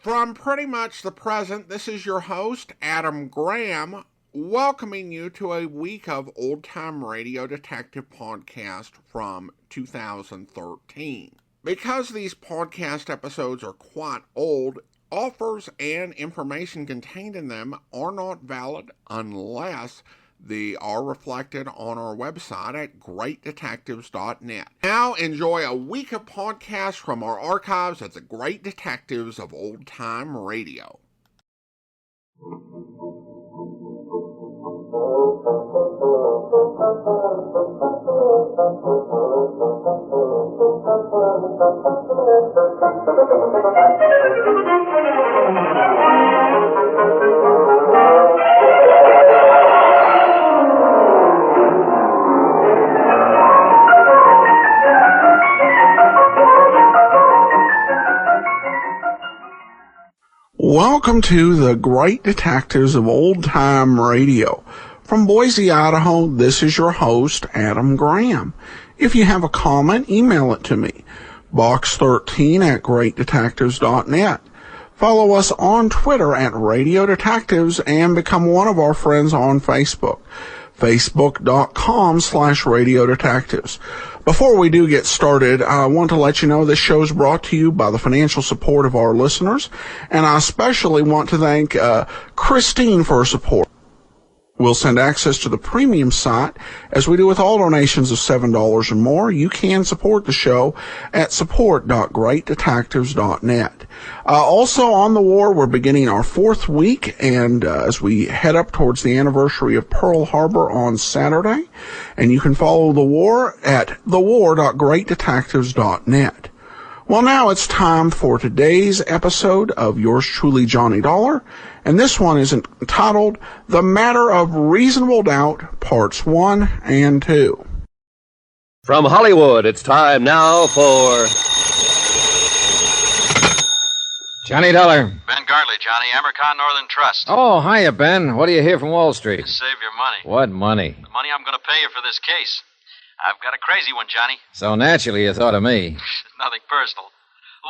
From pretty much the present, this is your host, Adam Graham, welcoming you to a week of old-time radio detective podcast from 2013. Because these podcast episodes are quite old, offers and information contained in them are not valid unless they are reflected on our website at greatdetectives.net. Now enjoy a week of podcasts from our archives at the Great Detectives of Old Time Radio. Welcome to the Great Detectives of Old Time Radio. From Boise, Idaho, this is your host, Adam Graham. If you have a comment, email it to me, box13 at greatdetectives.net. Follow us on Twitter at Radio Detectives and become one of our friends on Facebook, facebook.com/Radio Detectives. Before we do get started, I want to let you know this show is brought to you by the financial support of our listeners, and I especially want to thank Christine for her support. We'll send access to the premium site. As we do with all donations of $7 or more, you can support the show at support.greatdetectives.net. Also on the war, we're beginning our fourth week, and as we head up towards the anniversary of Pearl Harbor on Saturday, and you can follow the war at thewar.greatdetectives.net. Well, now it's time for today's episode of yours truly, Johnny Dollar, and this one is entitled The Matter of Reasonable Doubt, Parts 1 and 2. From Hollywood, it's time now for... Johnny Dollar. Ben Gartley, Johnny, Amercon Northern Trust. Oh, hiya, Ben. What do you hear from Wall Street? To save your money. What money? The money I'm going to pay you for this case. I've got a crazy one, Johnny. So naturally you thought of me. Nothing personal.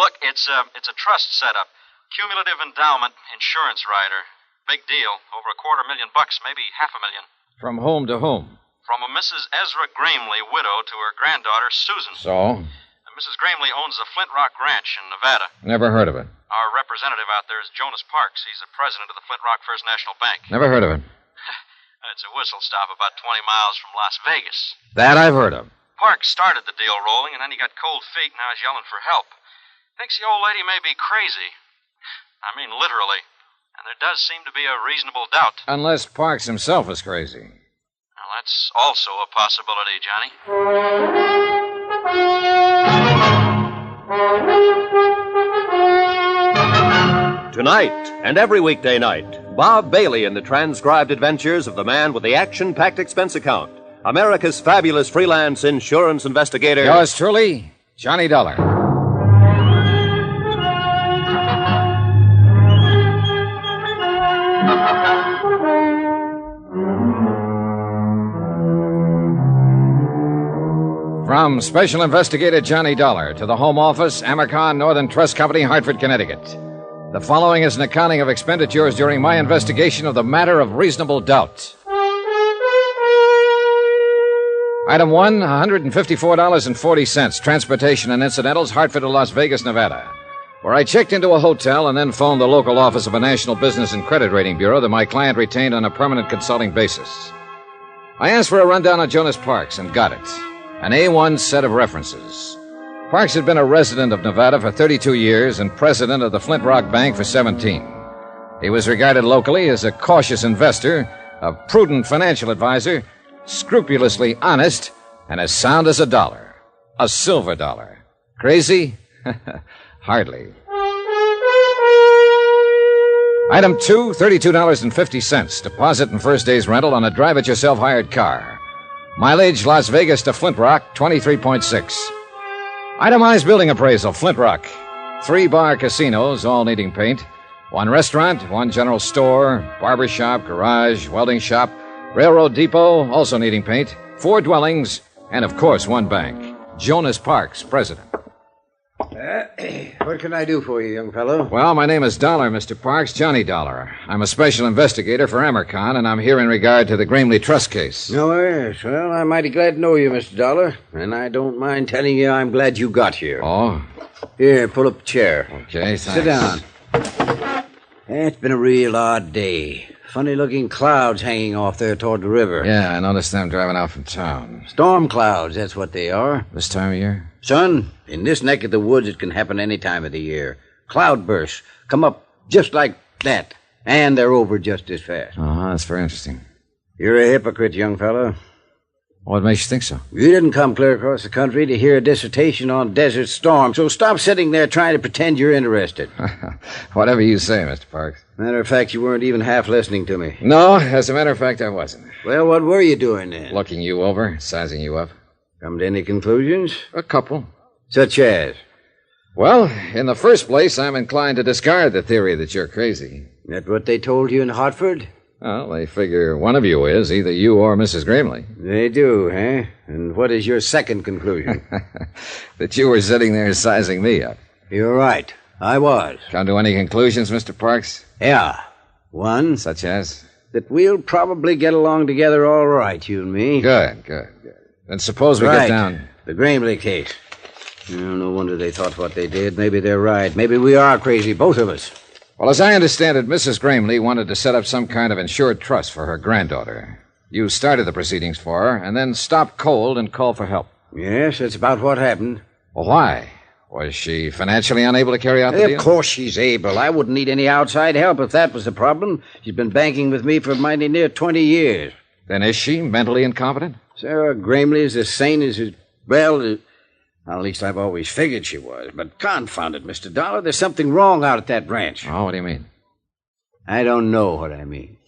Look, it's a trust setup. Cumulative endowment insurance rider. Big deal. Over $250,000, maybe $500,000. From whom to whom? From a Mrs. Ezra Gramley, widow, to her granddaughter, Susan. So? Mrs. Gramley owns the Flint Rock Ranch in Nevada. Never heard of it. Our representative out there is Jonas Parks. He's the president of the Flint Rock First National Bank. Never heard of it. It's a whistle stop about 20 miles from Las Vegas. That I've heard of. Parks started the deal rolling, and then he got cold feet, and now he's yelling for help. Thinks the old lady may be crazy. I mean, literally. And there does seem to be a reasonable doubt. Unless Parks himself is crazy. Well, that's also a possibility, Johnny. Tonight, and every weekday night, Bob Bailey in the transcribed adventures of the man with the action-packed expense account, America's fabulous freelance insurance investigator. Yours truly, Johnny Dollar. From Special Investigator Johnny Dollar to the Home Office, Amercon Northern Trust Company, Hartford, Connecticut. The following is an accounting of expenditures during my investigation of the matter of reasonable doubt. Item 1, $154.40, transportation and incidentals, Hartford to Las Vegas, Nevada, where I checked into a hotel and then phoned the local office of a national business and credit rating bureau that my client retained on a permanent consulting basis. I asked for a rundown on Jonas Parks and got it. An A1 set of references. Parks had been a resident of Nevada for 32 years and president of the Flint Rock Bank for 17. He was regarded locally as a cautious investor, a prudent financial advisor, scrupulously honest, and as sound as a dollar. A silver dollar. Crazy? Hardly. Item 2, $32.50. Deposit and first day's rental on a drive-it-yourself hired car. Mileage, Las Vegas to Flint Rock, 23.6. Itemized building appraisal, Flint Rock. 3 bar casinos, all needing paint. 1 restaurant, 1 general store, barber shop, garage, welding shop, railroad depot, also needing paint. 4 dwellings, and of course 1 bank. Jonas Parks, president. What can I do for you, young fellow? Well, my name is Dollar, Mr. Parks, Johnny Dollar. I'm a special investigator for Amercon, and I'm here in regard to the Gramley Trust case. Oh, yes. Well, I'm mighty glad to know you, Mr. Dollar. And I don't mind telling you I'm glad you got here. Oh? Here, pull up a chair. Okay, thanks. Sit down. It's been a real odd day. Funny-looking clouds hanging off there toward the river. Yeah, I noticed them driving out from town. Storm clouds, that's what they are. This time of year? Son, in this neck of the woods, it can happen any time of the year. Cloudbursts come up just like that, and they're over just as fast. Uh-huh, that's very interesting. You're a hypocrite, young fellow. What makes you think so? You didn't come clear across the country to hear a dissertation on desert storms, so stop sitting there trying to pretend you're interested. Whatever you say, Mr. Parks. Matter of fact, you weren't even half listening to me. No, as a matter of fact, I wasn't. Well, what were you doing then? Looking you over, sizing you up. Come to any conclusions? A couple. Such as? Well, in the first place, I'm inclined to discard the theory that you're crazy. That what they told you in Hartford? Well, they figure one of you is, either you or Mrs. Gramley. They do, eh? And what is your second conclusion? That you were sitting there sizing me up. You're right. I was. Come to any conclusions, Mr. Parks? Yeah. One, Such as? that we'll probably get along together all right, you and me. Good. Then suppose we get down... The Gramley case. Oh, no wonder they thought what they did. Maybe they're right. Maybe we are crazy, both of us. Well, as I understand it, Mrs. Gramley wanted to set up some kind of insured trust for her granddaughter. You started the proceedings for her, and then stopped cold and called for help. Yes, that's about what happened. Well, why? Was she financially unable to carry out the deal? Of course she's able. I wouldn't need any outside help if that was the problem. She's been banking with me for mighty near 20 years. Then is she mentally incompetent? Sarah Gramley is as sane as... Well, at least I've always figured she was. But confound it, Mr. Dollar, there's something wrong out at that ranch. Oh, what do you mean? I don't know what I mean.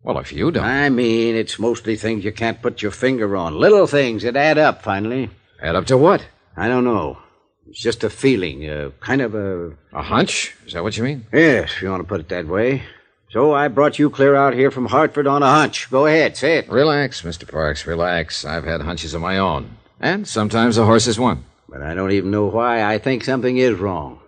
Well, if you don't... I mean, it's mostly things you can't put your finger on. Little things that add up, finally. Add up to what? I don't know. It's just a feeling, kind of a... A hunch? Is that what you mean? Yes, if you want to put it that way. So I brought you clear out here from Hartford on a hunch. Go ahead, say it. Relax, Mr. Parks, relax. I've had hunches of my own. And sometimes a horse is one. But I don't even know why I think something is wrong.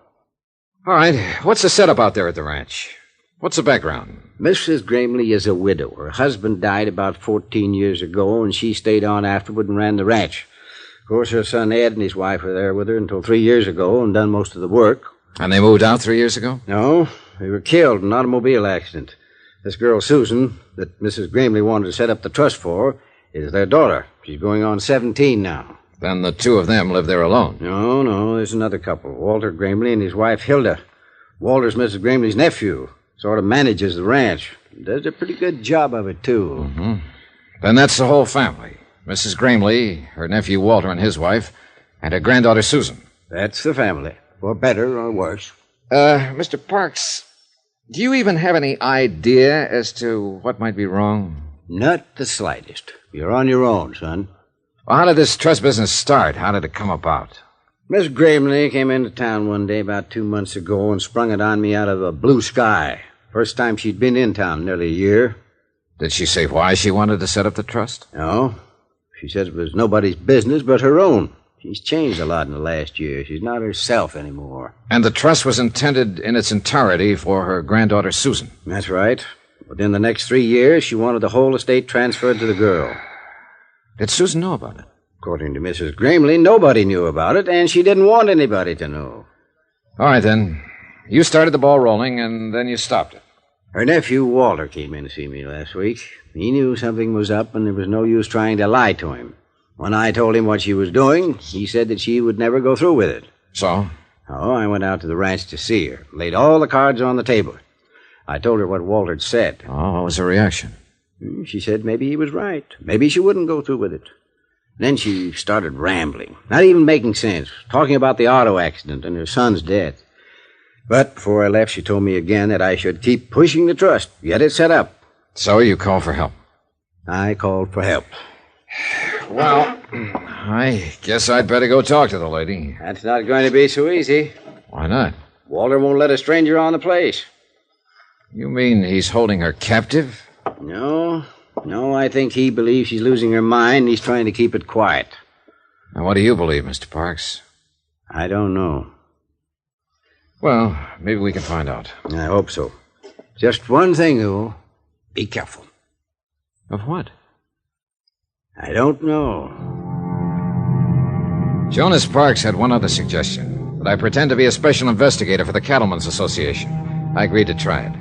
All right, what's the setup out there at the ranch? What's the background? Mrs. Gramley is a widow. Her husband died about 14 years ago, and she stayed on afterward and ran the ranch. Of course, her son Ed and his wife were there with her until 3 years ago and done most of the work. And they moved out 3 years ago? No, they were killed in an automobile accident. This girl, Susan, that Mrs. Gramley wanted to set up the trust for, is their daughter. She's going on 17 now. Then the two of them live there alone. No, there's another couple. Walter Gramley and his wife, Hilda. Walter's Mrs. Gramley's nephew. Sort of manages the ranch. Does a pretty good job of it, too. Mm-hmm. Then that's the whole family. Mrs. Gramley, her nephew Walter and his wife, and her granddaughter Susan. That's the family, for better or worse. Mr. Parks, do you even have any idea as to what might be wrong? Not the slightest. You're on your own, son. Well, how did this trust business start? How did it come about? Miss Gramley came into town one day about 2 months ago and sprung it on me out of a blue sky. First time she'd been in town, nearly a year. Did she say why she wanted to set up the trust? No. She said it was nobody's business but her own. She's changed a lot in the last year. She's not herself anymore. And the trust was intended in its entirety for her granddaughter Susan. That's right. Within the next 3 years, she wanted the whole estate transferred to the girl. Did Susan know about it? According to Mrs. Gramley, nobody knew about it, and she didn't want anybody to know. All right, then. You started the ball rolling, and then you stopped it. Her nephew, Walter, came in to see me last week. He knew something was up, and there was no use trying to lie to him. When I told him what she was doing, he said that she would never go through with it. So? Oh, I went out to the ranch to see her, laid all the cards on the table. I told her what Walter had said. Oh, what was her reaction? She said maybe he was right. Maybe she wouldn't go through with it. Then she started rambling, not even making sense, talking about the auto accident and her son's death. But before I left, she told me again that I should keep pushing the trust, get it set up. So you called for help? I called for help. Well, I guess I'd better go talk to the lady. That's not going to be so easy. Why not? Walter won't let a stranger on the place. You mean he's holding her captive? No, I think he believes she's losing her mind and he's trying to keep it quiet. Now, what do you believe, Mr. Parks? I don't know. Well, maybe we can find out. I hope so. Just one thing, though. Be careful. Of what? I don't know. Jonas Parks had one other suggestion, that I pretend to be a special investigator for the Cattlemen's Association. I agreed to try it.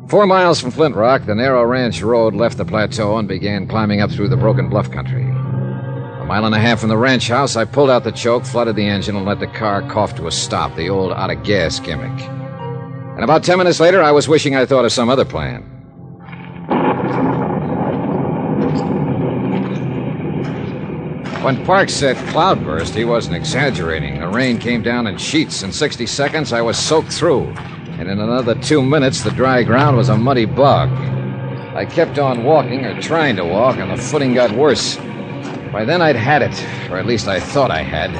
4 miles from Flint Rock, the narrow ranch road left the plateau and began climbing up through the broken bluff country. 1.5 miles from the ranch house, I pulled out the choke, flooded the engine, and let the car cough to a stop, the old out-of-gas gimmick. And about 10 minutes later, I was wishing I'd thought of some other plan. When Parks said cloudburst, he wasn't exaggerating. The rain came down in sheets. In 60 seconds, I was soaked through. And in another 2 minutes, the dry ground was a muddy bog. I kept on walking, or trying to walk, and the footing got worse. By then, I'd had it, or at least I thought I had.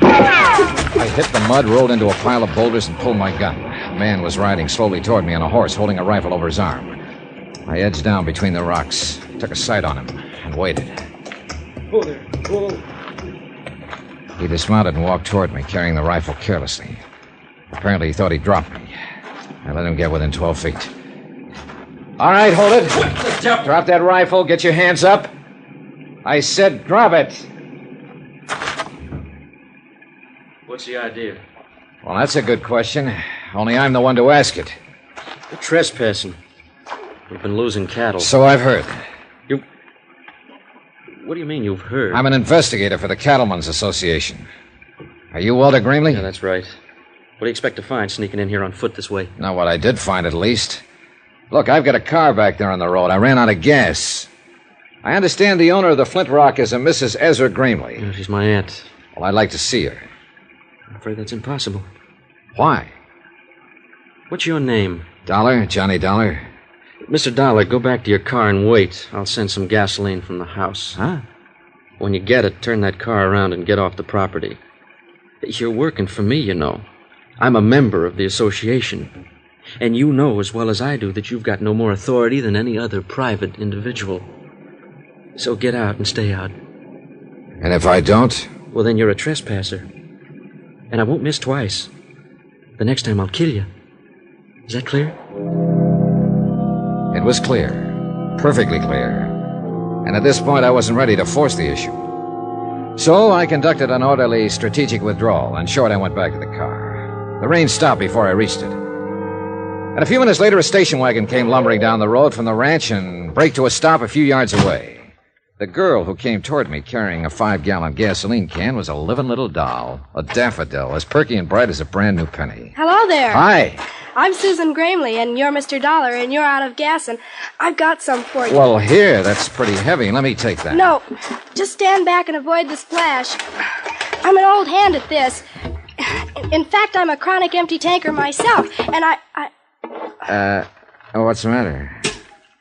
I hit the mud, rolled into a pile of boulders, and pulled my gun. A man was riding slowly toward me on a horse, holding a rifle over his arm. I edged down between the rocks, took a sight on him, and waited. Whoa there. Whoa. He dismounted and walked toward me, carrying the rifle carelessly. Apparently, he thought he'd drop me. I let him get within 12 feet. All right, hold it. Drop that rifle. Get your hands up. I said drop it. What's the idea? Well, that's a good question. Only I'm the one to ask it. You're trespassing. We've been losing cattle. So I've heard. What do you mean you've heard? I'm an investigator for the Cattlemen's Association. Are you Walter Grimley? Yeah, that's right. What do you expect to find sneaking in here on foot this way? Not what I did find, at least. Look, I've got a car back there on the road. I ran out of gas. I understand the owner of the Flint Rock is a Mrs. Ezra Grimley. Yeah, she's my aunt. Well, I'd like to see her. I'm afraid that's impossible. Why? What's your name? Dollar? Johnny Dollar? Mr. Dollar, go back to your car and wait. I'll send some gasoline from the house. Huh? When you get it, turn that car around and get off the property. You're working for me, you know. I'm a member of the association. And you know as well as I do that you've got no more authority than any other private individual. So get out and stay out. And if I don't? Well, then you're a trespasser. And I won't miss twice. The next time I'll kill you. Is that clear? It was clear. Perfectly clear. And at this point, I wasn't ready to force the issue. So I conducted an orderly, strategic withdrawal, and short I went back to the car. The rain stopped before I reached it. And a few minutes later, a station wagon came lumbering down the road from the ranch and braked to a stop a few yards away. The girl who came toward me carrying a 5-gallon gasoline can was a living little doll, a daffodil, as perky and bright as a brand new penny. Hello there. Hi. I'm Susan Gramley, and you're Mr. Dollar, and you're out of gas, and I've got some for you. Well, here, that's pretty heavy. Let me take that. No, just stand back and avoid the splash. I'm an old hand at this. In fact, I'm a chronic empty tanker myself, and What's the matter?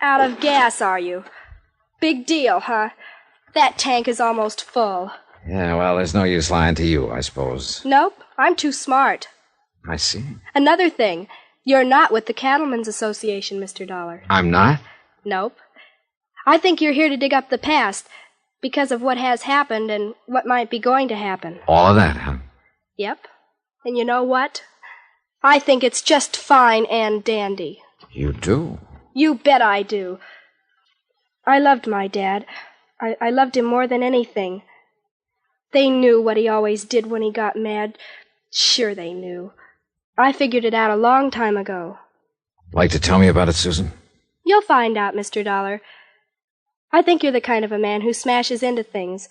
Out of gas, are you? Big deal, huh? That tank is almost full. Yeah, well, there's no use lying to you, I suppose. Nope, I'm too smart. I see. Another thing, you're not with the Cattlemen's Association, Mr. Dollar. I'm not? Nope. I think you're here to dig up the past because of what has happened and what might be going to happen. All of that, huh? Yep. And you know what? I think it's just fine and dandy. You do? You bet I do. I loved my dad. I loved him more than anything. They knew what he always did when he got mad. Sure they knew. I figured it out a long time ago. Like to tell me about it, Susan? You'll find out, Mr. Dollar. I think you're the kind of a man who smashes into things,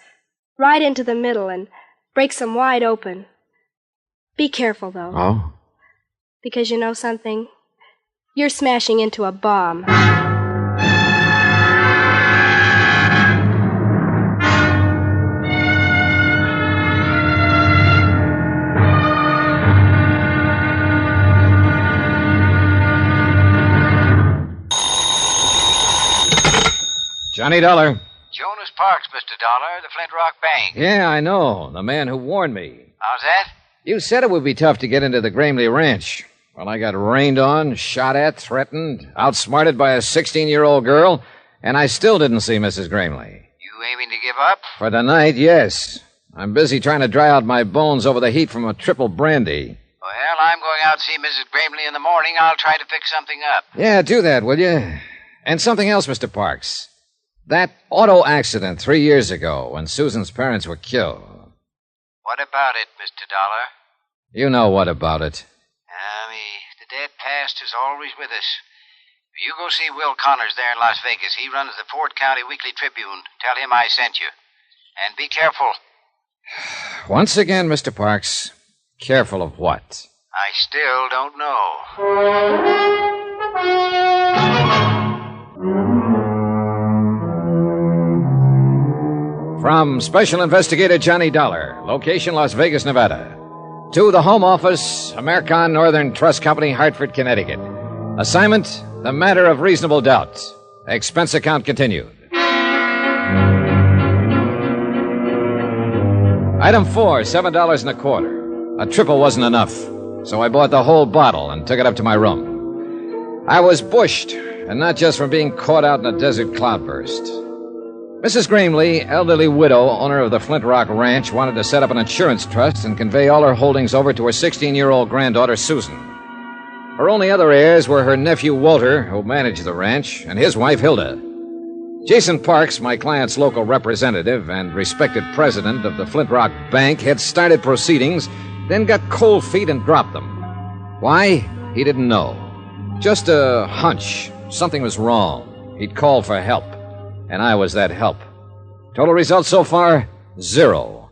right into the middle, and breaks them wide open. Be careful, though. Oh? Because you know something? You're smashing into a bomb. Johnny Dollar. Jonas Parks, Mr. Dollar, the Flint Rock Bank. Yeah, I know. The man who warned me. How's that? You said it would be tough to get into the Gramley Ranch. Well, I got rained on, shot at, threatened, outsmarted by a 16-year-old girl, and I still didn't see Mrs. Gramley. You aiming to give up? For tonight, yes. I'm busy trying to dry out my bones over the heat from a triple brandy. Well, I I'm going out to see Mrs. Gramley in the morning, I'll try to fix something up. Yeah, do that, will you? And something else, Mr. Parks. That auto accident 3 years ago when Susan's parents were killed. What about it, Mr. Dollar? You know what about it. The dead past is always with us. You go see Will Connors there in Las Vegas. He runs the Ford County Weekly Tribune. Tell him I sent you. And be careful. Once again, Mr. Parks, careful of what? I still don't know. From Special Investigator Johnny Dollar, location Las Vegas, Nevada, to the Home Office, American Northern Trust Company, Hartford, Connecticut. Assignment, the matter of reasonable doubt. Expense account continued. Item 4, $7.25. A triple wasn't enough, so I bought the whole bottle and took it up to my room. I was bushed, and not just from being caught out in a desert cloudburst. Mrs. Gramley, elderly widow, owner of the Flint Rock Ranch, wanted to set up an insurance trust and convey all her holdings over to her 16-year-old granddaughter, Susan. Her only other heirs were her nephew, Walter, who managed the ranch, and his wife, Hilda. Jason Parks, my client's local representative and respected president of the Flint Rock Bank, had started proceedings, then got cold feet and dropped them. Why? He didn't know. Just a hunch. Something was wrong. He'd called for help. And I was that help. Total result so far, 0.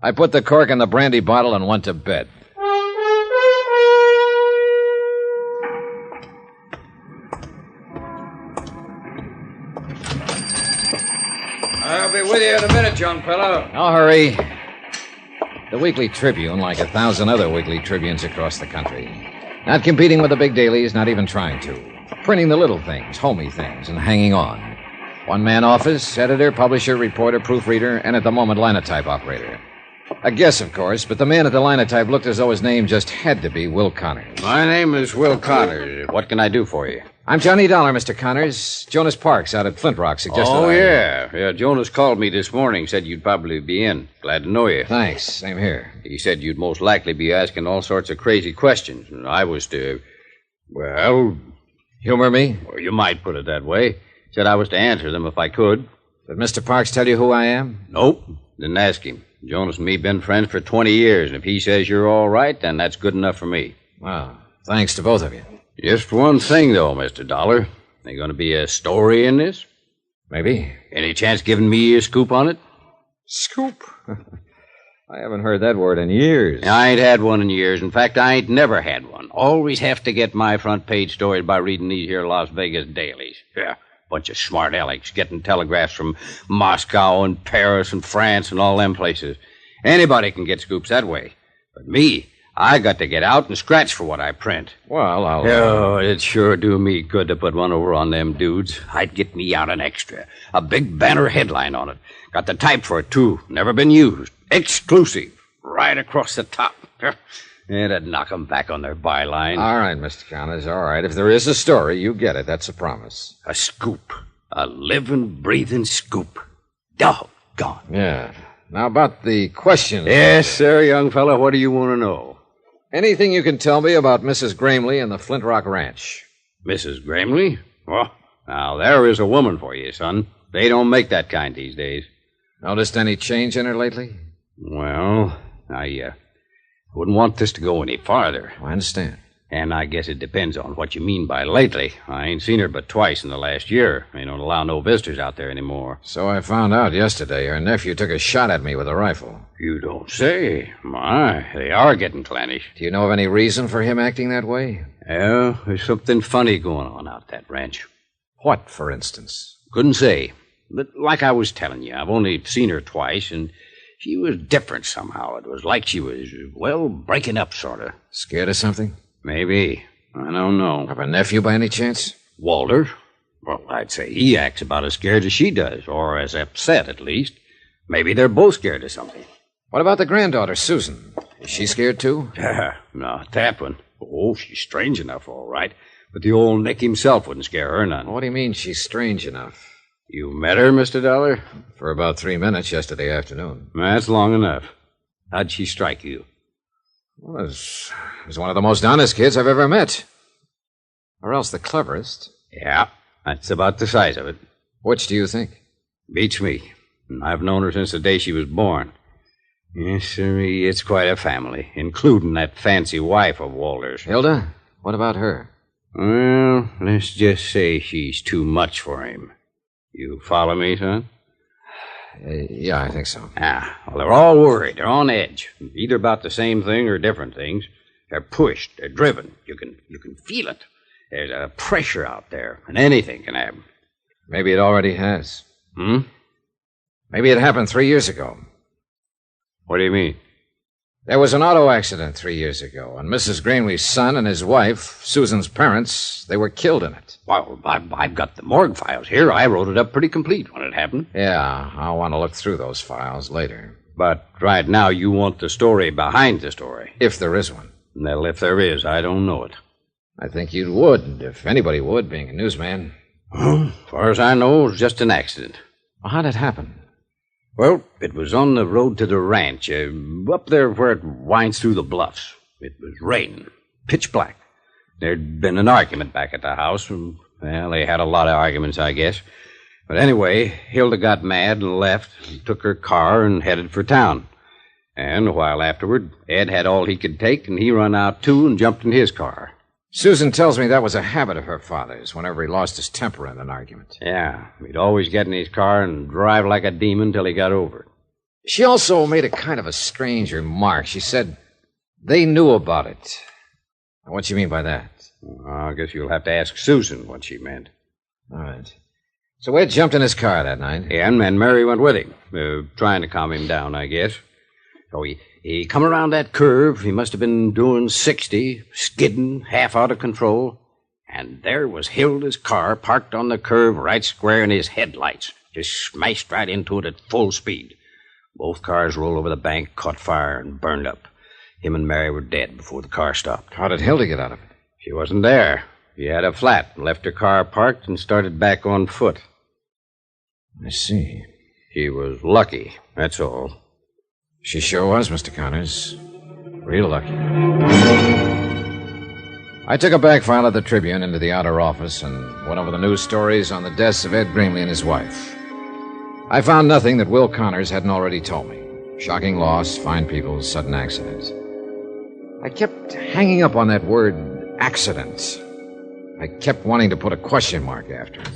I put the cork in the brandy bottle and went to bed. I'll be with you in a minute, young fellow. No hurry. The Weekly Tribune, like 1,000 other Weekly Tribunes across the country. Not competing with the big dailies, not even trying to. Printing the little things, homey things, and hanging on. One-man office, editor, publisher, reporter, proofreader, and at the moment, linotype operator. A guess, of course, but the man at the linotype looked as though his name just had to be Will Connors. My name is Will Connors. What can I do for you? I'm Johnny Dollar, Mr. Connors. Jonas Parks out at Flint Rock suggested Yeah, Jonas called me this morning, said you'd probably be in. Glad to know you. Thanks, same here. He said you'd most likely be asking all sorts of crazy questions, and I was to, well... Humor me? Well, you might put it that way. Said I was to answer them if I could. Did Mr. Parks tell you who I am? Nope. Didn't ask him. Jonas and me been friends for 20 years, and if he says you're all right, then that's good enough for me. Well, thanks to both of you. Just one thing, though, Mr. Dollar. There going to be a story in this? Maybe. Any chance giving me a scoop on it? Scoop? I haven't heard that word in years. I ain't had one in years. In fact, I ain't never had one. Always have to get my front page stories by reading these here Las Vegas dailies. Yeah. Bunch of smart alecks getting telegraphs from Moscow and Paris and France and all them places. Anybody can get scoops that way. But me, I got to get out and scratch for what I print. Well, I'll... Oh, it'd sure do me good to put one over on them dudes. I'd get me out an extra. A big banner headline on it. Got the type for it, too. Never been used. Exclusive. Right across the top. It'd knock 'em back on their byline. All right, Mr. Connors, all right. If there is a story, you get it. That's a promise. A scoop. A living, breathing scoop. Doggone. Yeah. Now, about the questions. Yes, sir, young fella. What do you want to know? Anything you can tell me about Mrs. Gramley and the Flint Rock Ranch? Mrs. Gramley? Well, now, there is a woman for you, son. They don't make that kind these days. Noticed any change in her lately? Well, I wouldn't want this to go any farther. I understand. And I guess it depends on what you mean by lately. I ain't seen her but twice in the last year. They don't allow no visitors out there anymore. So I found out yesterday her nephew took a shot at me with a rifle. You don't say. My, they are getting clannish. Do you know of any reason for him acting that way? Yeah, there's something funny going on out that ranch. What, for instance? Couldn't say. But like I was telling you, I've only seen her twice, and she was different somehow. It was like she was, well, breaking up, sort of. Scared of something? Maybe. I don't know. Of a nephew by any chance? Walter? Well, I'd say he acts about as scared as she does, or as upset, at least. Maybe they're both scared of something. What about the granddaughter, Susan? Is she scared, too? Not that one. Oh, she's strange enough, all right. But the old Nick himself wouldn't scare her none. What do you mean she's strange enough? You met her, Mr. Dollar? For about 3 minutes yesterday afternoon. That's long enough. How'd she strike you? Well, he's one of the most honest kids I've ever met. Or else the cleverest. Yeah, that's about the size of it. Which do you think? Beats me. I've known her since the day she was born. Yes, sir, it's quite a family, including that fancy wife of Walter's. Hilda? What about her? Well, let's just say she's too much for him. You follow me, son? Yeah, I think so. Well, they're all worried. They're on edge. Either about the same thing or different things. They're pushed. They're driven. You can feel it. There's a pressure out there, and anything can happen. Maybe it already has. Maybe it happened 3 years ago. What do you mean? There was an auto accident 3 years ago, and Mrs. Greenleaf's son and his wife, Susan's parents, they were killed in it. Well, I've got the morgue files here. I wrote it up pretty complete when it happened. Yeah, I'll want to look through those files later. But right now you want the story behind the story. If there is one. Well, if there is, I don't know it. I think you would, if anybody would, being a newsman. As far as I know, it was just an accident. Well, how'd it happen? Well, it was on the road to the ranch, up there where it winds through the bluffs. It was raining, pitch black. There'd been an argument back at the house. Well, they had a lot of arguments, I guess. But anyway, Hilda got mad and left, and took her car and headed for town. And a while afterward, Ed had all he could take, and he run out too and jumped in his car. Susan tells me that was a habit of her father's whenever he lost his temper in an argument. Yeah, he'd always get in his car and drive like a demon till he got over it. She also made a kind of a strange remark. She said they knew about it. What do you mean by that? I guess you'll have to ask Susan what she meant. All right. So Ed jumped in his car that night. Yeah, and Mary went with him, trying to calm him down, I guess. So he come around that curve. He must have been doing 60, skidding, half out of control. And there was Hilda's car parked on the curve right square in his headlights. Just smashed right into it at full speed. Both cars rolled over the bank, caught fire, and burned up. Him and Mary were dead before the car stopped. How did Hilda get out of it? She wasn't there. She had a flat, left her car parked, and started back on foot. I see. She was lucky, that's all. She sure was, Mr. Connors. Real lucky. I took a back file of the Tribune into the outer office and went over the news stories on the deaths of Ed Greenlee and his wife. I found nothing that Will Connors hadn't already told me. Shocking loss, fine people, sudden accident. I kept hanging up on that word, accident. I kept wanting to put a question mark after it.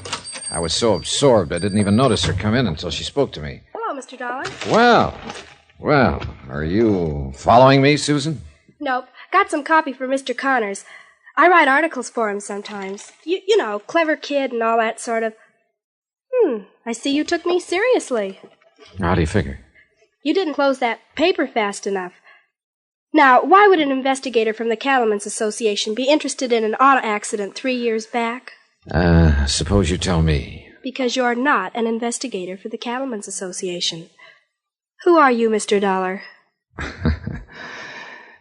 I was so absorbed I didn't even notice her come in until she spoke to me. Hello, Mr. Dollar. Well, are you following me, Susan? Nope. Got some copy for Mr. Connors. I write articles for him sometimes. You know, clever kid and all that sort of... I see you took me seriously. How do you figure? You didn't close that paper fast enough. Now, why would an investigator from the Cattlemen's Association be interested in an auto accident 3 years back? Suppose you tell me. Because you're not an investigator for the Cattlemen's Association. Who are you, Mr. Dollar?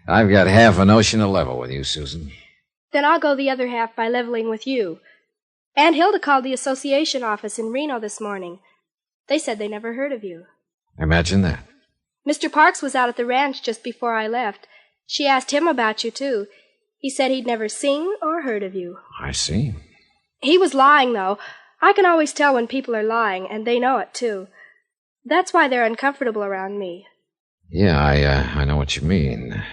I've got half a notion to level with you, Susan. Then I'll go the other half by leveling with you. Aunt Hilda called the association office in Reno this morning. They said they never heard of you. Imagine that. Mr. Parks was out at the ranch just before I left. She asked him about you, too. He said he'd never seen or heard of you. I see. He was lying, though. I can always tell when people are lying, and they know it, too. That's why they're uncomfortable around me. Yeah, I know what you mean.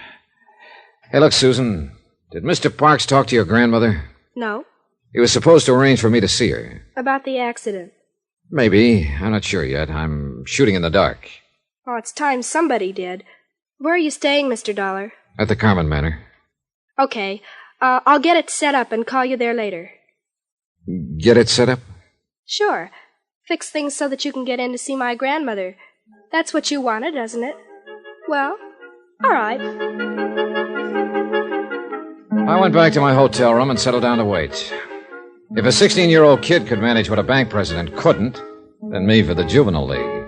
Hey, look, Susan, did Mr. Parks talk to your grandmother? No. He was supposed to arrange for me to see her. About the accident? Maybe. I'm not sure yet. I'm shooting in the dark. Oh, it's time somebody did. Where are you staying, Mr. Dollar? At the Carmen Manor. Okay. I'll get it set up and call you there later. Get it set up? Sure. Fix things so that you can get in to see my grandmother. That's what you wanted, doesn't it? Well, all right. I went back to my hotel room and settled down to wait. If a 16-year-old kid could manage what a bank president couldn't, then me for the juvenile league.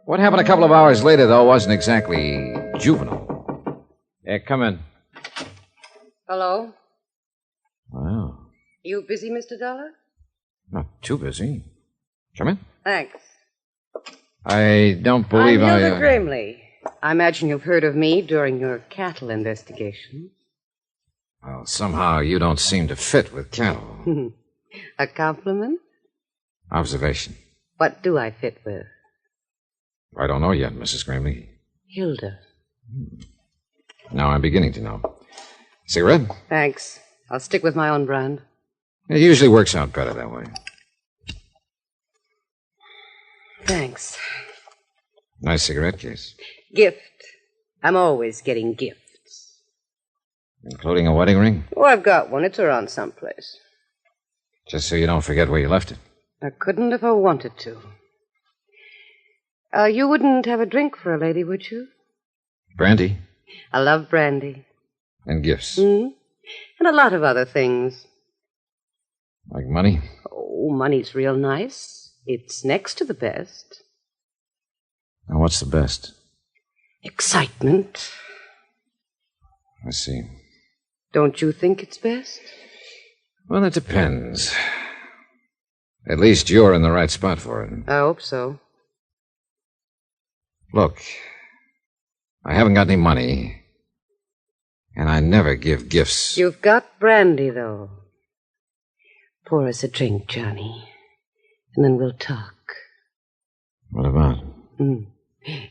What happened a couple of hours later, though, wasn't exactly juvenile. Yeah, come in. Hello? Wow. You busy, Mr. Dollar? Not too busy. Come in. Thanks. I don't believe I'm Hilda Grimley. I imagine you've heard of me during your cattle investigation. Well, somehow you don't seem to fit with cattle. A compliment? Observation. What do I fit with? I don't know yet, Mrs. Grimley. Hilda. Now I'm beginning to know. Cigarette? Thanks. I'll stick with my own brand. It usually works out better that way. Thanks. Nice cigarette case. Gift. I'm always getting gifts. Including a wedding ring? Oh, I've got one. It's around someplace. Just so you don't forget where you left it. I couldn't if I wanted to. You wouldn't have a drink for a lady, would you? Brandy? I love brandy. And gifts? And a lot of other things. Like money? Oh, money's real nice. It's next to the best. Now, what's the best? Excitement. I see. Don't you think it's best? Well, it depends. At least you're in the right spot for it. I hope so. Look, I haven't got any money, and I never give gifts. You've got brandy, though. Pour us a drink, Johnny, and then we'll talk. What about?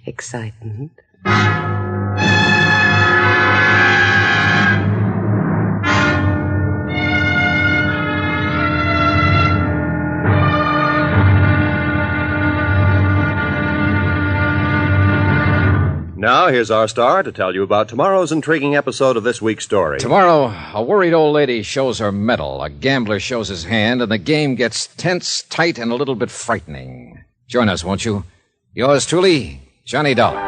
Excitement. Now, here's our star to tell you about tomorrow's intriguing episode of this week's story. Tomorrow, a worried old lady shows her mettle, a gambler shows his hand, and the game gets tense, tight, and a little bit frightening. Join us, won't you? Yours truly, Johnny Dollar.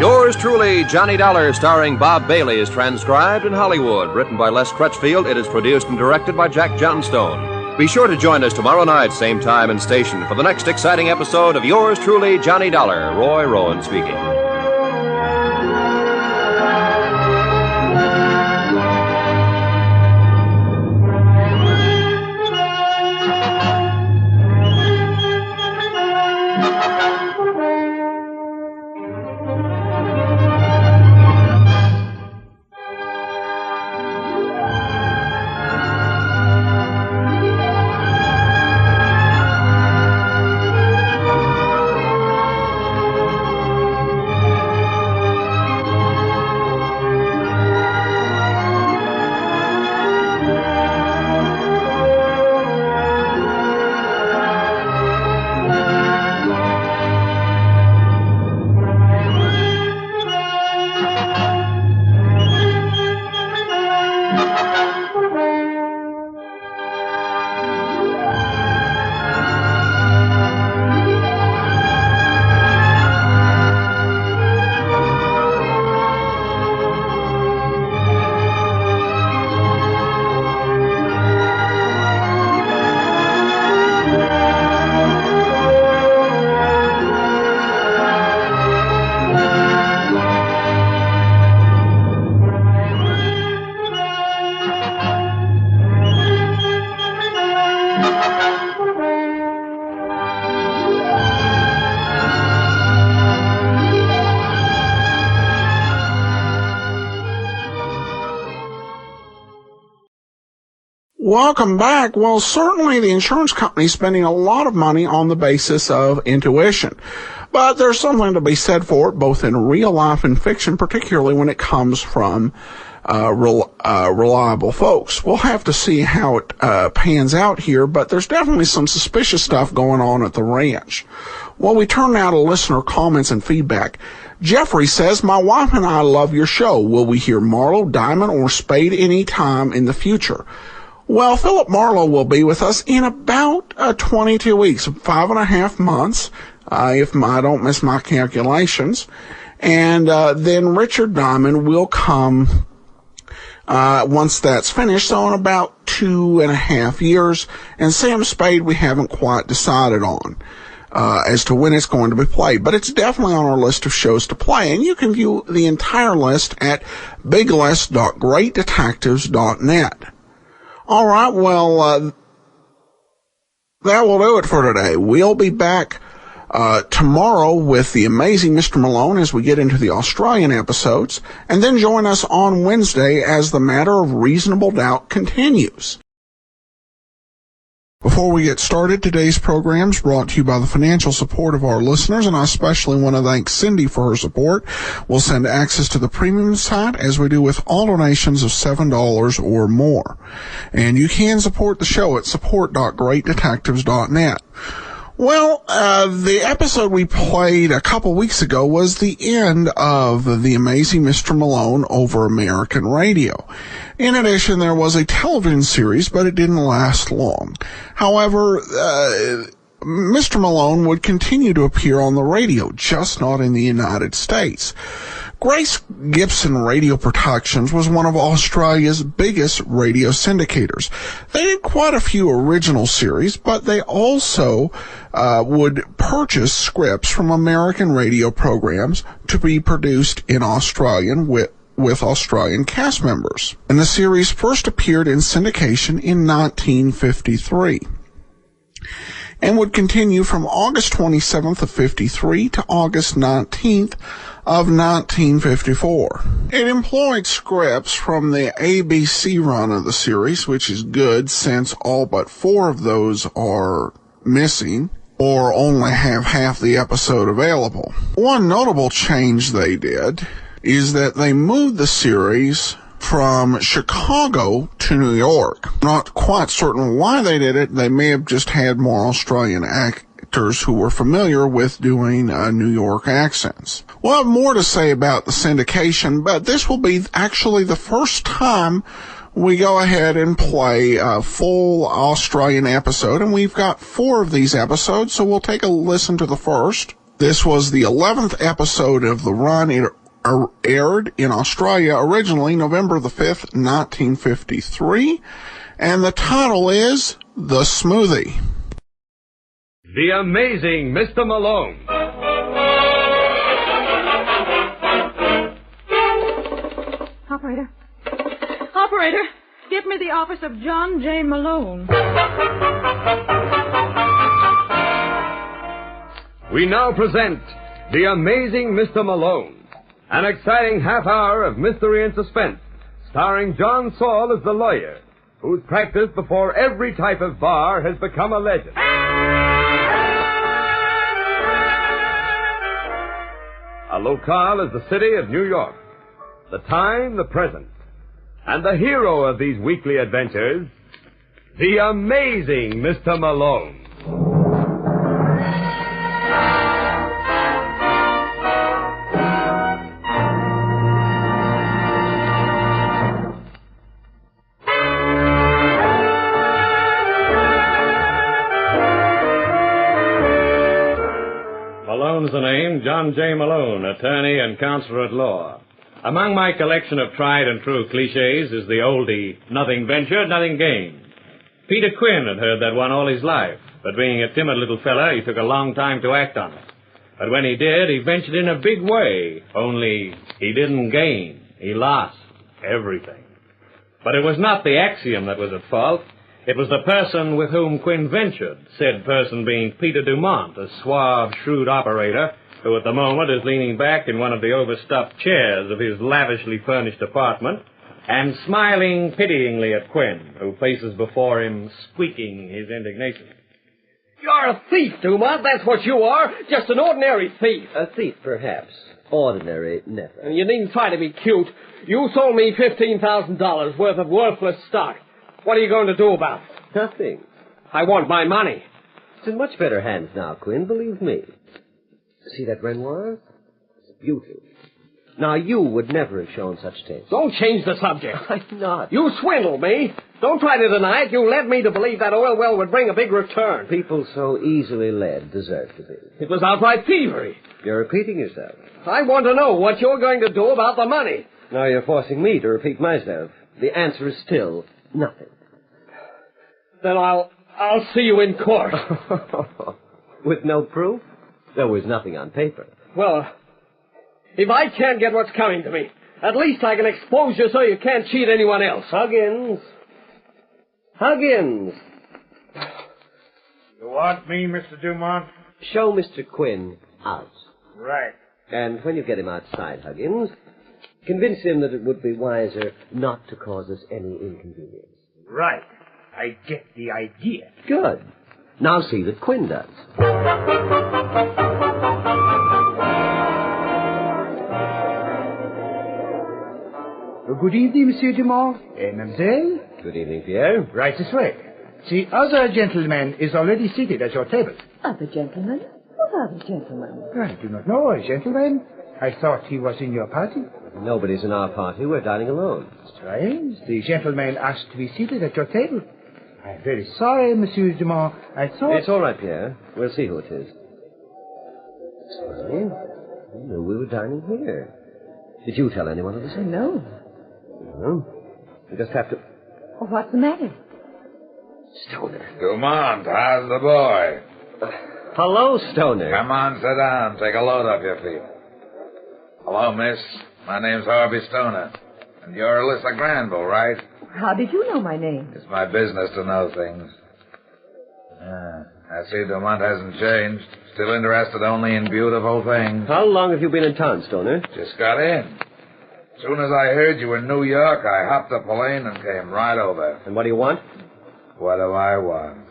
Yours truly, Johnny Dollar, starring Bob Bailey, is transcribed in Hollywood. Written by Les Crutchfield, it is produced and directed by Jack Johnstone. Be sure to join us tomorrow night, same time and station, for the next exciting episode of Yours truly, Johnny Dollar. Roy Rowan speaking. Welcome back. Well, certainly the insurance company is spending a lot of money on the basis of intuition. But there's something to be said for it, both in real life and fiction, particularly when it comes from reliable folks. We'll have to see how it pans out here, but there's definitely some suspicious stuff going on at the ranch. Well, we turn now to listener comments and feedback. Jeffrey says, my wife and I love your show. Will we hear Marlowe, Diamond, or Spade any time in the future? Well, Philip Marlowe will be with us in about 22 weeks, 5.5 months, if I don't miss my calculations. And then Richard Diamond will come once that's finished, so in about 2.5 years. And Sam Spade we haven't quite decided on as to when it's going to be played. But it's definitely on our list of shows to play. And you can view the entire list at biglist.greatdetectives.net. All right, well, that will do it for today. We'll be back tomorrow with The Amazing Mr. Malone as we get into the Australian episodes, and then join us on Wednesday as the Matter of Reasonable Doubt continues. Before we get started, today's program is brought to you by the financial support of our listeners, and I especially want to thank Cindy for her support. We'll send access to the premium site as we do with all donations of $7 or more. And you can support the show at support.greatdetectives.net. Well, the episode we played a couple weeks ago was the end of The Amazing Mr. Malone over American radio. In addition, there was a television series, but it didn't last long. However, Mr. Malone would continue to appear on the radio, just not in the United States. Grace Gibson Radio Productions was one of Australia's biggest radio syndicators. They did quite a few original series, but they also would purchase scripts from American radio programs to be produced in Australian with Australian cast members. And the series first appeared in syndication in 1953. And would continue from August 27th of 53 to August 19th of 1954. It employed scripts from the ABC run of the series, which is good since all but 4 of those are missing or only have half the episode available. One notable change they did is that they moved the series from Chicago to New York. Not quite certain why they did it. They may have just had more Australian actors who were familiar with doing New York accents. We'll have more to say about the syndication, but this will be actually the first time we go ahead and play a full Australian episode, and we've got 4 of these episodes, so we'll take a listen to the first. This was the 11th episode of the run. It aired in Australia originally November the 5th, 1953, and the title is The Smoothie. The Amazing Mr. Malone. Operator, get me the office of John J. Malone. We now present The Amazing Mr. Malone, an exciting half hour of mystery and suspense, starring John Saul as the lawyer, whose practice before every type of bar has become a legend. A locale is the city of New York, the time the present, and the hero of these weekly adventures, the amazing Mr. Malone. Malone's the name, John J. Malone, attorney and counselor at law. Among my collection of tried and true cliches is the oldie, nothing ventured, nothing gained. Peter Quinn had heard that one all his life, but being a timid little fella, he took a long time to act on it. But when he did, he ventured in a big way, only he didn't gain. He lost everything. But it was not the axiom that was at fault. It was the person with whom Quinn ventured, said person being Peter Dumont, a suave, shrewd operator, who at the moment is leaning back in one of the overstuffed chairs of his lavishly furnished apartment and smiling pityingly at Quinn, who faces before him, squeaking his indignation. You're a thief, Dumont. That's what you are. Just an ordinary thief. A thief, perhaps. Ordinary, never. And you needn't try to be cute. You sold me $15,000 worth of worthless stock. What are you going to do about it? Nothing. I want my money. It's in much better hands now, Quinn, believe me. See that Renoir? It's beautiful. Now, you would never have shown such taste. Don't change the subject. I'm not. You swindled me. Don't try to deny it. You led me to believe that oil well would bring a big return. People so easily led deserve to be. It was outright thievery. You're repeating yourself. I want to know what you're going to do about the money. Now you're forcing me to repeat myself. The answer is still nothing. Then I'll see you in court. With no proof? There was nothing on paper. Well, if I can't get what's coming to me, at least I can expose you so you can't cheat anyone else. Huggins. You want me, Mr. Dumont? show Mr. Quinn out. Right. And when you get him outside, Huggins, convince him that it would be wiser not to cause us any inconvenience. Right. I get the idea. Good. Now see that Quinn does. Good evening, Monsieur Dumont. Mademoiselle? Good evening, Pierre. Right this way. The other gentleman is already seated at your table. Other gentleman? What other gentleman? I do not know, a gentleman. I thought he was in your party. Nobody's in our party. We're dining alone. Strange. The gentleman asked to be seated at your table. I'm very sorry, Monsieur Dumont. I thought... It's all right, Pierre. We'll see who it is. Sorry. I knew we were dining here. Did you tell anyone of this? No. No. We just have to... Oh, what's the matter? Stoner. Dumont, how's the boy? Hello, Stoner. Come on, sit down. Take a load off your feet. Hello, miss. My name's Harvey Stoner. And you're Alyssa Granville, right? How did you know my name? It's my business to know things. I see Dumont hasn't changed. Still interested only in beautiful things. How long have you been in town, Stoner? Just got in. As soon as I heard you were in New York, I hopped a plane and came right over. And what do you want? What do I want?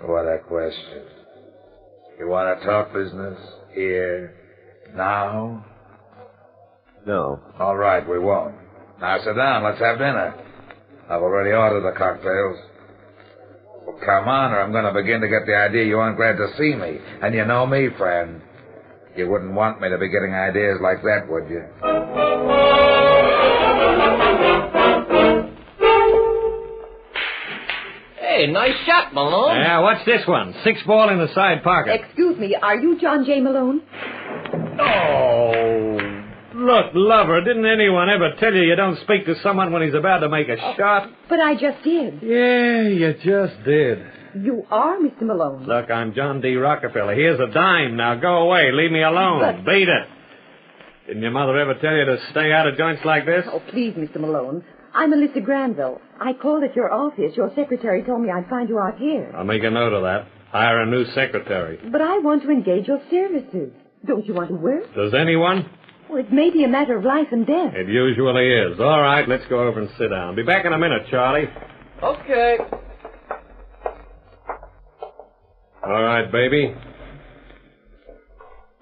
What a question. You want to talk business? Here? Now? No. All right, we won't. Now sit down. Let's have dinner. I've already ordered the cocktails. Well, come on, or I'm going to begin to get the idea you aren't glad to see me. And you know me, friend. You wouldn't want me to be getting ideas like that, would you? Hey, nice shot, Malone. Yeah, what's this one? 6 ball in the side pocket. Excuse me, are you John J. Malone? Oh, look, lover, didn't anyone ever tell you don't speak to someone when he's about to make a shot? But I just did. Yeah, you just did. You are Mr. Malone. Look, I'm John D. Rockefeller. Here's a dime. Now go away. Leave me alone. But... Beat it. Didn't your mother ever tell you to stay out of joints like this? Oh, please, Mr. Malone. I'm Alyssa Granville. I called at your office. Your secretary told me I'd find you out here. I'll make a note of that. Hire a new secretary. But I want to engage your services. Don't you want to work? Does anyone? Well, it may be a matter of life and death. It usually is. All right, let's go over and sit down. Be back in a minute, Charlie. Okay. All right, baby.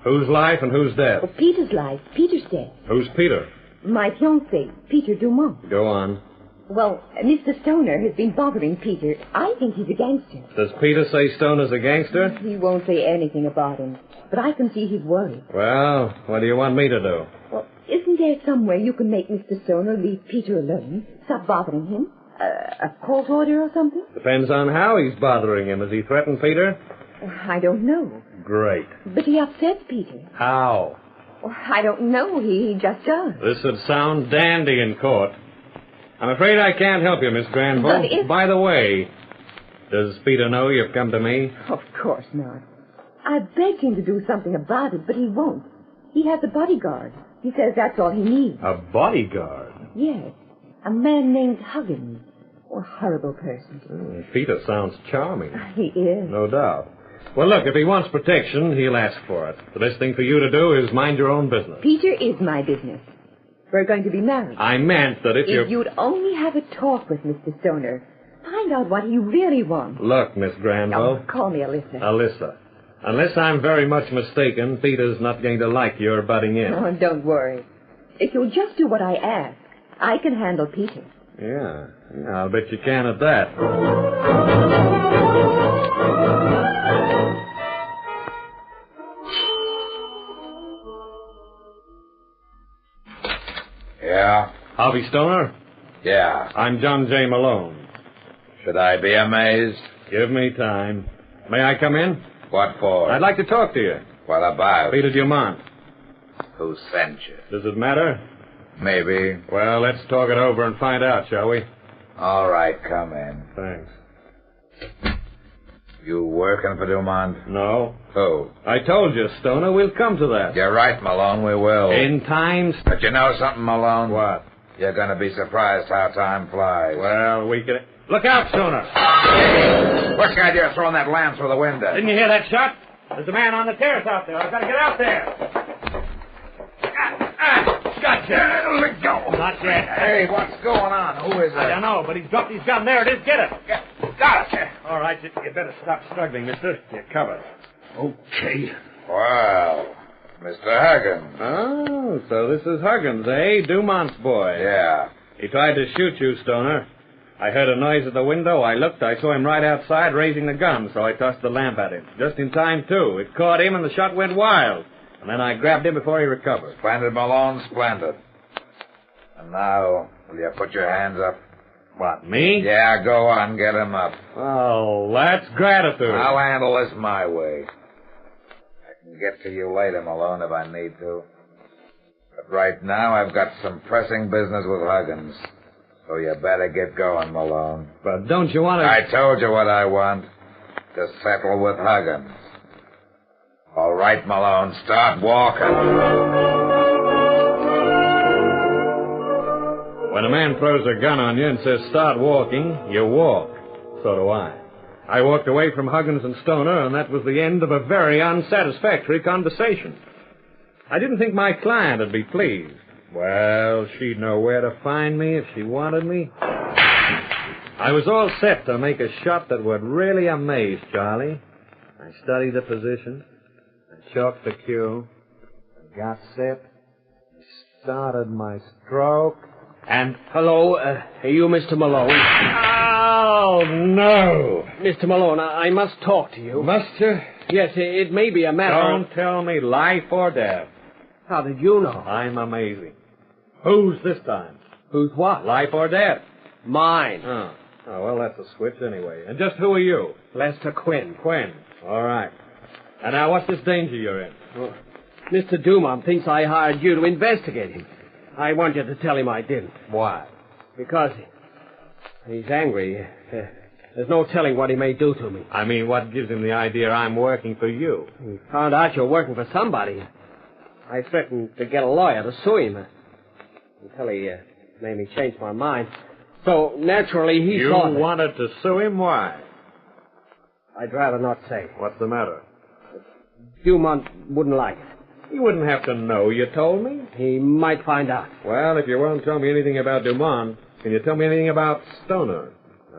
Whose life and whose death? Oh, Peter's life. Peter's death. Who's Peter? My fiancé, Peter Dumont. Go on. Well, Mr. Stoner has been bothering Peter. I think he's a gangster. Does Peter say Stoner's a gangster? He won't say anything about him. But I can see he's worried. Well, what do you want me to do? Well, isn't there some way you can make Mr. Stoner leave Peter alone? Stop bothering him? A court order or something? Depends on how he's bothering him. Has he threatened Peter? I don't know. Great. But he upsets Peter. How? Well, I don't know. He just does. This would sound dandy in court. I'm afraid I can't help you, Miss Granville. But if... By the way, does Peter know you've come to me? Of course not. I begged him to do something about it, but he won't. He has a bodyguard. He says that's all he needs. A bodyguard? Yes. A man named Huggins. A horrible person. Peter sounds charming. He is. No doubt. Well, look, if he wants protection, he'll ask for it. The best thing for you to do is mind your own business. Peter is my business. We're going to be married. I meant that if you'd only have a talk with Mr. Stoner, find out what he really wants. Look, Miss Granville. Oh, call me Alyssa. Alyssa. Unless I'm very much mistaken, Peter's not going to like your butting in. Oh, don't worry. If you'll just do what I ask, I can handle Peter. Yeah, I'll bet you can at that. Yeah? Harvey Stoner? Yeah. I'm John J. Malone. Should I be amazed? Give me time. May I come in? What for? I'd like to talk to you. What about? Peter Dumont. Who sent you? Does it matter? Maybe. Well, let's talk it over and find out, shall we? All right, come in. Thanks. You working for Dumont? No. Who? I told you, Stoner, we'll come to that. You're right, Malone, we will. In time... But you know something, Malone? What? You're going to be surprised how time flies. Well, we can... Look out, Stoner. What's the idea of throwing that lamb through the window? Didn't you hear that shot? There's a man on the terrace out there. I've got to get out there. Gotcha. Let go. Not yet. Hey, what's going on? Who is it? I don't know, but he's dropped his gun. There it is. Get it. Got it. All right, you better stop struggling, mister. You're covered. Okay. Well, Mr. Huggins. Oh, so this is Huggins, eh? Dumont's boy. Yeah. He tried to shoot you, Stoner. I heard a noise at the window. I looked. I saw him right outside raising the gun, so I tossed the lamp at him. Just in time, too. It caught him, and the shot went wild. And then I grabbed him before he recovered. Splendid, Malone, splendid. And now, will you put your hands up? What, me? Yeah, go on, get him up. Oh, that's gratitude. I'll handle this my way. I can get to you later, Malone, if I need to. But right now, I've got some pressing business with Huggins. So you better get going, Malone. But don't you want to... I told you what I want. To settle with Huggins. All right, Malone, start walking. When a man throws a gun on you and says start walking, you walk. So do I. I walked away from Huggins and Stoner, and that was the end of a very unsatisfactory conversation. I didn't think my client would be pleased. Well, she'd know where to find me if she wanted me. I was all set to make a shot that would really amaze Charlie. I studied the position, I chalked the cue, I got set, I started my stroke, and... Hello, are you Mr. Malone? Oh, no! Mr. Malone, I must talk to you. Must you? Yes, it may be a matter Don't tell me life or death. How did you know? I'm amazing. Who's this time? Who's what? Life or death? Mine. Oh, well, that's a switch anyway. And just who are you? Lester Quinn. Quinn. All right. And now what's this danger you're in? Well, Mr. Dumont thinks I hired you to investigate him. I want you to tell him I didn't. Why? Because he's angry. There's no telling what he may do to me. I mean, what gives him the idea I'm working for you? He found out you're working for somebody. I threatened to get a lawyer to sue him. Until he made me change my mind. So, naturally, he thought... You wanted to sue him? Why? I'd rather not say. What's the matter? Dumont wouldn't like it. You wouldn't have to know, you told me. He might find out. Well, if you won't tell me anything about Dumont, can you tell me anything about Stoner?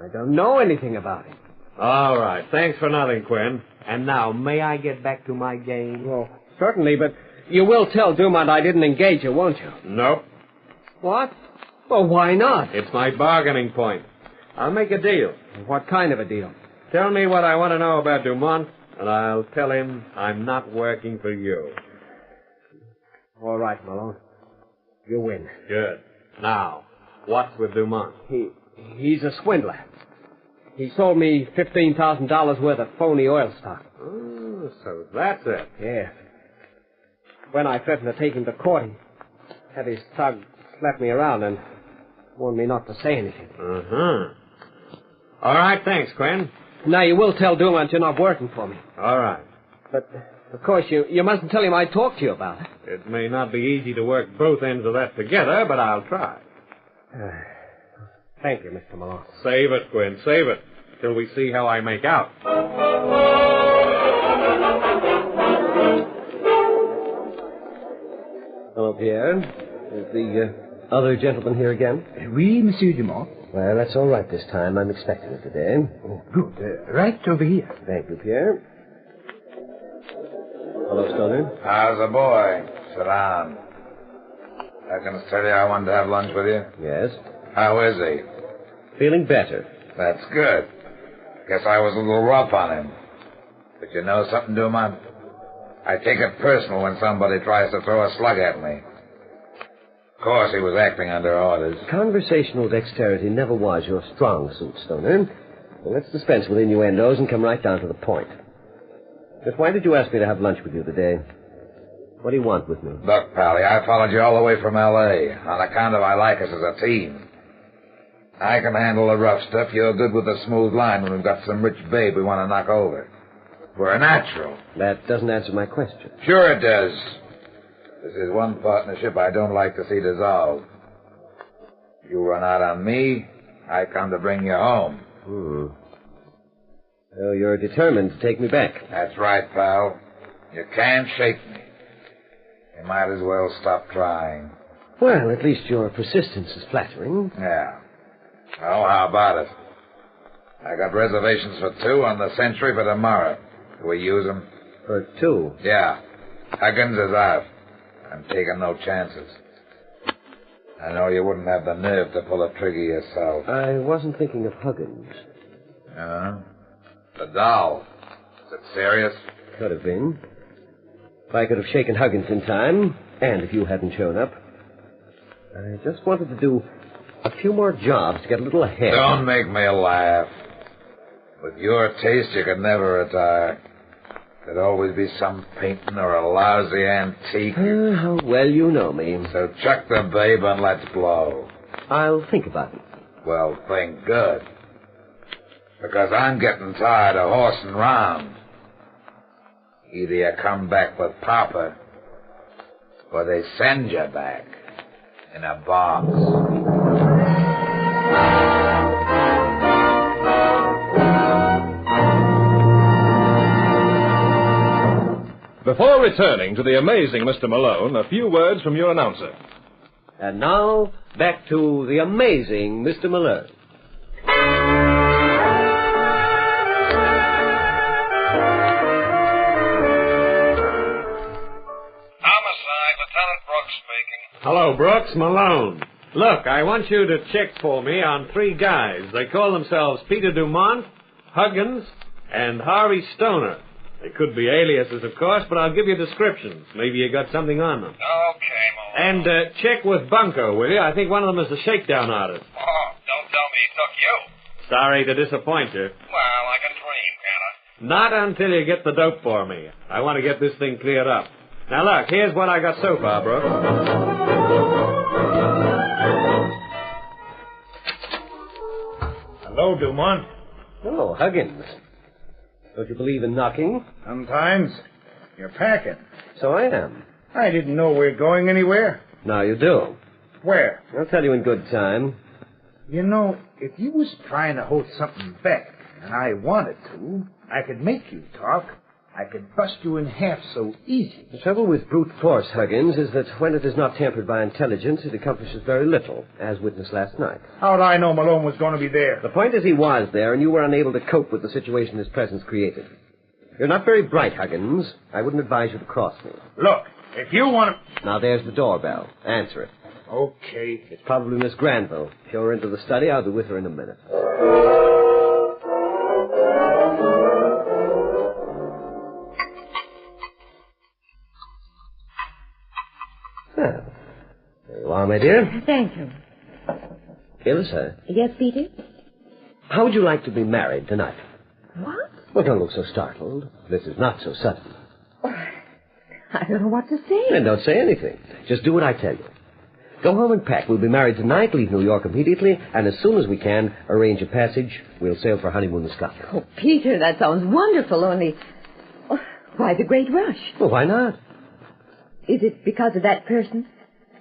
I don't know anything about him. All right. Thanks for nothing, Quinn. And now, may I get back to my game? Well, certainly, but you will tell Dumont I didn't engage you, won't you? Nope. What? Well, why not? It's my bargaining point. I'll make a deal. What kind of a deal? Tell me what I want to know about Dumont, and I'll tell him I'm not working for you. All right, Malone. You win. Good. Now, what's with Dumont? He's a swindler. He sold me $15,000 worth of phony oil stock. Oh, so that's it. Yeah. When I threatened to take him to court, he had his thug slap me around and warned me not to say anything. Uh-huh. All right, thanks, Quinn. Now, you will tell Dumont you're not working for me. All right. But, of course, you mustn't tell him I talked to you about it. It may not be easy to work both ends of that together, but I'll try. Thank you, Mr. Malone. Save it, Quinn, save it, till we see how I make out. Hello, Pierre. Is the other gentleman here again? Oui, Monsieur Dumont. Well, that's all right this time. I'm expecting it today. Oh, good. Right over here. Thank you, Pierre. Hello, Stoner. How's the boy? Sit down. I can tell you I wanted to have lunch with you. Yes? How is he? Feeling better. That's good. Guess I was a little rough on him. But you know something, Dumont? I take it personal when somebody tries to throw a slug at me. Of course, he was acting under orders. Conversational dexterity never was your strong suit, Stoner. Well, let's dispense with innuendos and come right down to the point. Just why did you ask me to have lunch with you today? What do you want with me? Look, Pally, I followed you all the way from L.A. on account of I like us as a team. I can handle the rough stuff. You're good with the smooth line when we've got some rich babe we want to knock over. We're a natural. That doesn't answer my question. Sure it does. This is one partnership I don't like to see dissolved. You run out on me, I come to bring you home. So you're determined to take me back. That's right, pal. You can't shake me. You might as well stop trying. Well, at least your persistence is flattering. Yeah. Oh, how about it? I got reservations for 2 on the Century for tomorrow. Do we use them? For 2? Yeah. Huggins is out. I'm taking no chances. I know you wouldn't have the nerve to pull a trigger yourself. I wasn't thinking of Huggins. The doll. Is it serious? Could have been. If I could have shaken Huggins in time, and if you hadn't shown up. I just wanted to do a few more jobs to get a little ahead. Don't make me laugh. With your taste, you could never retire. There'd always be some painting or a lousy antique. How well you know me. So chuck the babe and let's blow. I'll think about it. Well, think good. Because I'm getting tired of horsing round. Either you come back with Papa, or they send you back in a box. Before returning to the amazing Mr. Malone, a few words from your announcer. And now, back to the amazing Mr. Malone. Homicide, Lieutenant Brooks speaking. Hello, Brooks. Malone. Look, I want you to check for me on 3 guys. They call themselves Peter Dumont, Huggins, and Harvey Stoner. They could be aliases, of course, but I'll give you descriptions. Maybe you got something on them. Okay, Malone. And check with Bunko, will you? I think one of them is a shakedown artist. Oh, don't tell me he took you. Sorry to disappoint you. Well, I can dream, can I? Not until you get the dope for me. I want to get this thing cleared up. Now, look, here's what I got so far, Brooks. Hello, Dumont. Hello, Huggins. Don't you believe in knocking? Sometimes. You're packing. So I am. I didn't know we were going anywhere. Now you do. Where? I'll tell you in good time. You know, if you was trying to hold something back, and I wanted to, I could make you talk. I could bust you in half so easy. The trouble with brute force, Huggins, is that when it is not tempered by intelligence, it accomplishes very little, as witnessed last night. How'd I know Malone was going to be there? The point is he was there, and you were unable to cope with the situation his presence created. You're not very bright, Huggins. I wouldn't advise you to cross me. Look, if you want to... Now, there's the doorbell. Answer it. Okay. It's probably Miss Granville. Show her into the study. I'll be with her in a minute. Well, there you are, my dear. Thank you. Ilsa, Yes, Peter? how would you like to be married tonight? What? Well, don't look so startled. This is not so sudden. I don't know what to say. Then don't say anything. Just do what I tell you. Go home and pack. We'll be married tonight, leave New York immediately, and as soon as we can, arrange a passage. We'll sail for honeymoon to Scotland. Oh, Peter, that sounds wonderful, only... Oh, why the great rush? Well, why not? Is it because of that person?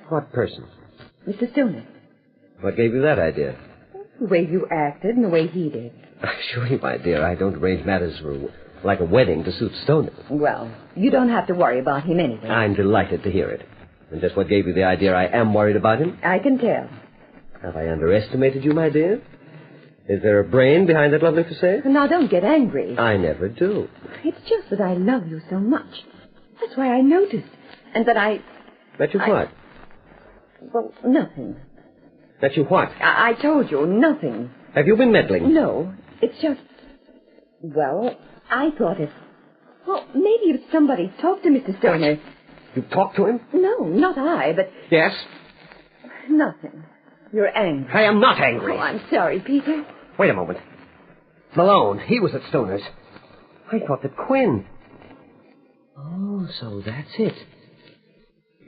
What person? Mr. Stoner. What gave you that idea? The way you acted and the way he did. Surely, my dear, I don't arrange matters like a wedding to suit Stoner. Well, you don't have to worry about him anyway. I'm delighted to hear it. And just what gave you the idea I am worried about him? I can tell. Have I underestimated you, my dear? Is there a brain behind that lovely facade? Now, don't get angry. I never do. It's just that I love you so much. That's why I noticed. And that I... That you what? Well, nothing. That you what? I told you, nothing. Have you been meddling? No, it's just... Well, I thought if... Well, maybe if somebody talked to Mr. Stoner... You talked to him? No, not I, but... Yes? Nothing. You're angry. I am not angry. Oh, I'm sorry, Peter. Wait a moment. Malone, he was at Stoner's. I thought that Quinn... Oh, so that's it.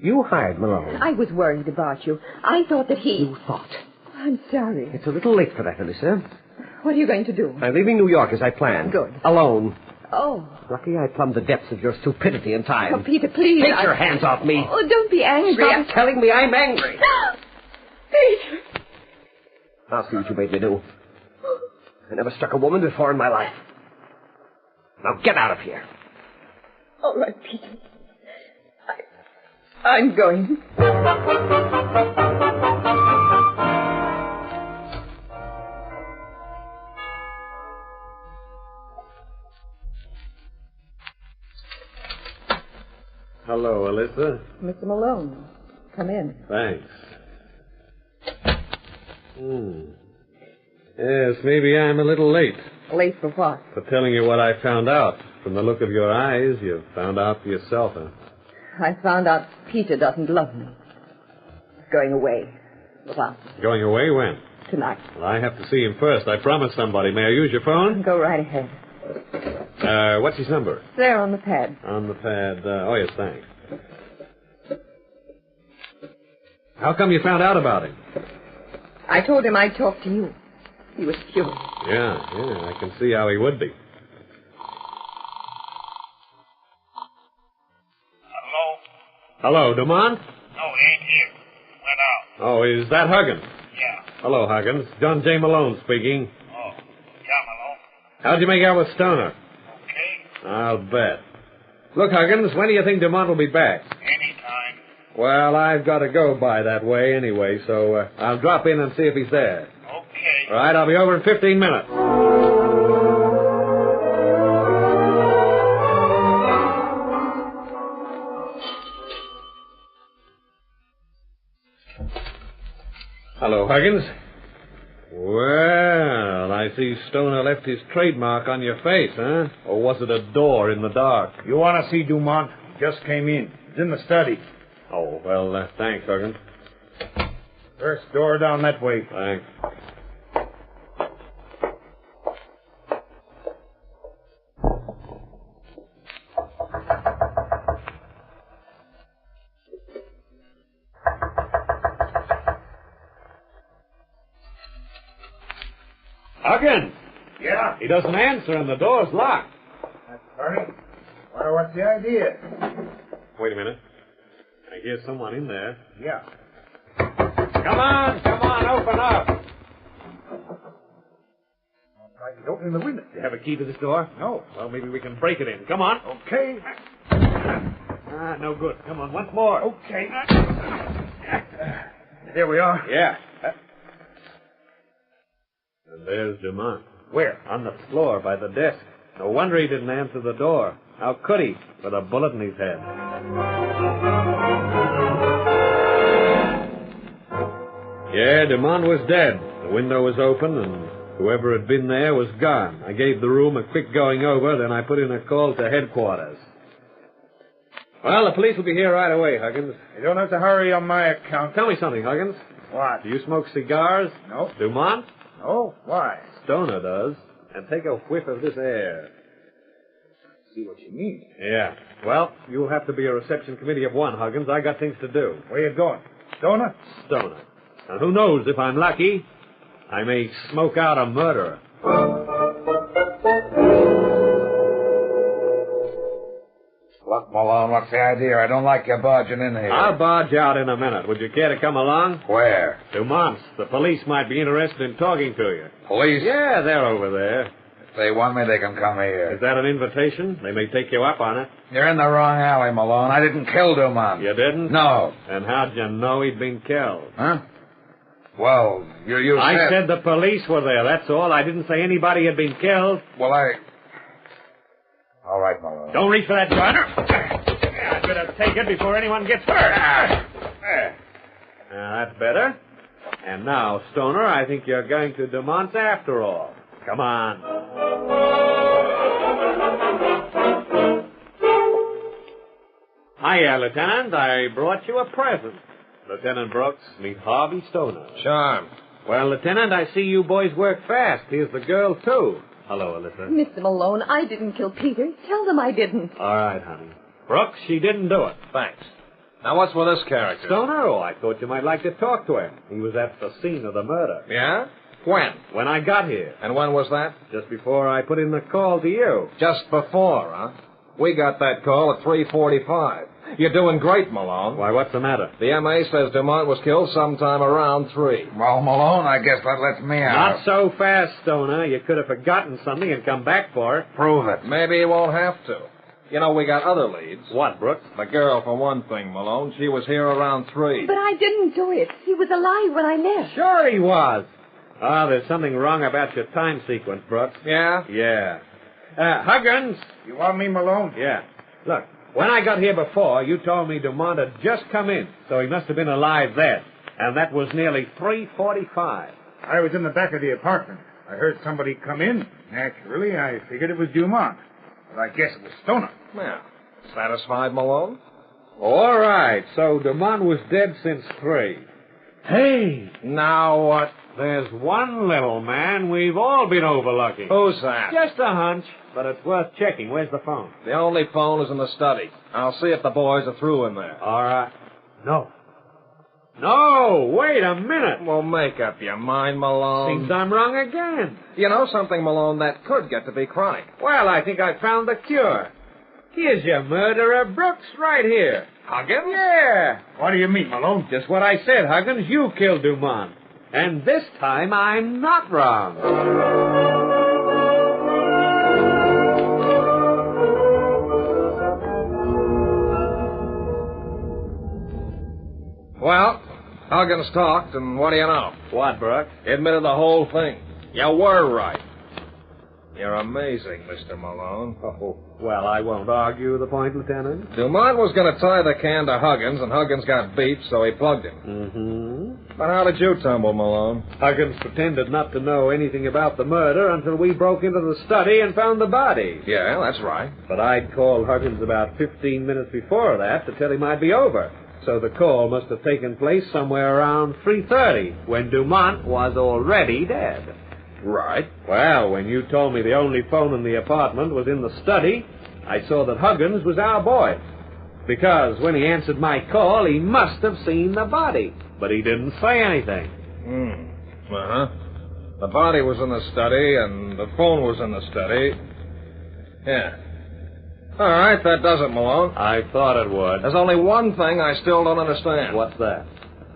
You hired Malone. I was worried about you. I thought that he... You thought. I'm sorry. It's a little late for that, Alyssa. What are you going to do? I'm leaving New York as I planned. Good. Alone. Oh. Lucky I plumbed the depths of your stupidity in time. Oh, Peter, please. Take your hands off me. Oh, don't be angry. Stop telling me I'm angry. Peter. I'll see what you made me do. I never struck a woman before in my life. Now get out of here. All right, Peter. I'm going. Hello, Alyssa. Mr. Malone, come in. Thanks. Yes, maybe I'm a little late. Late for what? For telling you what I found out. From the look of your eyes, you found out for yourself, huh? I found out Peter doesn't love me. He's going away. Without me. Going away when? Tonight. Well, I have to see him first. I promised somebody. May I use your phone? Go right ahead. What's his number? There on the pad. On the pad. Oh, yes, thanks. How come you found out about him? I told him I'd talk to you. He was furious. Yeah, I can see how he would be. Hello, Dumont? No, he ain't here. Went out. Oh, is that Huggins? Yeah. Hello, Huggins. John J. Malone speaking. Oh, yeah, Malone. How'd you make out with Stoner? Okay. I'll bet. Look, Huggins, when do you think Dumont will be back? Anytime. Well, I've got to go by that way anyway, so I'll drop in and see if he's there. Okay. All right, I'll be over in 15 minutes. Hello, Huggins. Well, I see Stoner left his trademark on your face, huh? Or was it a door in the dark? You want to see Dumont? Just came in. He's in the study. Oh, well, thanks, Huggins. First door down that way. Thanks. Huggins! Yeah? He doesn't answer and the door's locked. That's funny. Wonder what's the idea? Wait a minute. I hear someone in there. Yeah. Come on, open up. Like he's opening the window. You have a key to this door? No. Well, maybe we can break it in. Come on. Okay. No good. Come on, once more. Okay. There we are. Yeah. And there's Dumont. Where? On the floor by the desk. No wonder he didn't answer the door. How could he, with a bullet in his head? Yeah, Dumont was dead. The window was open, and whoever had been there was gone. I gave the room a quick going over, then I put in a call to headquarters. Well, the police will be here right away, Huggins. You don't have to hurry on my account. Tell me something, Huggins. What? Do you smoke cigars? No. Dumont? Oh, why? Stoner does. And take a whiff of this air. See what you mean. Yeah. Well, you'll have to be a reception committee of one, Huggins. I got things to do. Where you going? Donna? Stoner. And who knows, if I'm lucky, I may smoke out a murderer. Look, Malone, what's the idea? I don't like you barging in here. I'll barge out in a minute. Would you care to come along? Where? Dumont's. The police might be interested in talking to you. Police? Yeah, they're over there. If they want me, they can come here. Is that an invitation? They may take you up on it. You're in the wrong alley, Malone. I didn't kill Dumont. You didn't? No. And how'd you know he'd been killed? Huh? Well, you I said the police were there, that's all. I didn't say anybody had been killed. Well, All right, Malone. Don't reach for that gun. I'd better take it before anyone gets hurt. Now, that's better. And now, Stoner, I think you're going to Dumont's after all. Come on. Hiya, Lieutenant. I brought you a present. Lieutenant Brooks, meet Harvey Stoner. Charmed. Well, Lieutenant, I see you boys work fast. Here's the girl, too. Hello, Alyssa. Mr. Malone, I didn't kill Peter. Tell them I didn't. All right, honey. Brooks, she didn't do it. Thanks. Now, what's with this character? Stoner? Oh, I thought you might like to talk to him. He was at the scene of the murder. Yeah? When? When I got here. And when was that? Just before I put in the call to you. Just before, huh? We got that call at 3:45. You're doing great, Malone. Why, what's the matter? The M.A. says Dumont was killed sometime around 3. Well, Malone, I guess that lets me out. Not so fast, Stoner. You could have forgotten something and come back for it. Prove it. Maybe he won't have to. You know, we got other leads. What, Brooks? The girl, for one thing, Malone. She was here around 3. But I didn't do it. He was alive when I left. Sure he was. Ah, there's something wrong about your time sequence, Brooks. Yeah? Yeah. Huggins. You want me, Malone? Yeah. Look, when I got here before, you told me Dumont had just come in, so he must have been alive then. And that was nearly 3:45. I was in the back of the apartment. I heard somebody come in. Naturally, I figured it was Dumont. But I guess it was Stoner. Yeah. Satisfied, Malone? All right, so Dumont was dead since 3. Hey, now what? There's one little man we've all been overlooking. Who's that? Just a hunch, but it's worth checking. Where's the phone? The only phone is in the study. I'll see if the boys are through in there. All right. No, wait a minute. Well, make up your mind, Malone. Seems I'm wrong again. You know something, Malone, that could get to be chronic. Well, I think I found the cure. Here's your murderer, Brooks, right here. Huggins? Yeah. What do you mean, Malone? Just what I said, Huggins. You killed Dumont. And this time I'm not wrong. Well, Huggins talked, and what do you know? What, Brooks? He admitted the whole thing. You were right. You're amazing, Mr. Malone. Oh, well, I won't argue the point, Lieutenant. Dumont was going to tie the can to Huggins, and Huggins got beat, so he plugged him. Mm-hmm. But how did you tumble, Malone? Huggins pretended not to know anything about the murder until we broke into the study and found the body. Yeah, that's right. But I'd called Huggins about 15 minutes before that to tell him I'd be over. So the call must have taken place somewhere around 3:30, when Dumont was already dead. Right. Well, when you told me the only phone in the apartment was in the study, I saw that Huggins was our boy. Because when he answered my call, he must have seen the body. But he didn't say anything. Uh-huh. The body was in the study, and the phone was in the study. Yeah. All right, that does it, Malone. I thought it would. There's only one thing I still don't understand. What's that?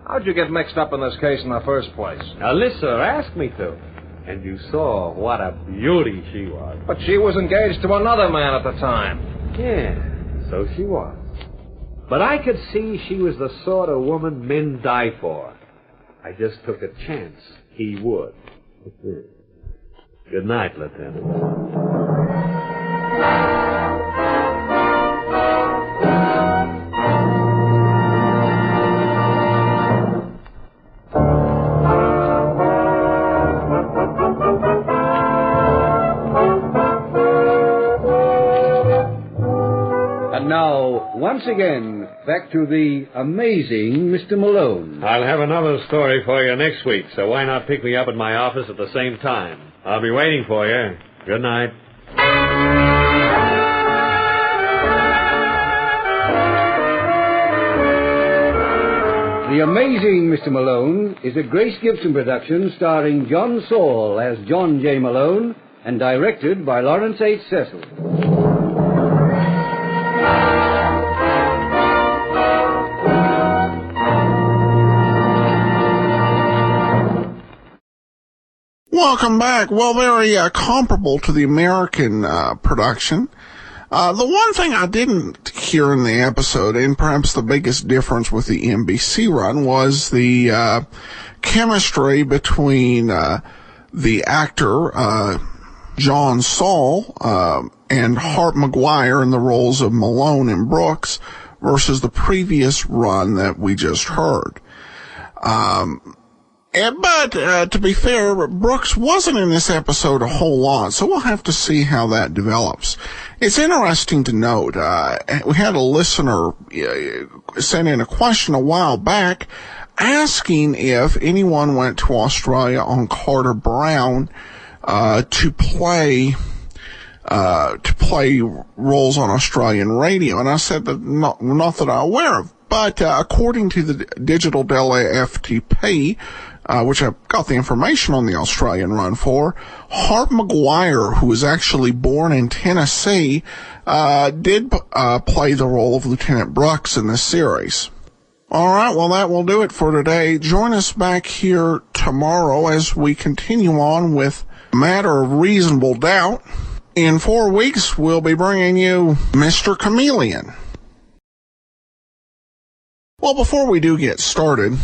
How'd you get mixed up in this case in the first place? Now, listen, ask me to. And you saw what a beauty she was. But she was engaged to another man at the time. Yeah, so she was. But I could see she was the sort of woman men die for. I just took a chance he would. Good night, Lieutenant. Now, once again, back to the amazing Mr. Malone. I'll have another story for you next week, so why not pick me up at my office at the same time? I'll be waiting for you. Good night. The Amazing Mr. Malone is a Grace Gibson production starring John Saul as John J. Malone and directed by Lawrence H. Cecil. Welcome back. Well, very comparable to the American production. The one thing I didn't hear in the episode, and perhaps the biggest difference with the NBC run, was the chemistry between the actor John Saul and Hart McGuire in the roles of Malone and Brooks versus the previous run that we just heard. But to be fair, Brooks wasn't in this episode a whole lot, so we'll have to see how that develops. It's interesting to note, we had a listener send in a question a while back asking if anyone went to Australia on Carter Brown to play roles on Australian radio, and I said that not that I'm aware of. But according to the Digital Daily FTP, which I got the information on the Australian run for, Hart McGuire, who was actually born in Tennessee, did play the role of Lieutenant Brooks in this series. All right, well, that will do it for today. Join us back here tomorrow as we continue on with Matter of Reasonable Doubt. In 4 weeks, we'll be bringing you Mr. Chameleon. Well, before we do get started,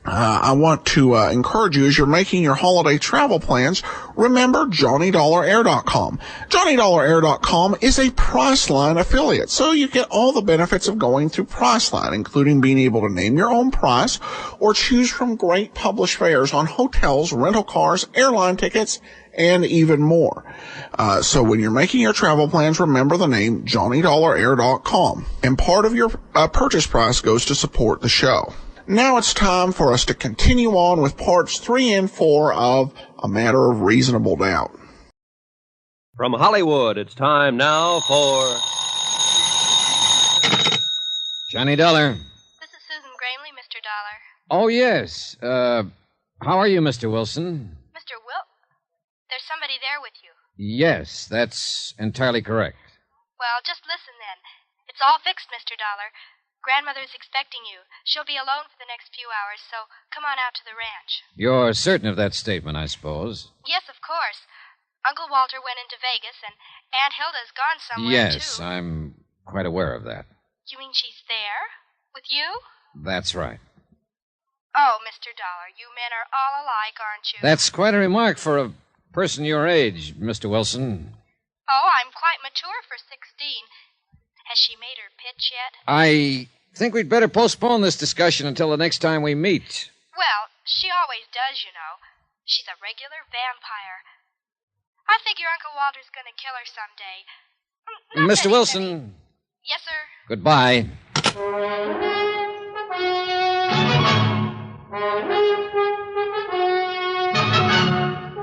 I want to encourage you as you're making your holiday travel plans, remember JohnnyDollarAir.com. JohnnyDollarAir.com is a Priceline affiliate, so you get all the benefits of going through Priceline, including being able to name your own price or choose from great published fares on hotels, rental cars, airline tickets, and even more. So when you're making your travel plans, remember the name JohnnyDollarAir.com, and part of your purchase price goes to support the show. Now it's time for us to continue on with parts 3 and 4 of A Matter of Reasonable Doubt. From Hollywood, it's time now for Johnny Dollar. This is Susan Gramley, Mr. Dollar. Oh, yes. How are you, Mr. Wilson? Mr. There's somebody there with you. Yes, that's entirely correct. Well, just listen then. It's all fixed, Mr. Dollar. Grandmother's expecting you. She'll be alone for the next few hours, so come on out to the ranch. You're certain of that statement, I suppose? Yes, of course. Uncle Walter went into Vegas, and Aunt Hilda's gone somewhere, Yes, too. I'm quite aware of that. You mean she's there? With you? That's right. Oh, Mr. Dollar, you men are all alike, aren't you? That's quite a remark for a person your age, Mr. Wilson. Oh, I'm quite mature for 16. Has she made her pitch yet? I think we'd better postpone this discussion until the next time we meet. Well, she always does, you know. She's a regular vampire. I figure Uncle Walter's going to kill her someday. Mr. Wilson. Yes, sir. Goodbye.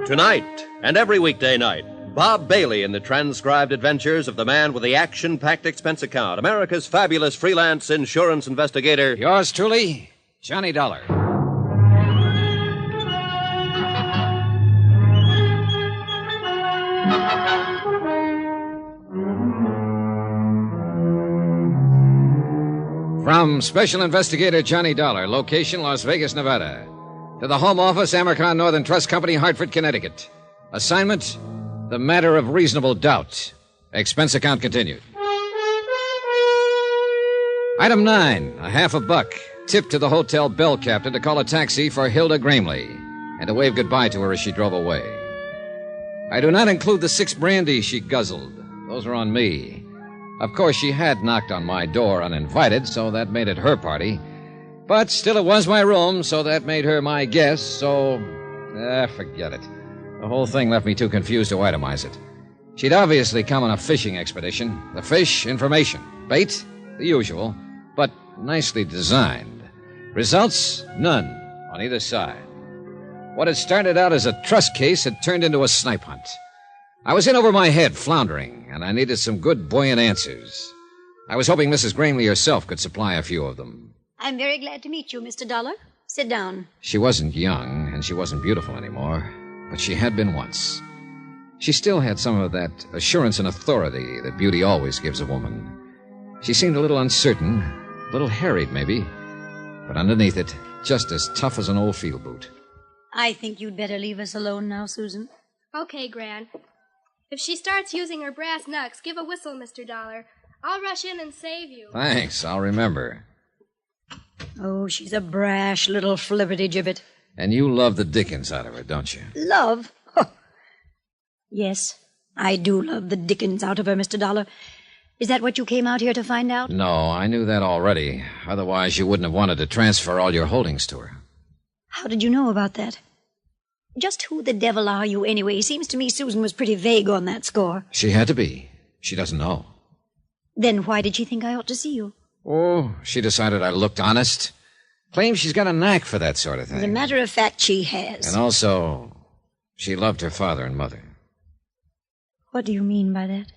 Tonight and every weekday night, Bob Bailey in the transcribed adventures of the man with the action-packed expense account, America's fabulous freelance insurance investigator. Yours truly, Johnny Dollar. From Special Investigator Johnny Dollar, location Las Vegas, Nevada, to the Home Office, Amercon Northern Trust Company, Hartford, Connecticut. Assignment: The Matter of Reasonable Doubt. Expense account continued. Item 9, $50. Tip to the hotel bell captain to call a taxi for Hilda Gramley and to wave goodbye to her as she drove away. I do not include the 6 brandies she guzzled. Those are on me. Of course, she had knocked on my door uninvited, so that made it her party. But still, it was my room, so that made her my guest, so... forget it. The whole thing left me too confused to itemize it. She'd obviously come on a fishing expedition. The fish, information. Bait, the usual, but nicely designed. Results, none on either side. What had started out as a trust case had turned into a snipe hunt. I was in over my head, floundering, and I needed some good, buoyant answers. I was hoping Mrs. Gramley herself could supply a few of them. I'm very glad to meet you, Mr. Dollar. Sit down. She wasn't young, and she wasn't beautiful anymore, but she had been once. She still had some of that assurance and authority that beauty always gives a woman. She seemed a little uncertain, a little harried, maybe, but underneath it, just as tough as an old field boot. I think you'd better leave us alone now, Susan. Okay, Gran. If she starts using her brass knucks, give a whistle, Mr. Dollar. I'll rush in and save you. Thanks, I'll remember. Oh, she's a brash little flibberty-gibbet. And you love the dickens out of her, don't you? Love? Oh. Yes, I do love the dickens out of her, Mr. Dollar. Is that what you came out here to find out? No, I knew that already. Otherwise, you wouldn't have wanted to transfer all your holdings to her. How did you know about that? Just who the devil are you, anyway? Seems to me Susan was pretty vague on that score. She had to be. She doesn't know. Then why did she think I ought to see you? Oh, she decided I looked honest. Claims she's got a knack for that sort of thing. As a matter of fact, she has. And also, she loved her father and mother. What do you mean by that?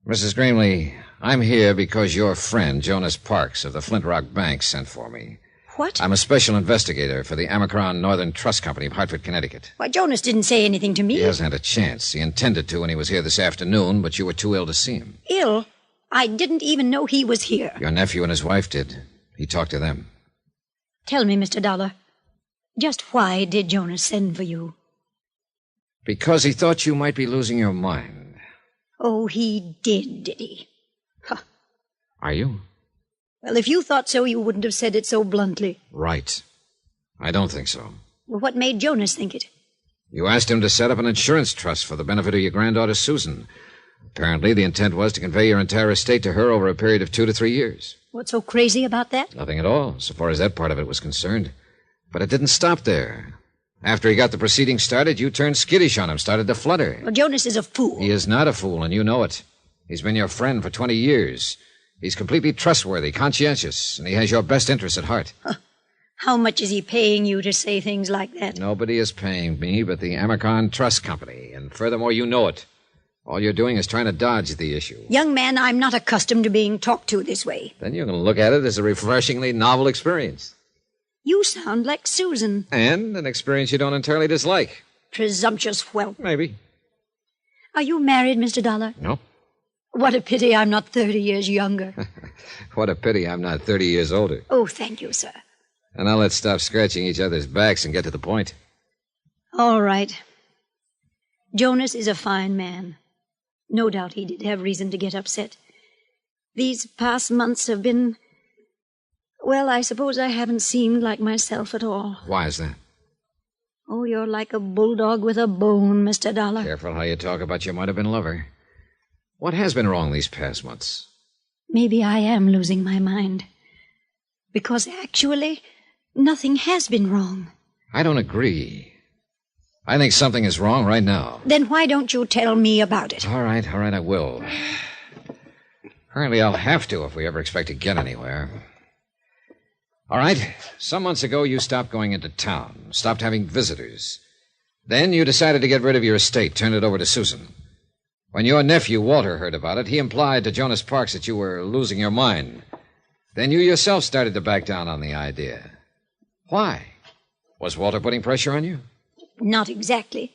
Mrs. Gramley, I'm here because your friend, Jonas Parks of the Flint Rock Bank, sent for me. What? I'm a special investigator for the Amacron Northern Trust Company of Hartford, Connecticut. Why, Jonas didn't say anything to me. He hasn't had a chance. He intended to when he was here this afternoon, but you were too ill to see him. Ill? I didn't even know he was here. Your nephew and his wife did. He talked to them. Tell me, Mr. Dollar, just why did Jonas send for you? Because he thought you might be losing your mind. Oh, he did he? Huh. Are you? Well, if you thought so, you wouldn't have said it so bluntly. Right. I don't think so. Well, what made Jonas think it? You asked him to set up an insurance trust for the benefit of your granddaughter, Susan. Apparently, the intent was to convey your entire estate to her over a period of 2 to 3 years. What's so crazy about that? Nothing at all, so far as that part of it was concerned. But it didn't stop there. After he got the proceedings started, you turned skittish on him, started to flutter. Well, Jonas is a fool. He is not a fool, and you know it. He's been your friend for 20 years. He's completely trustworthy, conscientious, and he has your best interests at heart. Huh. How much is he paying you to say things like that? Nobody is paying me but the Amacron Trust Company, and furthermore, you know it. All you're doing is trying to dodge the issue. Young man, I'm not accustomed to being talked to this way. Then you can look at it as a refreshingly novel experience. You sound like Susan. And an experience you don't entirely dislike. Presumptuous whelp. Maybe. Are you married, Mr. Dollar? No. What a pity I'm not 30 years younger. What a pity I'm not 30 years older. Oh, thank you, sir. And now let's stop scratching each other's backs and get to the point. All right. Jonas is a fine man. No doubt he did have reason to get upset. These past months have been... Well, I suppose I haven't seemed like myself at all. Why is that? Oh, you're like a bulldog with a bone, Mr. Dollar. Careful how you talk about your might-have-been lover. What has been wrong these past months? Maybe I am losing my mind. Because actually, nothing has been wrong. I don't agree. I think something is wrong right now. Then why don't you tell me about it? All right, I will. Apparently I'll have to if we ever expect to get anywhere. All right, some months ago you stopped going into town, stopped having visitors. Then you decided to get rid of your estate, turn it over to Susan. When your nephew, Walter, heard about it, he implied to Jonas Parks that you were losing your mind. Then you yourself started to back down on the idea. Why? Was Walter putting pressure on you? Not exactly.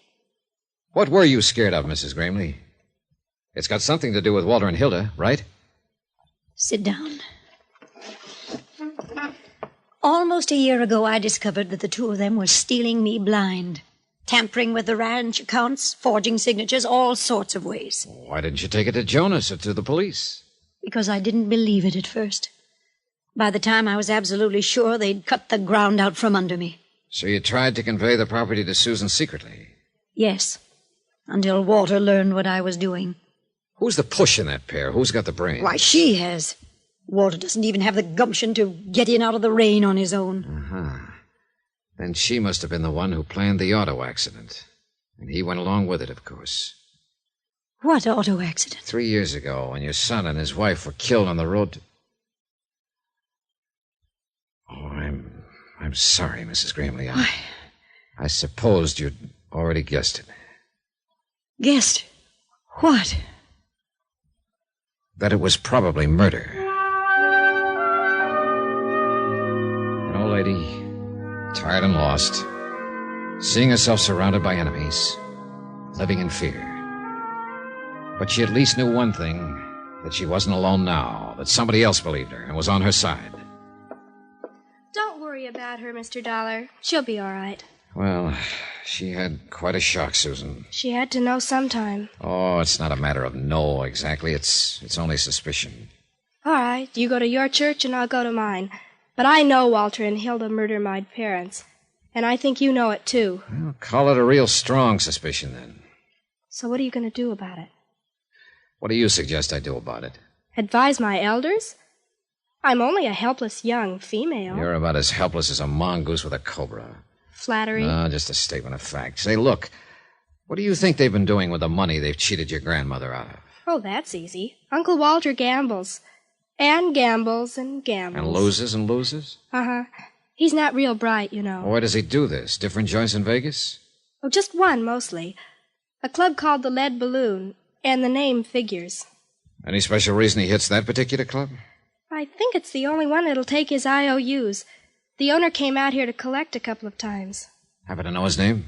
What were you scared of, Mrs. Gramley? It's got something to do with Walter and Hilda, right? Sit down. Almost a year ago, I discovered that the two of them were stealing me blind. Tampering with the ranch accounts, forging signatures, all sorts of ways. Why didn't you take it to Jonas or to the police? Because I didn't believe it at first. By the time I was absolutely sure, they'd cut the ground out from under me. So you tried to convey the property to Susan secretly? Yes, until Walter learned what I was doing. Who's the push in that pair? Who's got the brains? Why, she has. Walter doesn't even have the gumption to get in out of the rain on his own. Uh-huh. Then she must have been the one who planned the auto accident. And he went along with it, of course. What auto accident? 3 years ago, when your son and his wife were killed on the road to... Oh, I'm sorry, Mrs. Gramley. I supposed you'd already guessed it. Guessed? What? That it was probably murder. An old lady, tired and lost, seeing herself surrounded by enemies, living in fear. But she at least knew one thing, that she wasn't alone now, that somebody else believed her and was on her side. Don't worry about her, Mr. Dollar. She'll be all right. Well, she had quite a shock, Susan. She had to know sometime. Oh, it's not a matter of know exactly. It's only suspicion. All right, you go to your church and I'll go to mine. But I know Walter and Hilda murdered my parents. And I think you know it, too. Well, call it a real strong suspicion, then. So what are you going to do about it? What do you suggest I do about it? Advise my elders? I'm only a helpless young female. You're about as helpless as a mongoose with a cobra. Flattery? No, just a statement of fact. Say, look, what do you think they've been doing with the money they've cheated your grandmother out of? Oh, that's easy. Uncle Walter gambles. And gambles and gambles. And loses and loses? Uh-huh. He's not real bright, you know. Why does he do this? Different joints in Vegas? Oh, just one, mostly. A club called the Lead Balloon, and the name figures. Any special reason he hits that particular club? I think it's the only one that'll take his IOUs. The owner came out here to collect a couple of times. Happen to know his name?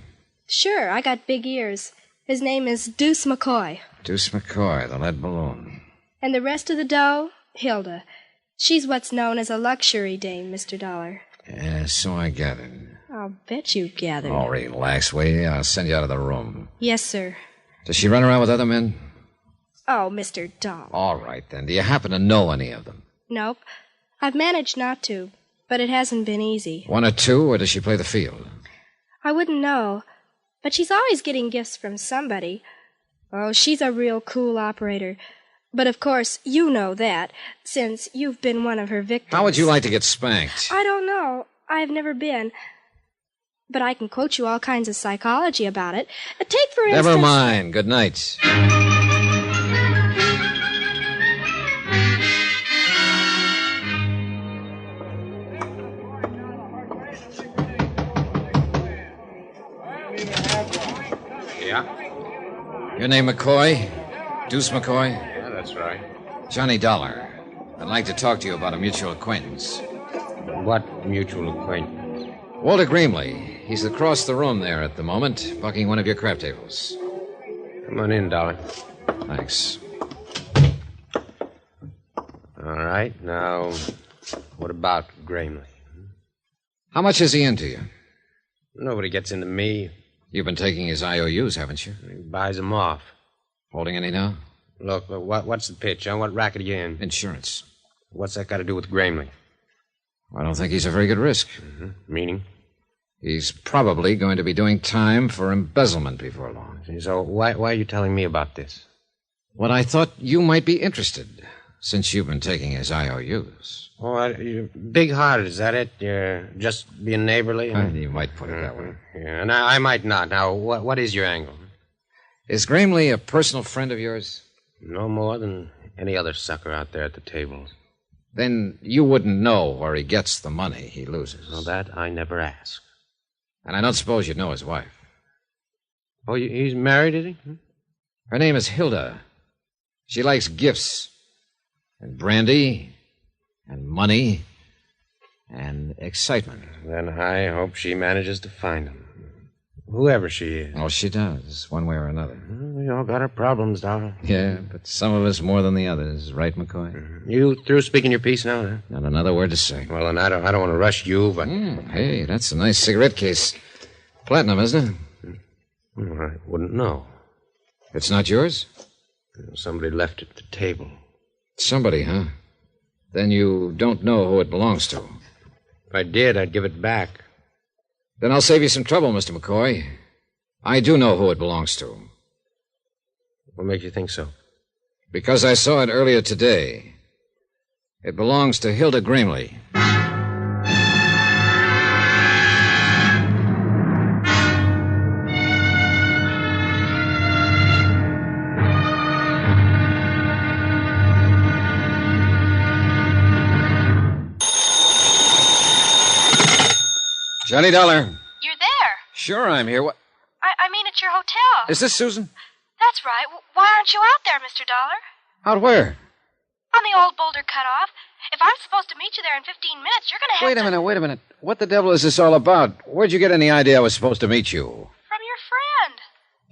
Sure, I got big ears. His name is Deuce McCoy. Deuce McCoy, the lead balloon. And the rest of the dough? Hilda. She's what's known as a luxury dame, Mr. Dollar. Yeah, so I gathered. I'll bet you gathered. Oh, relax, will you? I'll send you out of the room. Yes, sir. Does she run around with other men? Oh, Mr. Dollar. All right, then. Do you happen to know any of them? Nope. I've managed not to, but it hasn't been easy. One or two, or does she play the field? I wouldn't know, but she's always getting gifts from somebody. Oh, she's a real cool operator. But of course, you know that, since you've been one of her victims. How would you like to get spanked? I don't know. I've never been. But I can quote you all kinds of psychology about it. Take, for instance... Never mind. Good night. Yeah? Your name McCoy? Deuce McCoy? Yeah, that's right. Johnny Dollar. I'd like to talk to you about a mutual acquaintance. What mutual acquaintance? Walter Grimley. He's across the room there at the moment, bucking one of your crap tables. Come on in, Dollar. Thanks. All right. Now, what about Gramley? How much is he into you? Nobody gets into me. You've been taking his IOUs, haven't you? He buys them off. Holding any now? Look, what's the pitch? Huh? What racket are you in? Insurance. What's that got to do with Gramley? I don't think he's a very good risk. Mm-hmm. Meaning? He's probably going to be doing time for embezzlement before long. So why are you telling me about this? Well, I thought you might be interested, since you've been taking his IOUs. Oh, you're big-hearted, is that it? You're just being neighborly? You might put it that way. Yeah, and I might not. Now, what is your angle? Is Gramley a personal friend of yours? No more than any other sucker out there at the table. Then you wouldn't know where he gets the money he loses. Well, that I never ask. And I don't suppose you'd know his wife. Oh, he's married, is he? Her name is Hilda. She likes gifts, and brandy, and money, and excitement. Then I hope she manages to find him. Whoever she is. Oh, she does, one way or another. We all got our problems, Dollar. Yeah, but some of us more than the others, right, McCoy? You through speaking your piece now, huh? Not another word to say. Well, then I don't want to rush you, but... Hey, that's a nice cigarette case. Platinum, isn't it? I wouldn't know. It's not yours? Somebody left it at the table. Somebody, huh? Then you don't know who it belongs to. If I did, I'd give it back. Then I'll save you some trouble, Mr. McCoy. I do know who it belongs to. What makes you think so? Because I saw it earlier today. It belongs to Hilda Gramley. Johnny Dollar. You're there. Sure, I'm here. What? I mean, at your hotel. Is this Susan? That's right. Why aren't you out there, Mr. Dollar? Out where? On the old boulder cutoff. If I'm supposed to meet you there in 15 minutes, you're going to have Wait a minute. What the devil is this all about? Where'd you get any idea I was supposed to meet you? From your friend.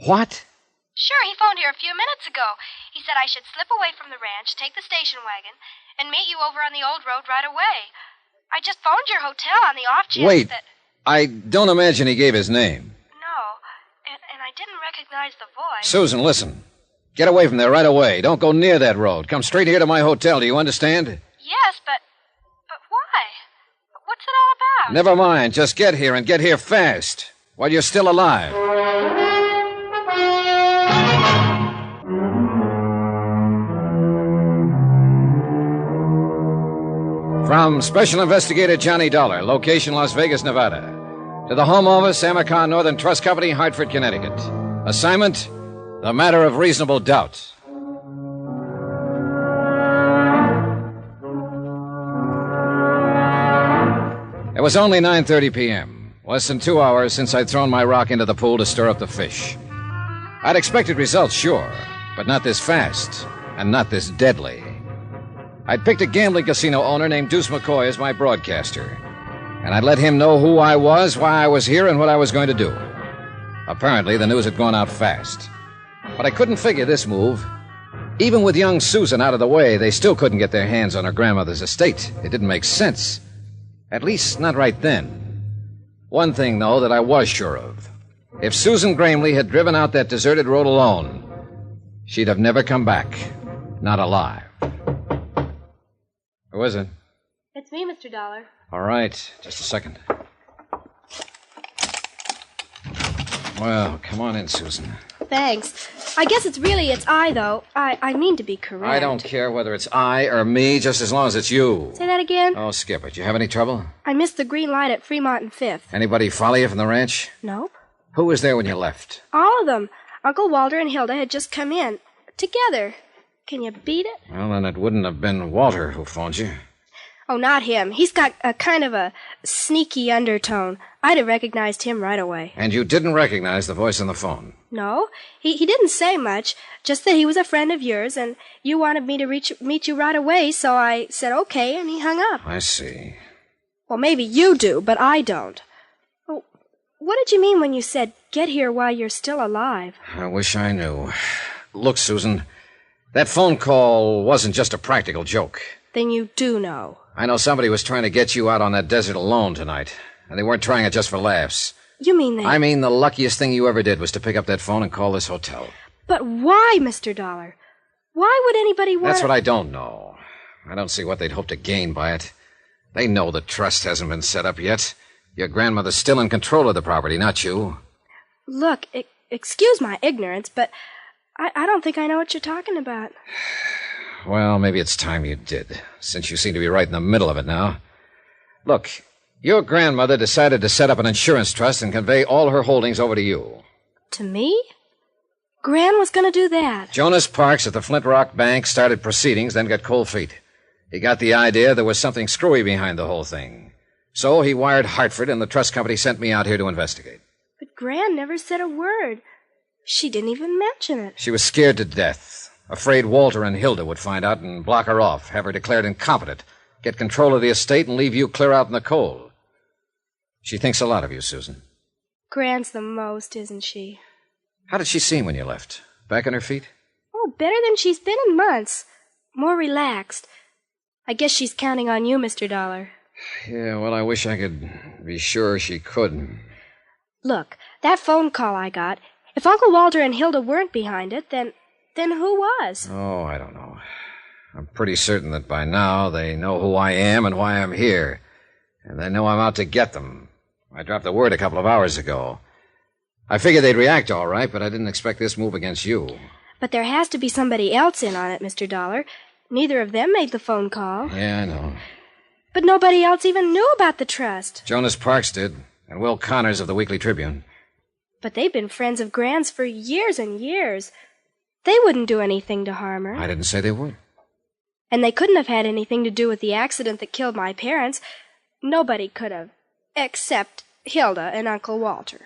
What? Sure, he phoned here a few minutes ago. He said I should slip away from the ranch, take the station wagon, and meet you over on the old road right away. I just phoned your hotel on the off chance that... I don't imagine he gave his name. No, and I didn't recognize the voice. Susan, listen. Get away from there right away. Don't go near that road. Come straight here to my hotel. Do you understand? Yes, but why? What's it all about? Never mind. Just get here and get here fast while you're still alive. From Special Investigator Johnny Dollar, location Las Vegas, Nevada, to the Home Office, Amercon Northern Trust Company, Hartford, Connecticut. Assignment, the matter of reasonable doubt. It was only 9:30 p.m., less than 2 hours since I'd thrown my rock into the pool to stir up the fish. I'd expected results, sure, but not this fast, and not this deadly. I'd picked a gambling casino owner named Deuce McCoy as my broadcaster, and I'd let him know who I was, why I was here, and what I was going to do. Apparently, the news had gone out fast. But I couldn't figure this move. Even with young Susan out of the way, they still couldn't get their hands on her grandmother's estate. It didn't make sense. At least, not right then. One thing, though, that I was sure of. If Susan Gramley had driven out that deserted road alone, she'd have never come back. Not alive. Who is it? It's me, Mr. Dollar. All right, just a second. Well, come on in, Susan. Thanks. I guess it's I, though. I mean to be correct. I don't care whether it's I or me, just as long as it's you. Say that again? Oh, skip it. You have any trouble? I missed the green light at Fremont and 5th. Anybody follow you from the ranch? Nope. Who was there when you left? All of them. Uncle Walter and Hilda had just come in. Together. Can you beat it? Well, then it wouldn't have been Walter who phoned you. Oh, not him. He's got a kind of a sneaky undertone. I'd have recognized him right away. And you didn't recognize the voice on the phone? No. He didn't say much, just that he was a friend of yours, and you wanted me to meet you right away, so I said okay, and he hung up. I see. Well, maybe you do, but I don't. Oh, what did you mean when you said, get here while you're still alive? I wish I knew. Look, Susan, that phone call wasn't just a practical joke. Then you do know. I know somebody was trying to get you out on that desert alone tonight, and they weren't trying it just for laughs. You mean they... I mean the luckiest thing you ever did was to pick up that phone and call this hotel. But why, Mr. Dollar? Why would anybody want... That's what I don't know. I don't see what they'd hope to gain by it. They know the trust hasn't been set up yet. Your grandmother's still in control of the property, not you. Look, excuse my ignorance, but I don't think I know what you're talking about. Well, maybe it's time you did, since you seem to be right in the middle of it now. Look, your grandmother decided to set up an insurance trust and convey all her holdings over to you. To me? Gran was going to do that. Jonas Parks at the Flint Rock Bank started proceedings, then got cold feet. He got the idea there was something screwy behind the whole thing. So he wired Hartford, and the trust company sent me out here to investigate. But Gran never said a word. She didn't even mention it. She was scared to death. Afraid Walter and Hilda would find out and block her off, have her declared incompetent, get control of the estate, and leave you clear out in the cold. She thinks a lot of you, Susan. Gran's the most, isn't she? How did she seem when you left? Back on her feet? Oh, better than she's been in months. More relaxed. I guess she's counting on you, Mr. Dollar. Yeah, well, I wish I could be sure she could. Look, that phone call I got, if Uncle Walter and Hilda weren't behind it, then who was? Oh, I don't know. I'm pretty certain that by now they know who I am and why I'm here. And they know I'm out to get them. I dropped the word a couple of hours ago. I figured they'd react all right, but I didn't expect this move against you. But there has to be somebody else in on it, Mr. Dollar. Neither of them made the phone call. Yeah, I know. But nobody else even knew about the trust. Jonas Parks did, and Will Connors of the Weekly Tribune. But they've been friends of Gran's for years and years. They wouldn't do anything to harm her. I didn't say they would. And they couldn't have had anything to do with the accident that killed my parents. Nobody could have. Except Hilda and Uncle Walter.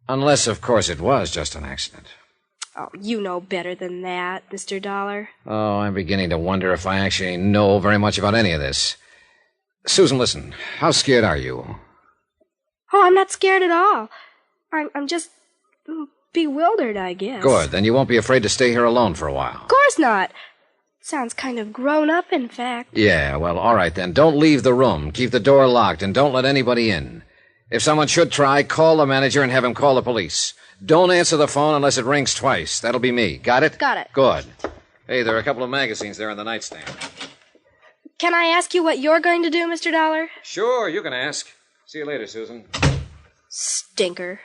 Unless, of course, it was just an accident. Oh, you know better than that, Mr. Dollar. Oh, I'm beginning to wonder if I actually know very much about any of this. Susan, listen. How scared are you? Oh, I'm not scared at all. I'm just bewildered, I guess. Good. Then you won't be afraid to stay here alone for a while. Of course not. Sounds kind of grown up, in fact. Yeah, well, all right then. Don't leave the room. Keep the door locked and don't let anybody in. If someone should try, call the manager and have him call the police. Don't answer the phone unless it rings twice. That'll be me. Got it? Got it. Good. Hey, there are a couple of magazines there on the nightstand. Can I ask you what you're going to do, Mr. Dollar? Sure, you can ask. See you later, Susan. Stinker.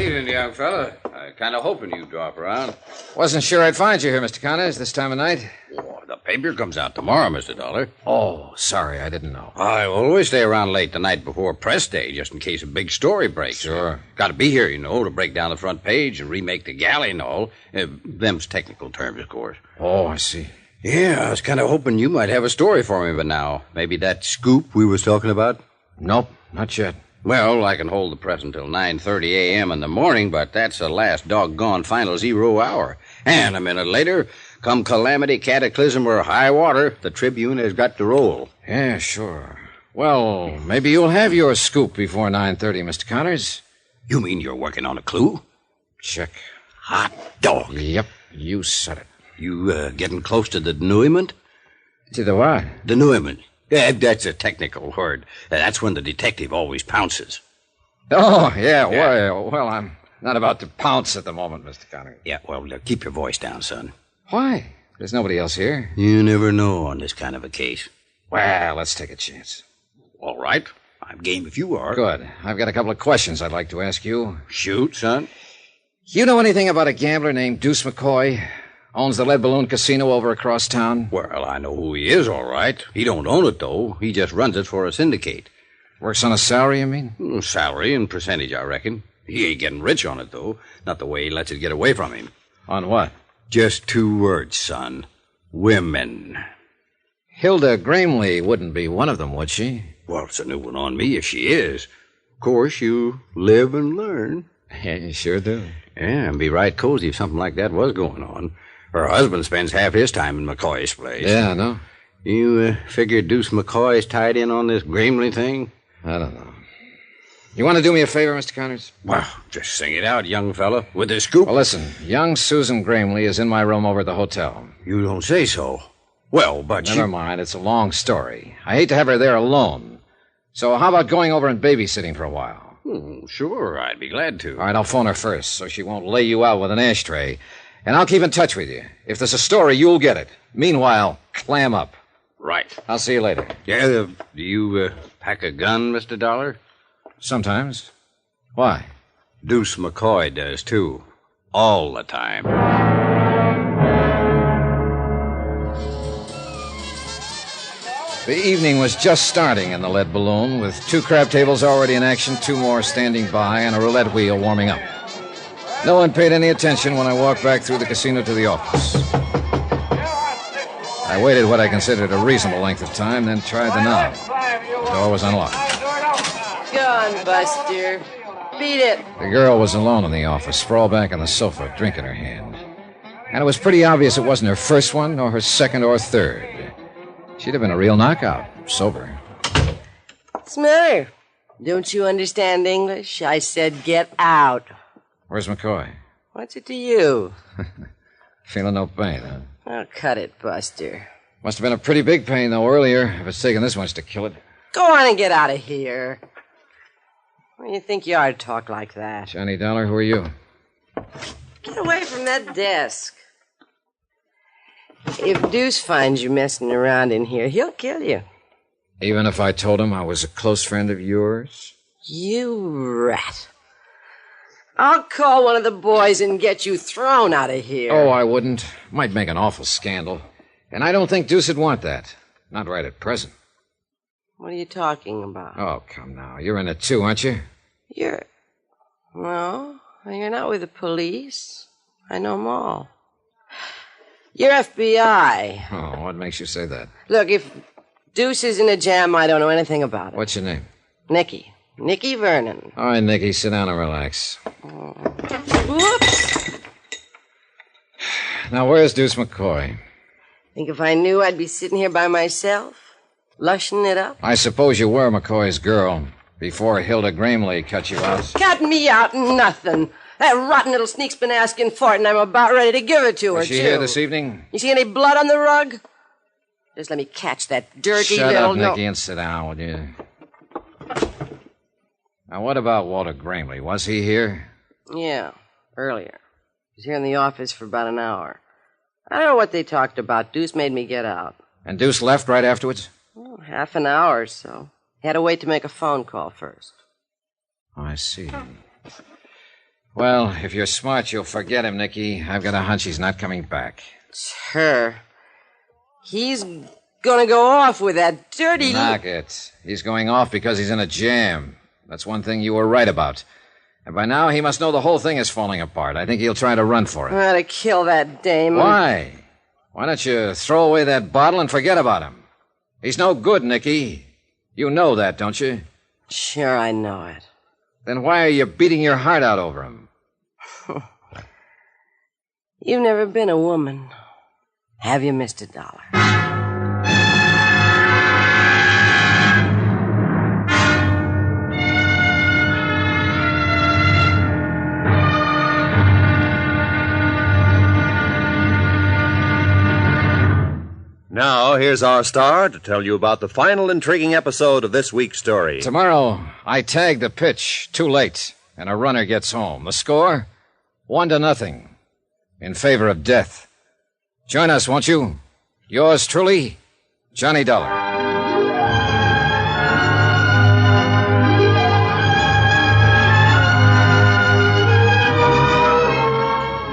Evening, young fella. I kind of hoping you'd drop around. Wasn't sure I'd find you here, Mr. Connors, this time of night. Oh, the paper comes out tomorrow, Mr. Dollar. Oh, sorry, I didn't know. I always stay around late the night before press day, just in case a big story breaks. Sure. Got to be here, you know, to break down the front page and remake the galley and all. Them's technical terms, of course. Oh, I see. Yeah, I was kind of hoping you might have a story for me by now. Maybe that scoop we was talking about? Nope, not yet. Well, I can hold the press until 9:30 a.m. in the morning, but that's the last doggone final 0 hour. And a minute later, come calamity, cataclysm, or high water, the Tribune has got to roll. Yeah, sure. Well, maybe you'll have your scoop before 9:30, Mr. Connors. You mean you're working on a clue? Check. Hot dog. Yep, you said it. You getting close to the denouement? To the what? Denouement. Yeah, that's a technical word. That's when the detective always pounces. Oh, yeah. Well, I'm not about to pounce at the moment, Mr. Connors. Yeah, well, keep your voice down, son. Why? There's nobody else here. You never know on this kind of a case. Well, let's take a chance. All right. I'm game if you are. Good. I've got a couple of questions I'd like to ask you. Shoot, son. You know anything about a gambler named Deuce McCoy? Owns the Lead Balloon Casino over across town? Well, I know who he is, all right. He don't own it, though. He just runs it for a syndicate. Works on a salary, you mean? Salary and percentage, I reckon. He ain't getting rich on it, though. Not the way he lets it get away from him. On what? Just 2 words, son. Women. Hilda Gramley wouldn't be one of them, would she? Well, it's a new one on me if she is. Of course, you live and learn. Yeah, you sure do. Yeah, and be right cozy if something like that was going on. Her husband spends half his time in McCoy's place. Yeah, I know. You figure Deuce McCoy's tied in on this Gramley thing? I don't know. You want to do me a favor, Mr. Connors? Well, just sing it out, young fella, with this scoop. Well, listen, young Susan Gramley is in my room over at the hotel. You don't say so. Well, but Never mind, it's a long story. I hate to have her there alone. So how about going over and babysitting for a while? Sure, I'd be glad to. All right, I'll phone her first so she won't lay you out with an ashtray. And I'll keep in touch with you. If there's a story, you'll get it. Meanwhile, clam up. Right. I'll see you later. Yeah, do you pack a gun, Mr. Dollar? Sometimes. Why? Deuce McCoy does, too. All the time. The evening was just starting in the Lead Balloon, with 2 crab tables already in action, 2 more standing by, and a roulette wheel warming up. No one paid any attention when I walked back through the casino to the office. I waited what I considered a reasonable length of time, then tried the knob. The door was unlocked. Go on, Buster. Beat it. The girl was alone in the office, sprawled back on the sofa, a drink in her hand. And it was pretty obvious it wasn't her first one, nor her second or third. She'd have been a real knockout, sober. What's the matter? Don't you understand English? I said get out. Where's McCoy? What's it to you? Feeling no pain, huh? Oh, cut it, Buster. Must have been a pretty big pain, though, earlier, if it's taken this much to kill it. Go on and get out of here. What do you think you are to talk like that? Johnny Dollar, who are you? Get away from that desk. If Deuce finds you messing around in here, he'll kill you. Even if I told him I was a close friend of yours? You rat. I'll call one of the boys and get you thrown out of here. Oh, I wouldn't. Might make an awful scandal. And I don't think Deuce would want that. Not right at present. What are you talking about? Oh, come now. You're in it too, aren't you? Well, you're not with the police. I know them all. You're FBI. Oh, what makes you say that? Look, if Deuce is in a jam, I don't know anything about it. What's your name? Nicky. Nicky Vernon. All right, Nicky, sit down and relax. Whoops. Now, where's Deuce McCoy? Think if I knew I'd be sitting here by myself, lushing it up? I suppose you were McCoy's girl before Hilda Gramley cut you out. Cut me out, nothing. That rotten little sneak's been asking for it, and I'm about ready to give it to her, Was she too. here this evening? You see any blood on the rug? Just let me catch that dirty Shut little... up, Nicky, and sit down, will you? Now, what about Walter Gramley? Was he here? Yeah, earlier. He was here in the office for about an hour. I don't know what they talked about. Deuce made me get out. And Deuce left right afterwards? Half an hour or so. He had to wait to make a phone call first. I see. Well, if you're smart, you'll forget him, Nicky. I've got a hunch he's not coming back. Sure. He's gonna go off with that dirty... Knock it. He's going off because he's in a jam. That's one thing you were right about. And by now, he must know the whole thing is falling apart. I think he'll try to run for it. I ought to kill that dame. Why? Why don't you throw away that bottle and forget about him? He's no good, Nicky. You know that, don't you? Sure, I know it. Then why are you beating your heart out over him? You've never been a woman. Have you, Mr. Dollar? Now, here's our star to tell you about the final intriguing episode of this week's story. Tomorrow, I tag the pitch too late, and a runner gets home. The score? 1-0. In favor of death. Join us, won't you? Yours truly, Johnny Dollar.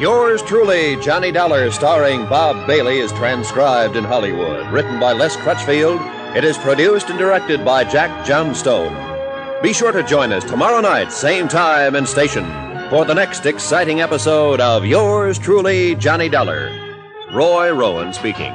Yours truly, Johnny Dollar, starring Bob Bailey, is transcribed in Hollywood. Written by Les Crutchfield, it is produced and directed by Jack Johnstone. Be sure to join us tomorrow night, same time and station, for the next exciting episode of Yours truly, Johnny Dollar. Roy Rowan speaking.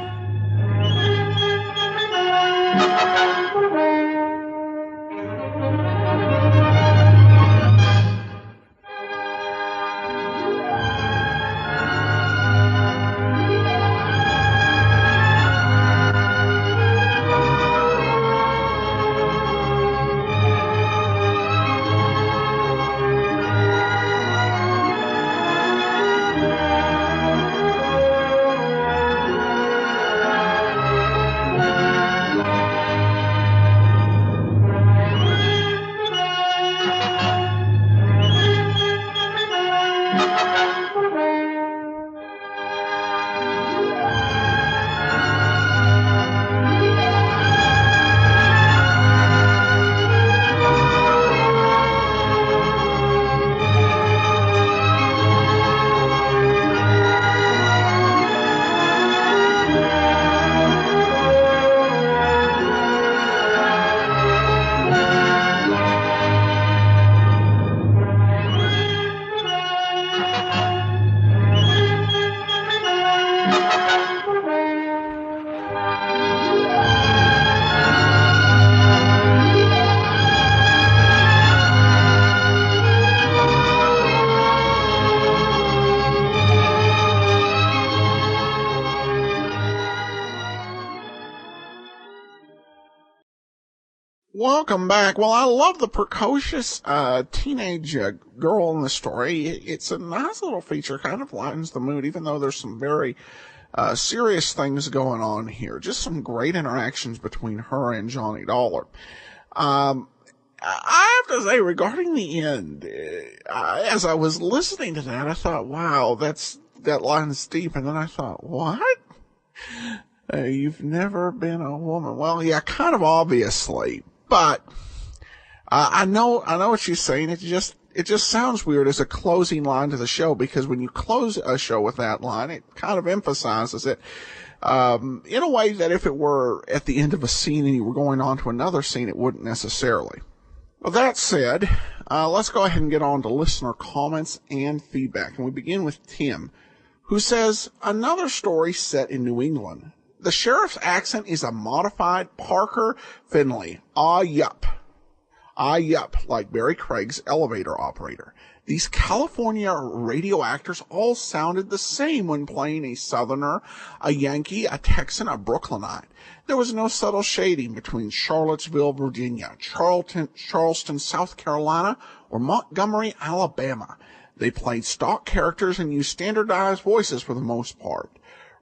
Welcome back. Well, I love the precocious teenage girl in the story. It's a nice little feature, kind of lightens the mood, even though there's some very serious things going on here. Just some great interactions between her and Johnny Dollar. I have to say, regarding the end, as I was listening to that, I thought, wow, that line's deep. And then I thought, what? You've never been a woman. Well, yeah, kind of obviously. But I know what she's saying. It just sounds weird as a closing line to the show, because when you close a show with that line, it kind of emphasizes it in a way that if it were at the end of a scene and you were going on to another scene, it wouldn't necessarily. Well, that said, let's go ahead and get on to listener comments and feedback. And we begin with Tim, who says, another story set in New England. The sheriff's accent is a modified Parker Finley. Ah, yup, like Barry Craig's elevator operator. These California radio actors all sounded the same when playing a Southerner, a Yankee, a Texan, a Brooklynite. There was no subtle shading between Charlottesville, Virginia, Charleston, South Carolina, or Montgomery, Alabama. They played stock characters and used standardized voices for the most part.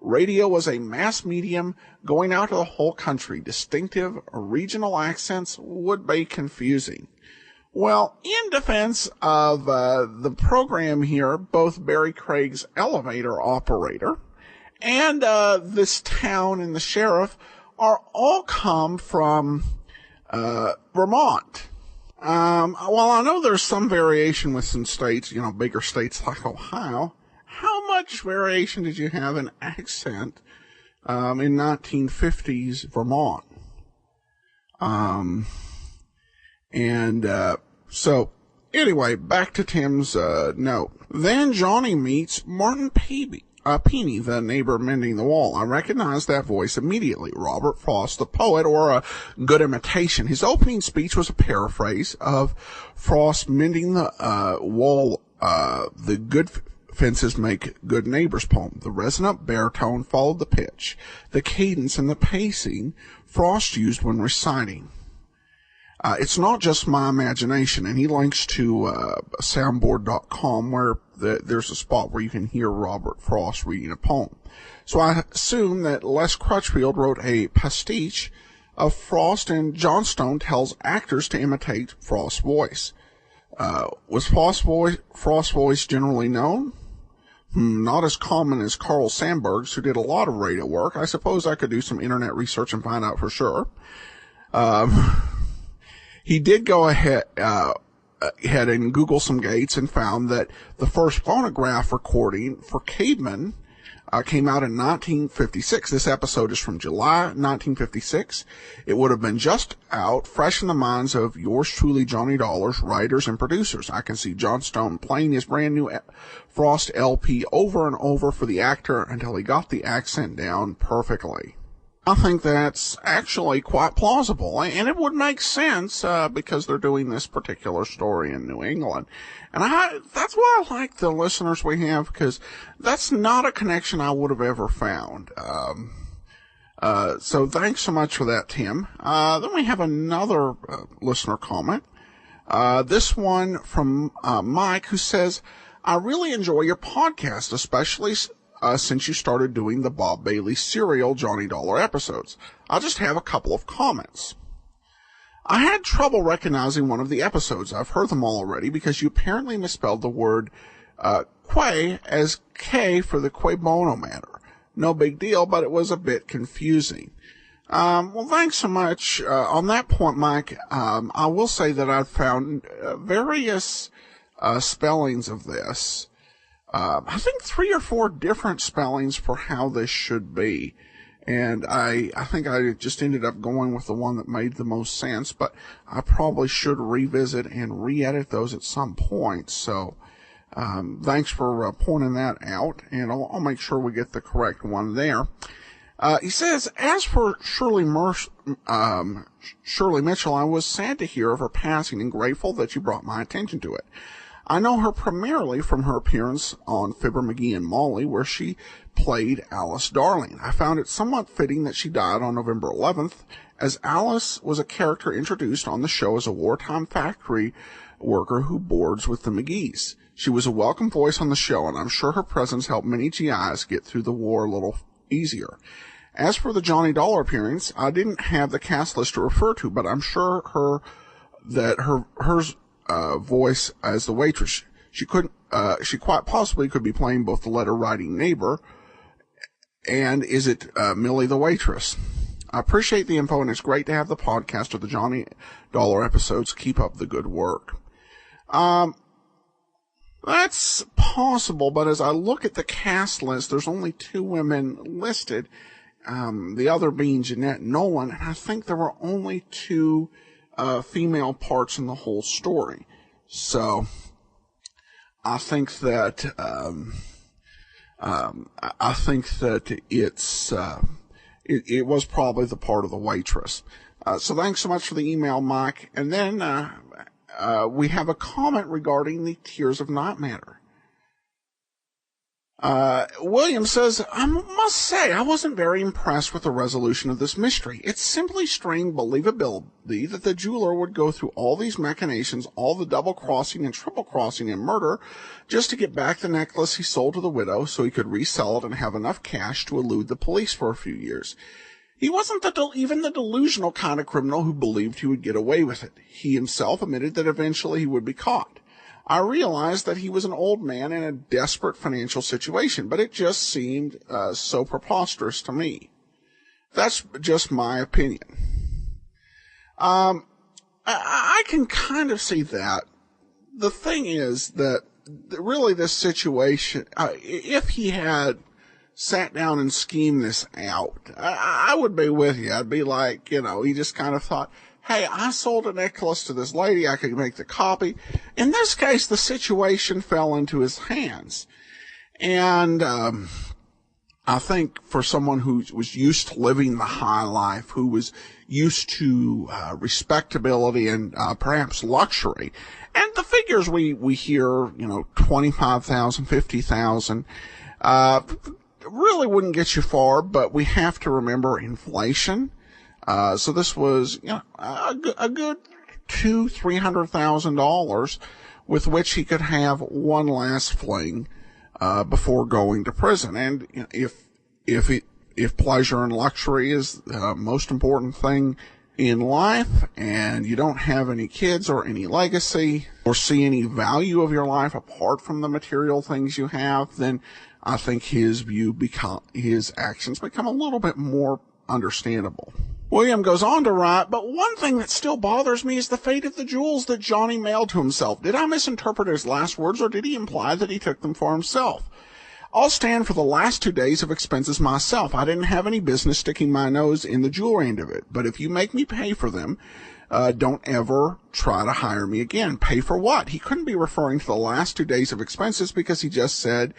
Radio was a mass medium going out to the whole country. Distinctive regional accents would be confusing. Well, in defense of the program here, both Barry Craig's elevator operator and this town and the sheriff are all come from Vermont. Well, I know there's some variation with some states, bigger states like Ohio. How much variation did you have in accent in 1950s Vermont? So, anyway, back to Tim's note. Then Johnny meets Martin Peavy, Peony, the neighbor mending the wall. I recognized that voice immediately. Robert Frost, the poet, or a good imitation. His opening speech was a paraphrase of Frost mending the wall, the good fences make good neighbors poem. The resonant baritone followed the pitch, the cadence and the pacing Frost used when reciting. It's not just my imagination, and he links to soundboard.com where there's a spot where you can hear Robert Frost reading a poem. So I assume that Les Crutchfield wrote a pastiche of Frost, and Johnstone tells actors to imitate Frost's voice. Was Frost's voice generally known? Not as common as Carl Sandburg's, who did a lot of radio work. I suppose I could do some internet research and find out for sure. He did go ahead and Google some dates and found that the first phonograph recording for Caveman came out in 1956. This episode is from July 1956. It would have been just out, fresh in the minds of yours truly, Johnny Dollars, writers and producers. I can see Johnstone playing his brand new Frost LP over and over for the actor until he got the accent down perfectly. I think that's actually quite plausible, and it would make sense because they're doing this particular story in New England. And that's why I like the listeners we have, because that's not a connection I would have ever found. So thanks so much for that, Tim. Then we have another listener comment. This one from Mike, who says, I really enjoy your podcast, especially since you started doing the Bob Bailey serial Johnny Dollar episodes. I'll just have a couple of comments. I had trouble recognizing one of the episodes. I've heard them all already because you apparently misspelled the word Quay as K for the Quay Bono matter. No big deal, but it was a bit confusing. Well, thanks so much. On that point, Mike, I will say that I've found various spellings of this. I think 3 or 4 different spellings for how this should be. And I think I just ended up going with the one that made the most sense, but I probably should revisit and re-edit those at some point. So, thanks for pointing that out, and I'll make sure we get the correct one there. He says, as for Shirley Mitchell, I was sad to hear of her passing and grateful that you brought my attention to it. I know her primarily from her appearance on Fibber McGee and Molly, where she played Alice Darling. I found it somewhat fitting that she died on November 11th, as Alice was a character introduced on the show as a wartime factory worker who boards with the McGees. She was a welcome voice on the show, and I'm sure her presence helped many GIs get through the war a little easier. As for the Johnny Dollar appearance, I didn't have the cast list to refer to, but I'm sure her voice as the waitress. She quite possibly could be playing both the letter-writing neighbor and is it Millie the waitress. I appreciate the info, and it's great to have the podcast of the Johnny Dollar episodes. Keep up the good work. That's possible, but as I look at the cast list, there's only 2 women listed, the other being Jeanette Nolan, and I think there were only 2 female parts in the whole story. So I think that it was probably the part of the waitress. So thanks so much for the email, Mike. And then we have a comment regarding the Tears of Night matter. William says, I must say, I wasn't very impressed with the resolution of this mystery. It simply strained believability that the jeweler would go through all these machinations, all the double-crossing and triple-crossing and murder, just to get back the necklace he sold to the widow so he could resell it and have enough cash to elude the police for a few years. He wasn't even the delusional kind of criminal who believed he would get away with it. He himself admitted that eventually he would be caught. I realized that he was an old man in a desperate financial situation, but it just seemed so preposterous to me. That's just my opinion. I can kind of see that. The thing is that really this situation, if he had sat down and schemed this out, I would be with you. I'd be like, he just kind of thought, hey, I sold a necklace to this lady, I could make the copy. In this case, the situation fell into his hands. And I think for someone who was used to living the high life, who was used to respectability and perhaps luxury, and the figures we hear, 25,000, 50,000, really wouldn't get you far, but we have to remember inflation. So this was, a good $200,000-$300,000 with which he could have one last fling before going to prison. And if pleasure and luxury is the most important thing in life, and you don't have any kids or any legacy or see any value of your life apart from the material things you have, then I think his actions become a little bit more understandable. William goes on to write, but one thing that still bothers me is the fate of the jewels that Johnny mailed to himself. Did I misinterpret his last words, or did he imply that he took them for himself? I'll stand for the last 2 days of expenses myself. I didn't have any business sticking my nose in the jewelry end of it. But if you make me pay for them, don't ever try to hire me again. Pay for what? He couldn't be referring to the last 2 days of expenses because he just said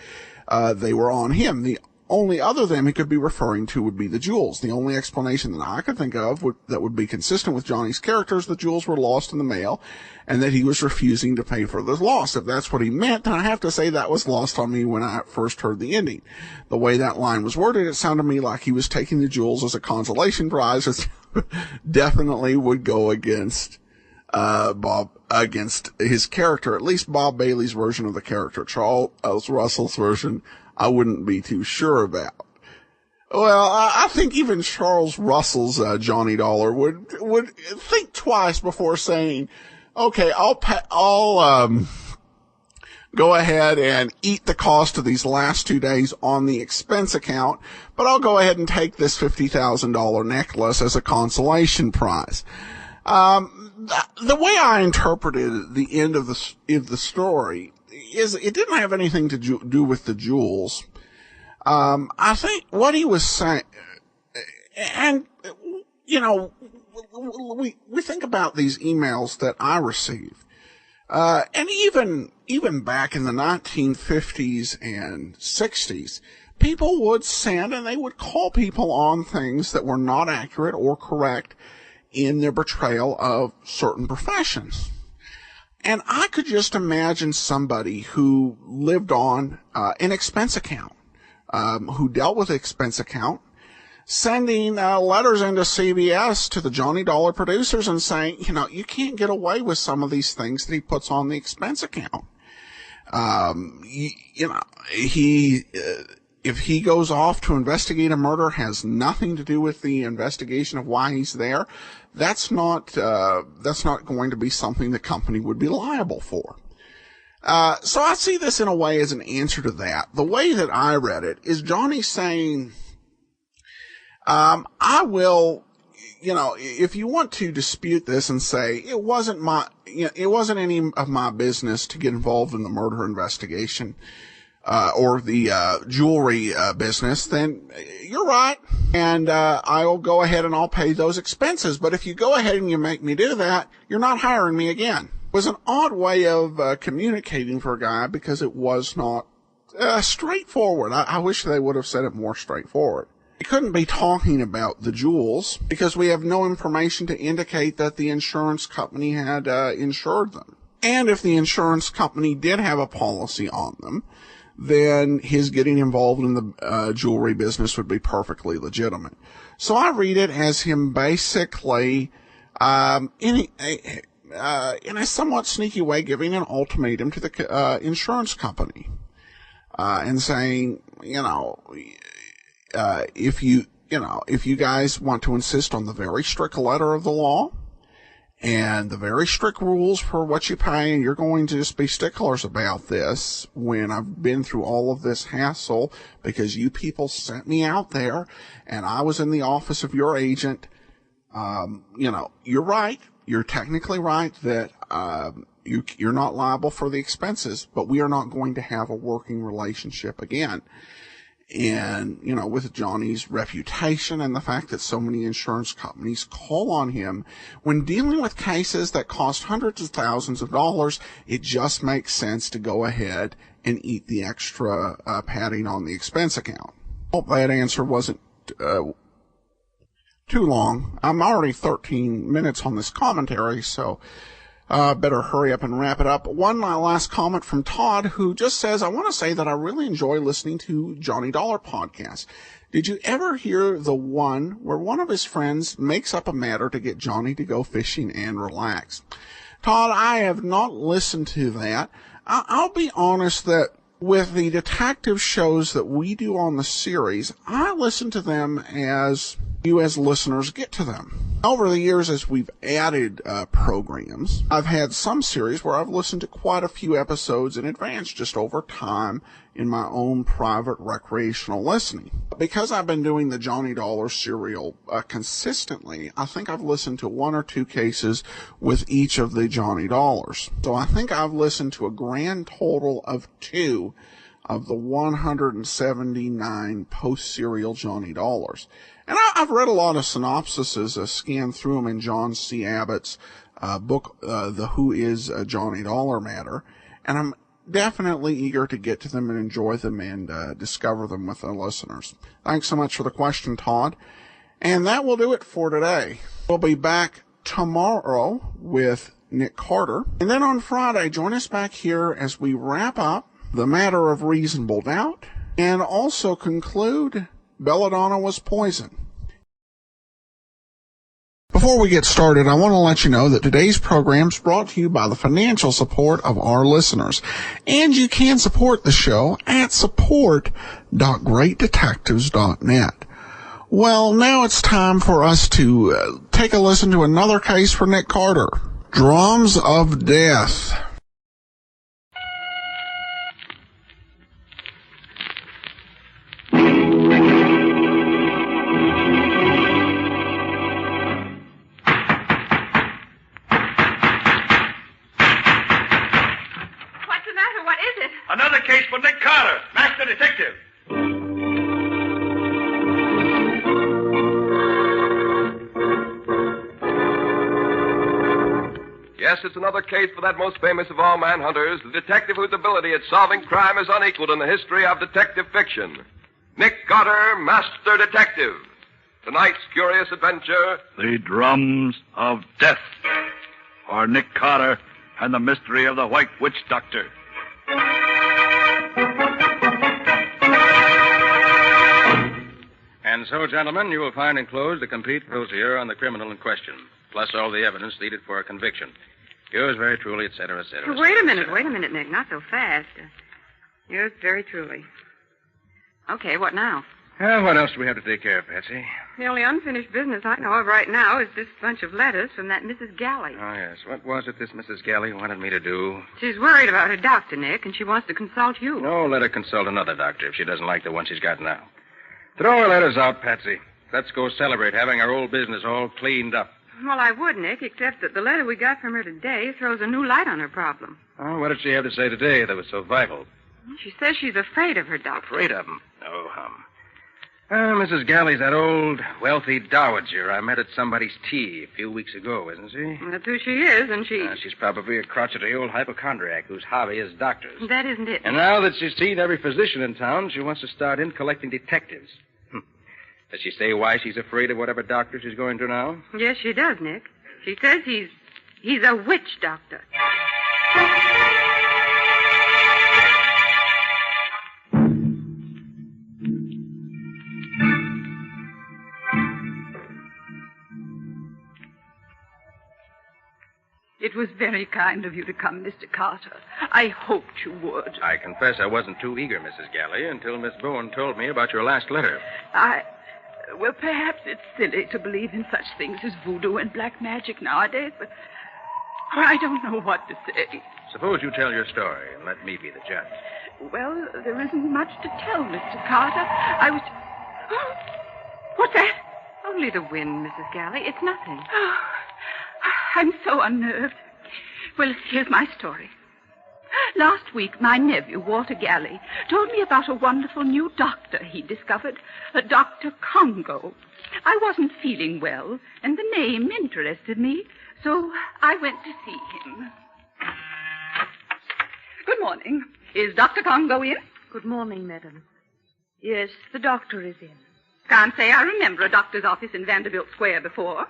they were on him. The only other them he could be referring to would be the jewels. The only explanation that I could think of that would be consistent with Johnny's character is the jewels were lost in the mail and that he was refusing to pay for the loss. If that's what he meant, then I have to say that was lost on me when I first heard the ending. The way that line was worded, it sounded to me like he was taking the jewels as a consolation prize, which definitely would go against against his character, at least Bob Bailey's version of the character. Charles Russell's version, I wouldn't be too sure about. Well, I think even Charles Russell's Johnny Dollar would think twice before saying, "Okay, I'll go ahead and eat the cost of these last 2 days on the expense account, but I'll go ahead and take this $50,000 necklace as a consolation prize." The way I interpreted the end of the story is it didn't have anything to do with the jewels. I think what he was saying, and, we think about these emails that I received, and even back in the 1950s and 60s, people would send and they would call people on things that were not accurate or correct in their portrayal of certain professions. And I could just imagine somebody who lived on an expense account, who dealt with the expense account, sending letters into CBS to the Johnny Dollar producers and saying, you can't get away with some of these things that he puts on the expense account. If he goes off to investigate a murder, has nothing to do with the investigation of why he's there, that's not going to be something the company would be liable for. So I see this in a way as an answer to that. The way that I read it is Johnny saying, I will, if you want to dispute this and say it wasn't any of my business to get involved in the murder investigation, or the jewelry business, then you're right, and I'll go ahead and I'll pay those expenses. But if you go ahead and you make me do that, you're not hiring me again. It was an odd way of communicating for a guy because it was not straightforward. I wish they would have said it more straightforward. He couldn't be talking about the jewels because we have no information to indicate that the insurance company had insured them. And if the insurance company did have a policy on them, then his getting involved in the jewelry business would be perfectly legitimate. So I read it as him basically, in a somewhat sneaky way, giving an ultimatum to the insurance company, and saying, if you guys want to insist on the very strict letter of the law and the very strict rules for what you pay, and you're going to just be sticklers about this when I've been through all of this hassle because you people sent me out there and I was in the office of your agent, you're right. You're technically right that you're not liable for the expenses, but we are not going to have a working relationship again. And, with Johnny's reputation and the fact that so many insurance companies call on him when dealing with cases that cost hundreds of thousands of dollars, it just makes sense to go ahead and eat the extra padding on the expense account. Hope that answer wasn't too long. I'm already 13 minutes on this commentary, so better hurry up and wrap it up. One last comment from Todd, who just says, I want to say that I really enjoy listening to Johnny Dollar podcast. Did you ever hear the one where one of his friends makes up a matter to get Johnny to go fishing and relax? Todd, I have not listened to that. I'll be honest that with the detective shows that we do on the series, I listen to them as you as listeners get to them. Over the years, as we've added programs, I've had some series where I've listened to quite a few episodes in advance, just over time in my own private recreational listening. Because I've been doing the Johnny Dollar serial consistently, I think I've listened to 1 or 2 cases with each of the Johnny Dollars. So I think I've listened to a grand total of 2 of the 179 post-serial Johnny Dollars. And I've read a lot of synopsises, scanned through them in John C. Abbott's book, The Who Is Johnny Dollar Matter, and I'm definitely eager to get to them and enjoy them and discover them with the listeners. Thanks so much for the question, Todd. And that will do it for today. We'll be back tomorrow with Nick Carter. And then on Friday, join us back here as we wrap up the matter of reasonable doubt and also conclude Belladonna was poison. Before we get started, I want to let you know that today's program is brought to you by the financial support of our listeners. And you can support the show at support.greatdetectives.net. Well, now it's time for us to take a listen to another case for Nick Carter. Drums of Death. Another case for Nick Carter, Master Detective. Yes, it's another case for that most famous of all manhunters, the detective whose ability at solving crime is unequaled in the history of detective fiction. Nick Carter, Master Detective. Tonight's curious adventure, The Drums of Death. Or Nick Carter and the Mystery of the White Witch Doctor. And so, gentlemen, you will find enclosed a complete dossier on the criminal in question, plus all the evidence needed for a conviction. Yours very truly, et cetera, et cetera. Wait a minute, Nick. Not so fast. Yours very truly. Okay, what now? Well, what else do we have to take care of, Patsy? The only unfinished business I know of right now is this bunch of letters from that Mrs. Galley. Oh, yes. What was it this Mrs. Galley wanted me to do? She's worried about her doctor, Nick, and she wants to consult you. No, let her consult another doctor if she doesn't like the one she's got now. Throw her letters out, Patsy. Let's go celebrate having our old business all cleaned up. Well, I would, Nick, except that the letter we got from her today throws a new light on her problem. Oh, what did she have to say today that was so vital? She says she's afraid of her doctor. Afraid of him? Oh, hum. Mrs. Galley's that old, wealthy dowager I met at somebody's tea a few weeks ago, isn't she? That's who she is, and she... She's probably a crotchety old hypochondriac whose hobby is doctors. That isn't it. And now that she's seen every physician in town, she wants to start in collecting detectives. Does she say why she's afraid of whatever doctor she's going to now? Yes, she does, Nick. She says he's a witch doctor. It was very kind of you to come, Mr. Carter. I hoped you would. I confess I wasn't too eager, Mrs. Galley, until Miss Bowen told me about your last letter. Well, perhaps it's silly to believe in such things as voodoo and black magic nowadays, but I don't know what to say. Suppose you tell your story and let me be the judge. Well, there isn't much to tell, Mr. Carter. I was... Oh, what's that? Only the wind, Mrs. Galley. It's nothing. Oh, I'm so unnerved. Well, here's my story. Last week, my nephew, Walter Galley, told me about a wonderful new doctor he discovered, Dr. Congo. I wasn't feeling well, and the name interested me, so I went to see him. Good morning. Is Dr. Congo in? Good morning, madam. Yes, the doctor is in. Can't say I remember a doctor's office in Vanderbilt Square before.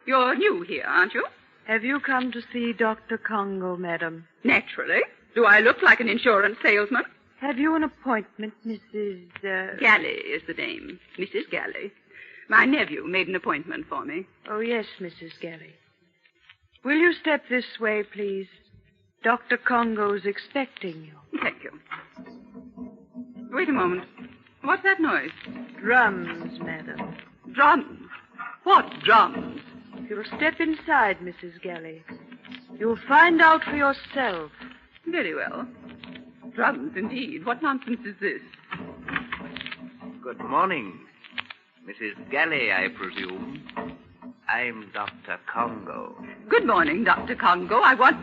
You're new here, aren't you? Have you come to see Dr. Congo, madam? Naturally. Do I look like an insurance salesman? Have you an appointment, Mrs. Galley is the name. Mrs. Galley. My nephew made an appointment for me. Oh, yes, Mrs. Galley. Will you step this way, please? Dr. Congo's expecting you. Thank you. Wait a moment. What's that noise? Drums, madam. Drums? What drums? If you'll step inside, Mrs. Galley, you'll find out for yourself. Very well. Drums, indeed. What nonsense is this? Good morning. Mrs. Galley, I presume. I'm Dr. Congo. Good morning, Dr. Congo. I want...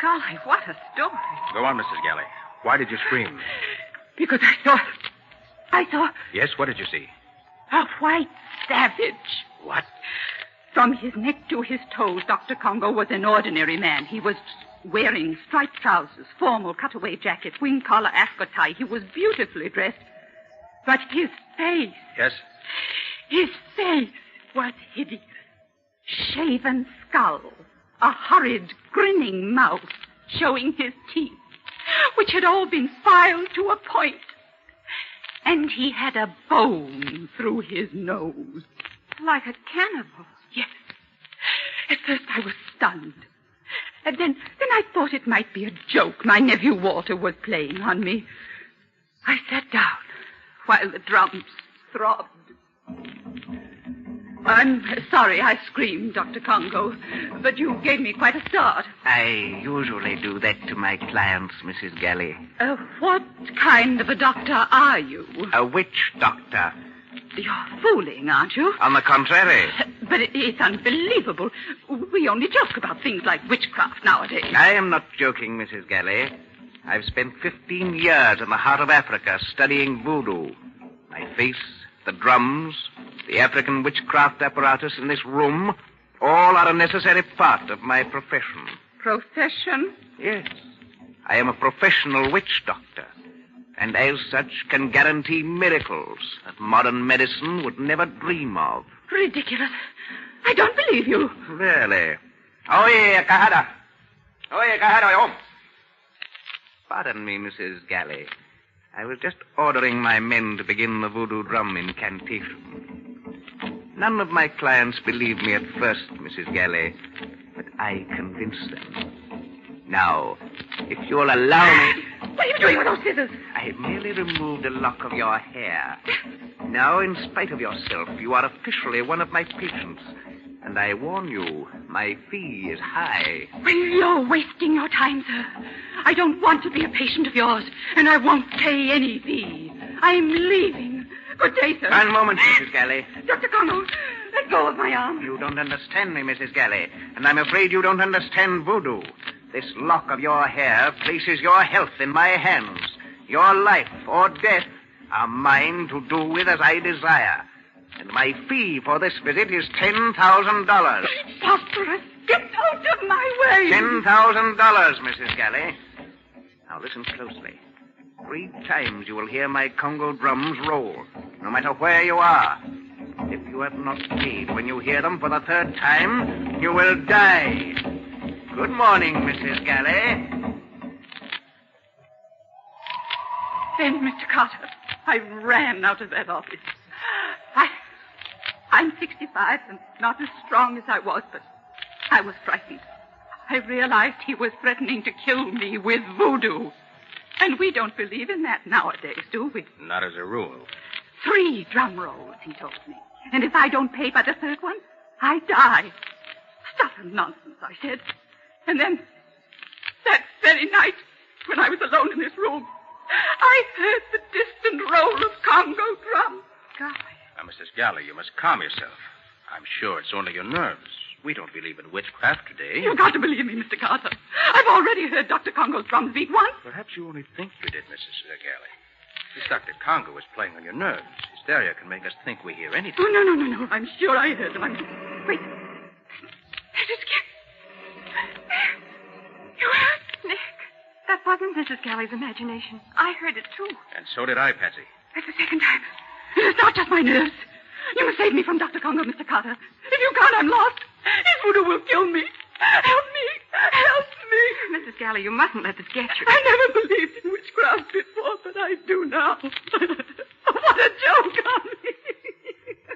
Golly, what a story. Go on, Mrs. Galley. Why did you scream? Because I saw... Yes, what did you see? A white savage. What? From his neck to his toes, Dr. Congo was an ordinary man. He was wearing striped trousers, formal cutaway jacket, wing collar ascot tie. He was beautifully dressed. But his face... Yes? His face was hideous. Shaven skull, a horrid, grinning mouth, showing his teeth, which had all been filed to a point. And he had a bone through his nose. Like a cannibal. Yes. At first I was stunned. And then I thought it might be a joke my nephew Walter was playing on me. I sat down while the drums throbbed. I'm sorry I screamed, Dr. Congo, but you gave me quite a start. I usually do that to my clients, Mrs. Galley. What kind of a doctor are you? A witch doctor. You're fooling, aren't you? On the contrary. But it's unbelievable. We only joke about things like witchcraft nowadays. I am not joking, Mrs. Galley. I've spent 15 years in the heart of Africa studying voodoo. My face, the drums, the African witchcraft apparatus in this room, all are a necessary part of my profession. Profession? Yes. I am a professional witch doctor, and as such can guarantee miracles that modern medicine would never dream of. Ridiculous. I don't believe you. Really? Oye, Kahada. Oye, Kahada, home. Pardon me, Mrs. Galley. I was just ordering my men to begin the voodoo drum incantation. None of my clients believed me at first, Mrs. Galley, but I convinced them. Now, if you'll allow me... What are you doing with those scissors? I merely removed a lock of your hair. Now, in spite of yourself, you are officially one of my patients. And I warn you, my fee is high. Well, you're wasting your time, sir. I don't want to be a patient of yours, and I won't pay any fee. I'm leaving. Good day, sir. One moment, Mrs. Galley. Dr. Congo, let go of my arm. You don't understand me, Mrs. Galley, and I'm afraid you don't understand voodoo. This lock of your hair places your health in my hands. Your life or death are mine to do with as I desire. And my fee for this visit is $10,000. Preposterous. Get out of my way. $10,000, Mrs. Galley. Now listen closely. 3 times you will hear my Congo drums roll, no matter where you are. If you have not paid when you hear them for the 3rd time, you will die. Good morning, Mrs. Galley. Then, Mr. Carter, I ran out of that office. I'm 65 and not as strong as I was, but I was frightened. I realized he was threatening to kill me with voodoo. And we don't believe in that nowadays, do we? Not as a rule. 3 drum rolls, he told me. And if I don't pay by the 3rd one, I die. Stuff and nonsense, I said. And then, that very night, when I was alone in this room, I heard the distant roll of Congo drums. Golly. Now, Mrs. Galley, you must calm yourself. I'm sure it's only your nerves. We don't believe in witchcraft today. You've got to believe me, Mr. Carter. I've already heard Dr. Congo's drums beat once. Perhaps you only think you did, Mrs. Galley. This Dr. Congo is playing on your nerves. Hysteria can make us think we hear anything. Oh, no. I'm sure I heard them. Wait. There's a skin. You heard, Nick. That wasn't Mrs. Galley's imagination. I heard it, too. And so did I, Patsy. That's the second time. It's not just my nerves. You must save me from Dr. Congo, Mr. Carter. If you can't, I'm lost. His voodoo will kill me. Help me. Help me. Mrs. Galley, you mustn't let this get you. I never believed in witchcraft before, but I do now. What a joke on me.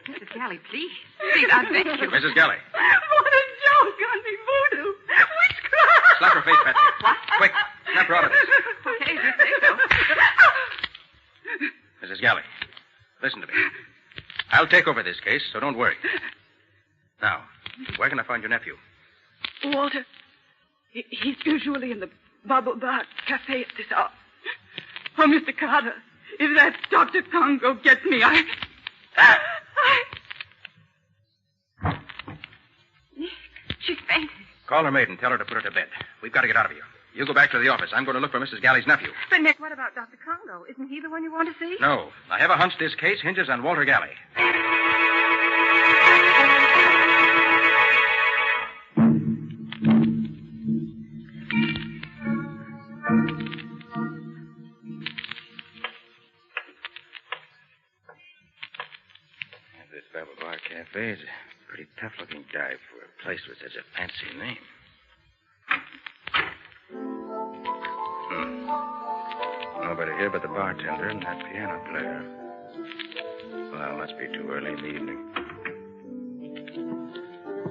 Mrs. Galley, please. Please, I beg you. Mrs. Galley. What a joke on me, voodoo. Witchcraft. Slap her face, Patsy. What? Quick, snap her out of this. Okay, if you say so. Mrs. Galley, listen to me. I'll take over this case, so don't worry. Now, where can I find your nephew? Walter, he's usually in the Bubble Bar Cafe at this hour. Oh, Mr. Carter, if that Dr. Congo gets me, Nick, she's fainted. Call her maid and tell her to put her to bed. We've got to get out of here. You go back to the office. I'm going to look for Mrs. Galley's nephew. But, Nick, what about Dr. Congo? Isn't he the one you want to see? No. I have a hunch this case hinges on Walter Galley. This Bubble Bar Cafe is a pretty tough-looking dive for a place with such a fancy name. Nobody here but the bartender and that piano player. Well, it must be too early in the evening.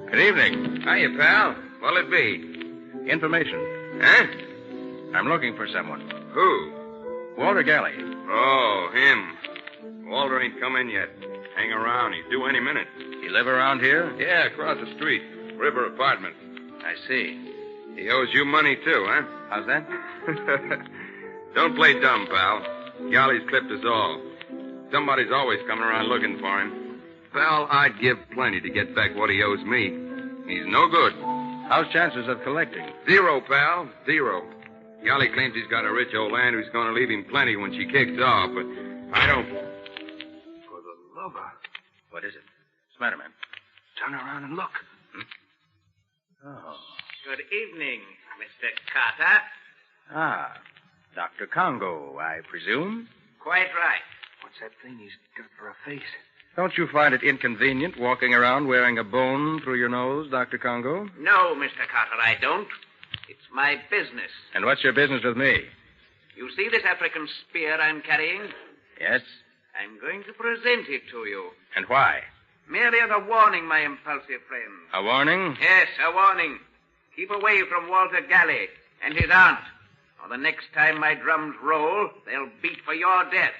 Good evening. Hiya, pal. What'll it be? Information. Huh? I'm looking for someone. Who? Walter Galley. Oh, him. Walter ain't come in yet. Hang around. He's due any minute. He live around here? Yeah, across the street. River apartment. I see. He owes you money, too, huh? How's that? Don't play dumb, pal. Galley's clipped us all. Somebody's always coming around looking for him. Pal, I'd give plenty to get back what he owes me. He's no good. How's chances of collecting? 0, pal. 0. Galley claims he's got a rich old aunt who's going to leave him plenty when she kicks off, but I don't... For the love of... What is it? What's the matter, man? Turn around and look. Oh. Good evening, Mr. Carter. Ah, Dr. Congo, I presume? Quite right. What's that thing he's got for a face? Don't you find it inconvenient walking around wearing a bone through your nose, Dr. Congo? No, Mr. Carter, I don't. It's my business. And what's your business with me? You see this African spear I'm carrying? Yes? I'm going to present it to you. And why? Merely as a warning, my impulsive friend. A warning? Yes, a warning. Keep away from Walter Galley and his aunt. Or the next time my drums roll, they'll beat for your death.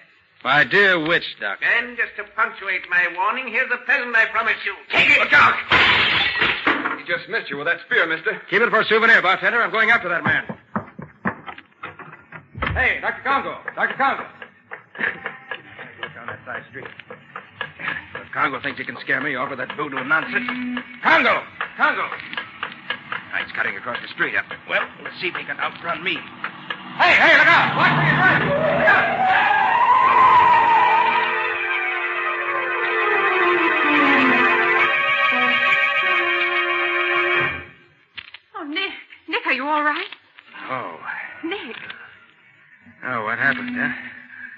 My dear witch doctor. And just to punctuate my warning, here's the present I promised you. Take it! Look out! He just missed you with that spear, mister. Keep it for a souvenir, bartender. I'm going after that man. Hey, Dr. Congo. Dr. Congo. Look down that side street. If Congo thinks he can scare me off with that voodoo nonsense. Congo! Congo! He's cutting across the street up. Well, let's see if he can outrun me. Hey, look out! Watch where you're driving! Look out! Oh, Nick. Nick, are you all right? Oh. Nick. Oh, what happened, huh?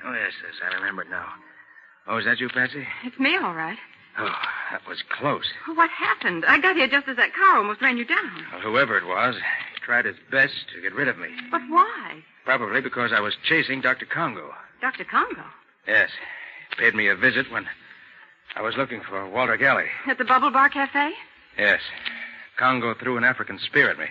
Oh, yes, I remember it now. Oh, is that you, Patsy? It's me, all right. Oh, that was close. Well, what happened? I got here just as that car almost ran you down. Well, whoever it was, he tried his best to get rid of me. But why? Probably because I was chasing Dr. Congo. Dr. Congo? Yes. He paid me a visit when I was looking for Walter Galley. At the Bubble Bar Cafe? Yes. Congo threw an African spear at me.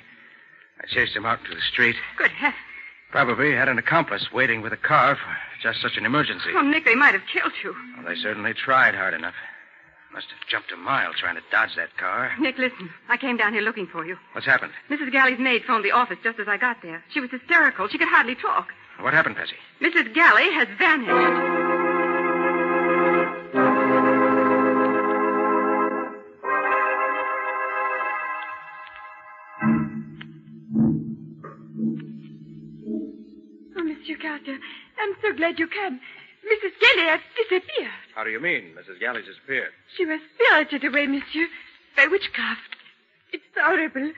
I chased him out to the street. Good heavens. Probably had an accomplice waiting with a car for just such an emergency. Oh, Nick, they might have killed you. Well, they certainly tried hard enough. Must have jumped a mile trying to dodge that car. Nick, listen. I came down here looking for you. What's happened? Mrs. Galley's maid phoned the office just as I got there. She was hysterical. She could hardly talk. What happened, Patsy? Mrs. Galley has vanished. Monsieur Carter, I'm so glad you came. Mrs. Galley has disappeared. How do you mean, Mrs. Galley disappeared? She was spirited away, monsieur, by witchcraft. It's horrible.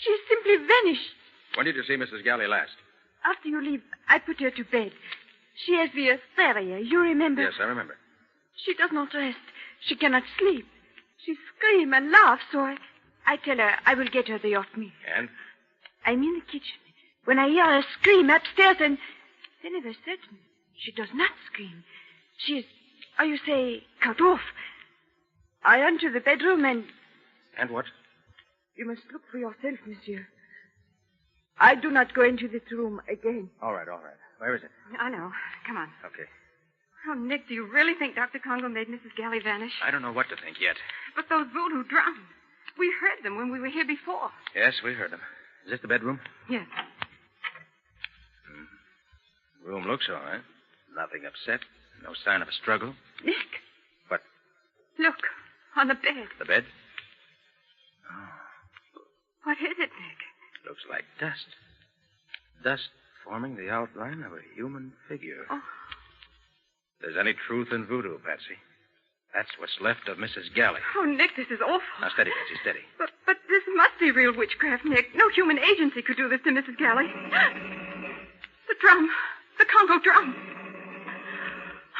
She simply vanished. When did you see Mrs. Galley last? After you leave, I put her to bed. She has the hysteria, you remember? Yes, I remember. She does not rest. She cannot sleep. She screams and laughs, so I tell her I will get her the oatmeal. And? I'm in the kitchen. When I hear her scream upstairs, and then of a sudden, she does not scream. She is, you say, cut off. I enter the bedroom and... And what? You must look for yourself, monsieur. I do not go into this room again. All right. Where is it? I know. Come on. Okay. Oh, Nick, do you really think Dr. Congo made Mrs. Galley vanish? I don't know what to think yet. But those voodoo drums. We heard them when we were here before. Yes, we heard them. Is this the bedroom? Yes. Room looks all right. Nothing upset. No sign of a struggle. Nick. What? Look, on the bed. The bed? What is it, Nick? Looks like dust. Dust forming the outline of a human figure. Oh. If there's any truth in voodoo, Patsy, that's what's left of Mrs. Galley. Oh, Nick, this is awful. Now, steady, Patsy, steady. But this must be real witchcraft, Nick. No human agency could do this to Mrs. Galley. The drum. The Congo drum.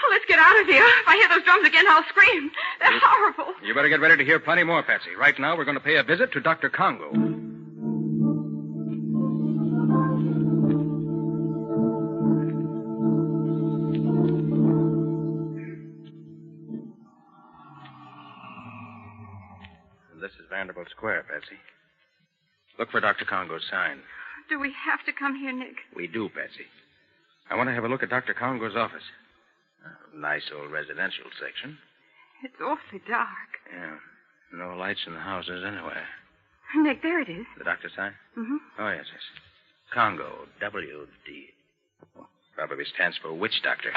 Oh, let's get out of here. If I hear those drums again, I'll scream. They're horrible. You better get ready to hear plenty more, Patsy. Right now, we're going to pay a visit to Dr. Congo. This is Vanderbilt Square, Patsy. Look for Dr. Congo's sign. Do we have to come here, Nick? We do, Patsy. I want to have a look at Dr. Congo's office. Nice old residential section. It's awfully dark. Yeah. No lights in the houses anywhere. Nick, there it is. The doctor's sign? Mm-hmm. Oh, yes. Congo, W-D. Probably stands for witch doctor.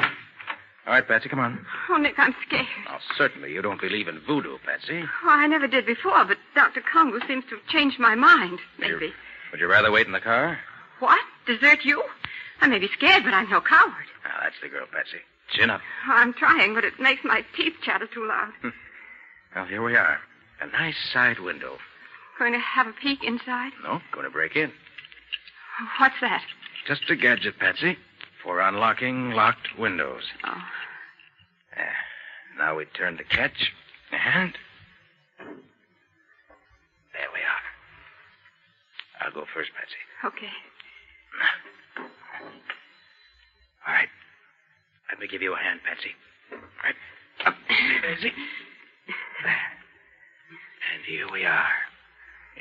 All right, Patsy, come on. Oh, Nick, I'm scared. Oh, certainly you don't believe in voodoo, Patsy. Oh, I never did before, but Dr. Congo seems to have changed my mind. Maybe. Would you rather wait in the car? What? Desert you? I may be scared, but I'm no coward. Now, that's the girl, Patsy. Chin up. Oh, I'm trying, but it makes my teeth chatter too loud. Well, here we are. A nice side window. Going to have a peek inside? No, going to break in. What's that? Just a gadget, Patsy, for unlocking locked windows. Oh. Now we turn the catch, and... there we are. I'll go first, Patsy. Okay. All right. Let me give you a hand, Patsy. All right. Up, Patsy. There. And here we are,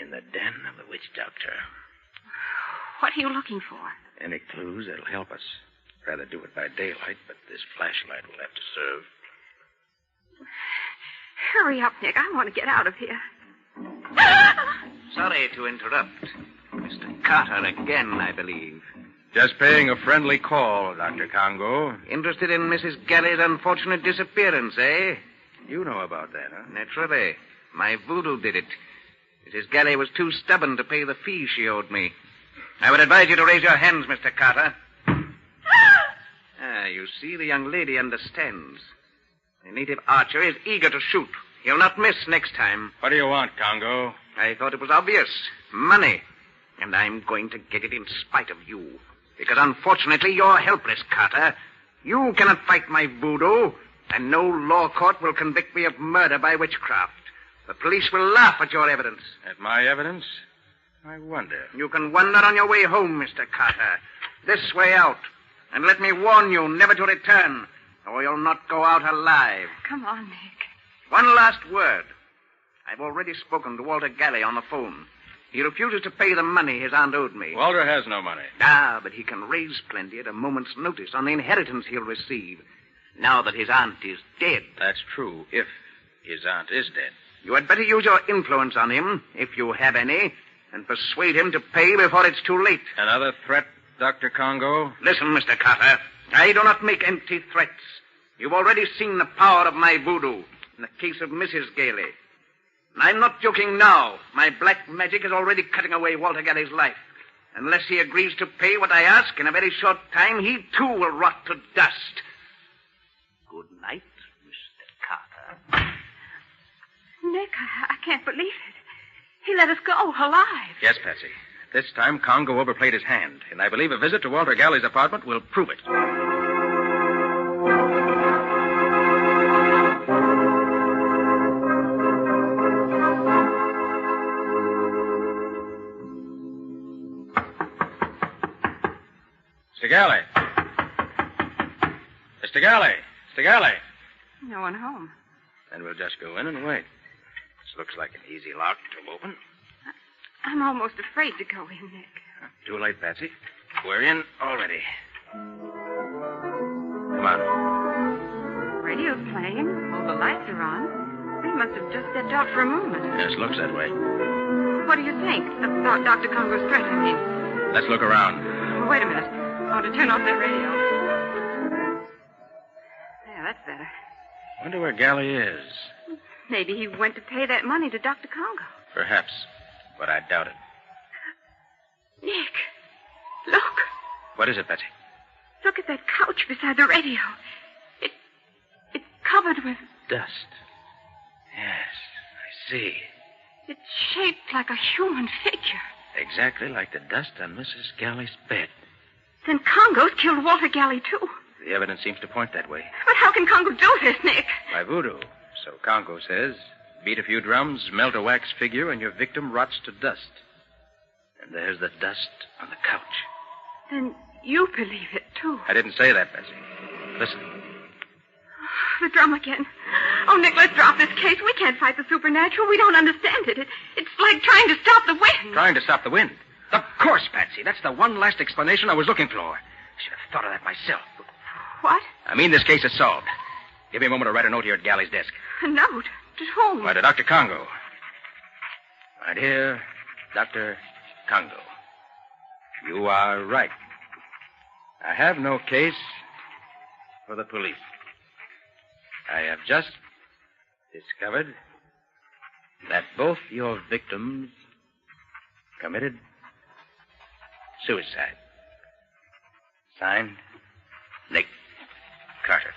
in the den of the witch doctor. What are you looking for? Any clues that'll help us. Rather do it by daylight, but this flashlight will have to serve. Hurry up, Nick. I want to get out of here. Sorry to interrupt. Mr. Carter again, I believe. Just paying a friendly call, Dr. Congo. Interested in Mrs. Galley's unfortunate disappearance, eh? You know about that, huh? Naturally. My voodoo did it. Mrs. Galley was too stubborn to pay the fee she owed me. I would advise you to raise your hands, Mr. Carter. You see, the young lady understands. The native archer is eager to shoot. He'll not miss next time. What do you want, Congo? I thought it was obvious. Money. And I'm going to get it in spite of you. Because unfortunately, you're helpless, Carter. You cannot fight my voodoo, and no law court will convict me of murder by witchcraft. The police will laugh at your evidence. At my evidence? I wonder. You can wonder on your way home, Mr. Carter. This way out. And let me warn you never to return, or you'll not go out alive. Come on, Nick. One last word. I've already spoken to Walter Galley on the phone. He refuses to pay the money his aunt owed me. Walter has no money. But he can raise plenty at a moment's notice on the inheritance he'll receive, now that his aunt is dead. That's true, if his aunt is dead. You had better use your influence on him, if you have any, and persuade him to pay before it's too late. Another threat, Dr. Congo? Listen, Mr. Carter. I do not make empty threats. You've already seen the power of my voodoo in the case of Mrs. Galley. And I'm not joking now. My black magic is already cutting away Walter Galley's life. Unless he agrees to pay what I ask, in a very short time, he too will rot to dust. Good night, Mr. Carter. Nick, I can't believe it. He let us go alive. Yes, Patsy. This time, Congo overplayed his hand, and I believe a visit to Walter Galley's apartment will prove it. Mr. Galley. Mr. Galley. Mr. Galley. No one home. Then we'll just go in and wait. This looks like an easy lock to open. I'm almost afraid to go in, Nick. Too late, Patsy. We're in already. Come on. Radio's playing. All the lights are on. They must have just stepped out for a moment. Yes, looks that way. What do you think about Dr. Congo's threat, I mean? Let's look around. Wait a minute. I want to turn off that radio. Yeah, that's better. Wonder where Galley is. Maybe he went to pay that money to Dr. Congo. Perhaps, but I doubt it. Nick, look. What is it, Patsy? Look at that couch beside the radio. It's covered with... Dust. Yes, I see. It's shaped like a human figure. Exactly like the dust on Mrs. Galley's bed. Then Congo's killed Walter Galley, too. The evidence seems to point that way. But how can Congo do this, Nick? By voodoo. So Congo says. Beat a few drums, melt a wax figure, and your victim rots to dust. And there's the dust on the couch. Then you believe it, too. I didn't say that, Patsy. Listen. The drum again. Oh, Nick, let's drop this case. We can't fight the supernatural. We don't understand it. It's like trying to stop the wind. Trying to stop the wind? Of course, Patsy. That's the one last explanation I was looking for. I should have thought of that myself. What? I mean, this case is solved. Give me a moment to write a note here at Galley's desk. A note? To whom? Why, to Dr. Congo. My dear Dr. Congo, you are right. I have no case for the police. I have just discovered that both your victims committed suicide. Signed, Nick Carter.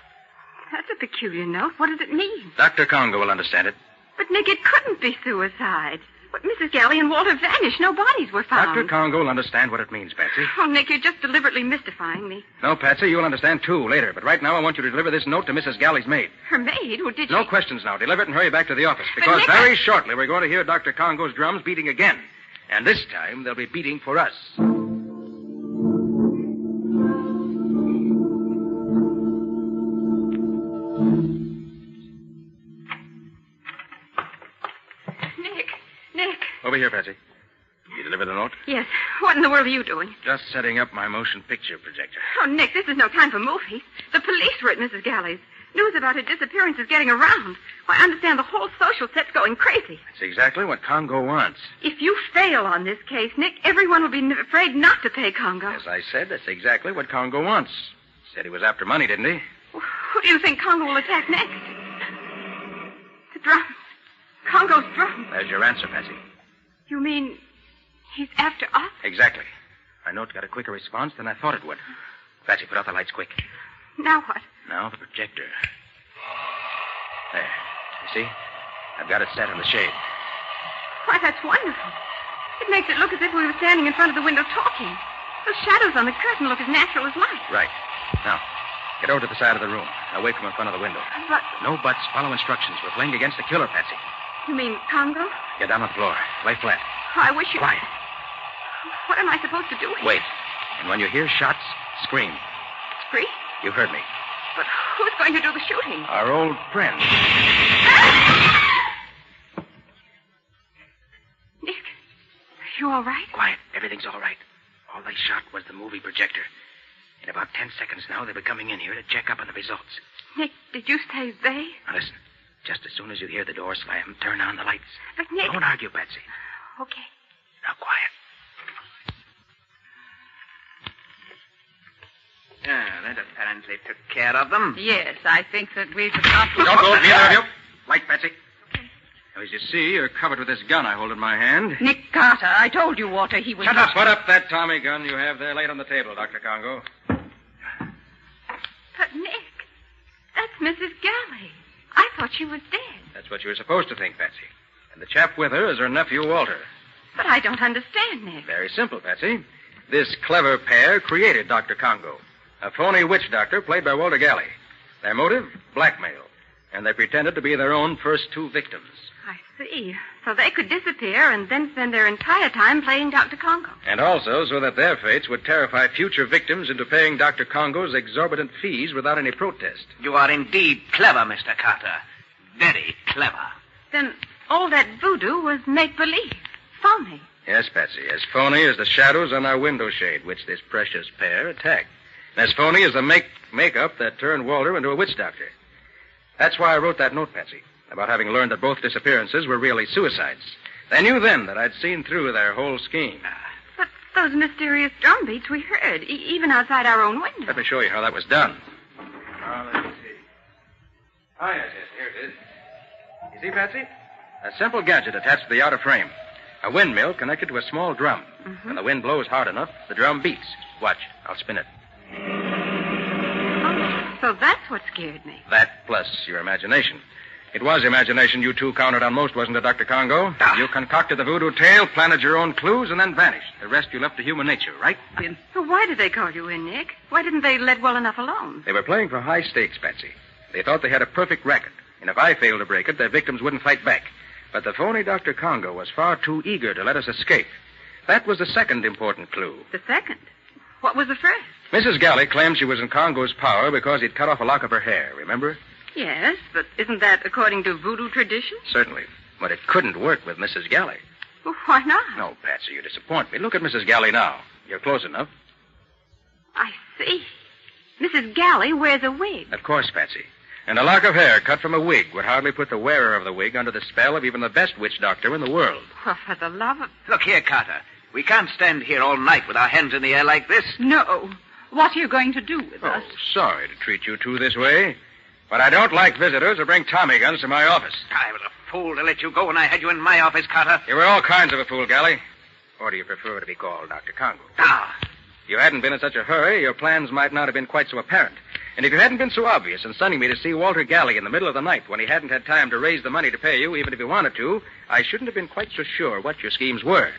That's a peculiar note. What does it mean? Dr. Congo will understand it. But, Nick, it couldn't be suicide. But Mrs. Galley and Walter vanished. No bodies were found. Dr. Congo will understand what it means, Patsy. Oh, Nick, you're just deliberately mystifying me. No, Patsy, you'll understand, too, later. But right now, I want you to deliver this note to Mrs. Galley's maid. Her maid? Who did No she... questions now. Deliver it and hurry back to the office. Because Nick, very shortly, we're going to hear Dr. Congo's drums beating again. And this time, they'll be beating for us. Nick. Over here, Patsy. You deliver the note? Yes. What in the world are you doing? Just setting up my motion picture projector. Oh, Nick, this is no time for movies. The police were at Mrs. Galley's. News about her disappearance is getting around. Why, I understand the whole social set's going crazy. That's exactly what Congo wants. If you fail on this case, Nick, everyone will be afraid not to pay Congo. As I said, that's exactly what Congo wants. Said he was after money, didn't he? Who do you think Congo will attack next? The drums. Congo's drums. There's your answer, Patsy. You mean he's after us? Exactly. My note got a quicker response than I thought it would. Patsy, put out the lights quick. Now what? Now the projector. There. You see? I've got it set in the shade. Why, that's wonderful. It makes it look as if we were standing in front of the window talking. Those shadows on the curtain look as natural as light. Right. Now, get over to the side of the room, away from in front of the window. But... No buts. Follow instructions. We're playing against the killer, Patsy. You mean Congo? Get down on the floor. Lay flat. Oh, I wish you... Quiet. What am I supposed to do here? Wait. And when you hear shots, scream. Scream? You heard me. But who's going to do the shooting? Our old friend. Nick, are you all right? Quiet. Everything's all right. All they shot was the movie projector. In about 10 seconds now, they'll be coming in here to check up on the results. Nick, did you say they? Now listen. Just as soon as you hear the door slam, turn on the lights. But Nick... Don't argue, Patsy. Okay. Now, quiet. Yeah, that apparently took care of them. Yes, I think that we've accomplished... Don't move, neither of you. Light, Patsy. Now, as you see, you're covered with this gun I hold in my hand. Nick Carter, I told you, Walter, he was... Shut up. Put up that Tommy gun you have there laid on the table, Dr. Congo. But, Nick, that's Mrs. Galley. I thought she was dead. That's what you were supposed to think, Patsy. And the chap with her is her nephew, Walter. But I don't understand, Nick. Very simple, Patsy. This clever pair created Dr. Congo, a phony witch doctor played by Walter Galley. Their motive? Blackmail. And they pretended to be their own first two victims. I see. So they could disappear and then spend their entire time playing Dr. Congo. And also so that their fates would terrify future victims into paying Dr. Congo's exorbitant fees without any protest. You are indeed clever, Mr. Carter. Very clever. Then all that voodoo was make-believe. Phony. Yes, Patsy, as phony as the shadows on our window shade, which this precious pair attacked. And as phony as the makeup that turned Walter into a witch doctor. That's why I wrote that note, Patsy, about having learned that both disappearances were really suicides. I knew then that I'd seen through their whole scheme. But those mysterious drum beats we heard, even outside our own window. Let me show you how that was done. Let me see. Oh, yes, here it is. You see, Patsy? A simple gadget attached to the outer frame. A windmill connected to a small drum. Mm-hmm. When the wind blows hard enough, the drum beats. Watch, I'll spin it. Oh, so that's what scared me. That plus your imagination. It was imagination you two counted on most, wasn't it, Dr. Congo? You concocted the voodoo tale, planted your own clues, and then vanished. The rest you left to human nature, right? So why did they call you in, Nick? Why didn't they let well enough alone? They were playing for high stakes, Patsy. They thought they had a perfect racket, and if I failed to break it, their victims wouldn't fight back. But the phony Dr. Congo was far too eager to let us escape. That was the second important clue. The second? What was the first? Mrs. Galley claimed she was in Congo's power because he'd cut off a lock of her hair, remember? Yes, but isn't that according to voodoo tradition? Certainly. But it couldn't work with Mrs. Galley. Well, why not? No, Patsy, you disappoint me. Look at Mrs. Galley now. You're close enough. I see. Mrs. Galley wears a wig. Of course, Patsy. And a lock of hair cut from a wig would hardly put the wearer of the wig under the spell of even the best witch doctor in the world. Well, for the love of... Look here, Carter. We can't stand here all night with our hands in the air like this. No. What are you going to do with us? Sorry to treat you two this way, but I don't like visitors who bring Tommy guns to my office. I was a fool to let you go when I had you in my office, Carter. You were all kinds of a fool, Galley. Or do you prefer to be called Dr. Congo? If you hadn't been in such a hurry, your plans might not have been quite so apparent. And if you hadn't been so obvious in sending me to see Walter Galley in the middle of the night when he hadn't had time to raise the money to pay you, even if he wanted to, I shouldn't have been quite so sure what your schemes were.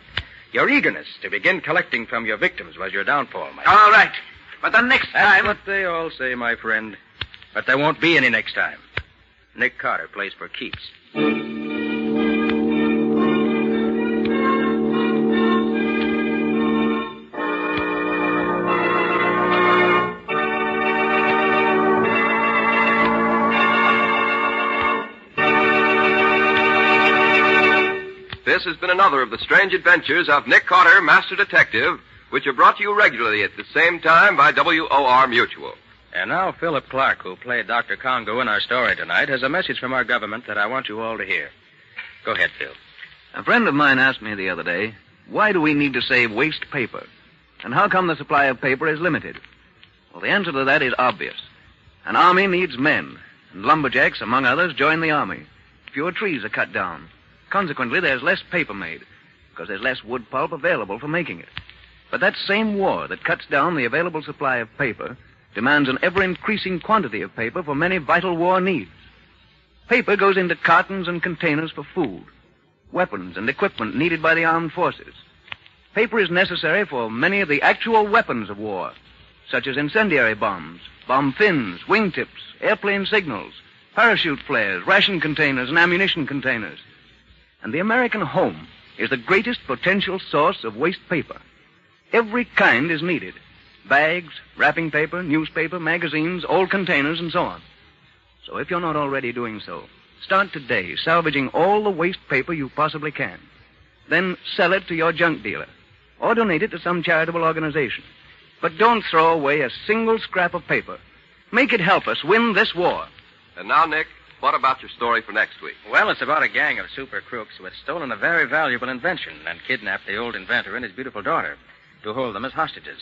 Your eagerness to begin collecting from your victims was your downfall, my friend. All right. But the next time... That's what they all say, my friend. But there won't be any next time. Nick Carter plays for keeps. This has been another of the strange adventures of Nick Carter, Master Detective, which are brought to you regularly at the same time by WOR Mutual. And now Philip Clark, who played Dr. Congo in our story tonight, has a message from our government that I want you all to hear. Go ahead, Phil. A friend of mine asked me the other day, why do we need to save waste paper? And how come the supply of paper is limited? Well, the answer to that is obvious. An army needs men, and lumberjacks, among others, join the army. Fewer trees are cut down. Consequently, there's less paper made, because there's less wood pulp available for making it. But that same war that cuts down the available supply of paper demands an ever-increasing quantity of paper for many vital war needs. Paper goes into cartons and containers for food, weapons and equipment needed by the armed forces. Paper is necessary for many of the actual weapons of war, such as incendiary bombs, bomb fins, wingtips, airplane signals, parachute flares, ration containers, and ammunition containers. And the American home is the greatest potential source of waste paper. Every kind is needed. Bags, wrapping paper, newspaper, magazines, old containers, and so on. So if you're not already doing so, start today salvaging all the waste paper you possibly can. Then sell it to your junk dealer, or donate it to some charitable organization. But don't throw away a single scrap of paper. Make it help us win this war. And now, Nick, what about your story for next week? Well, it's about a gang of super crooks who had stolen a very valuable invention and kidnapped the old inventor and his beautiful daughter to hold them as hostages.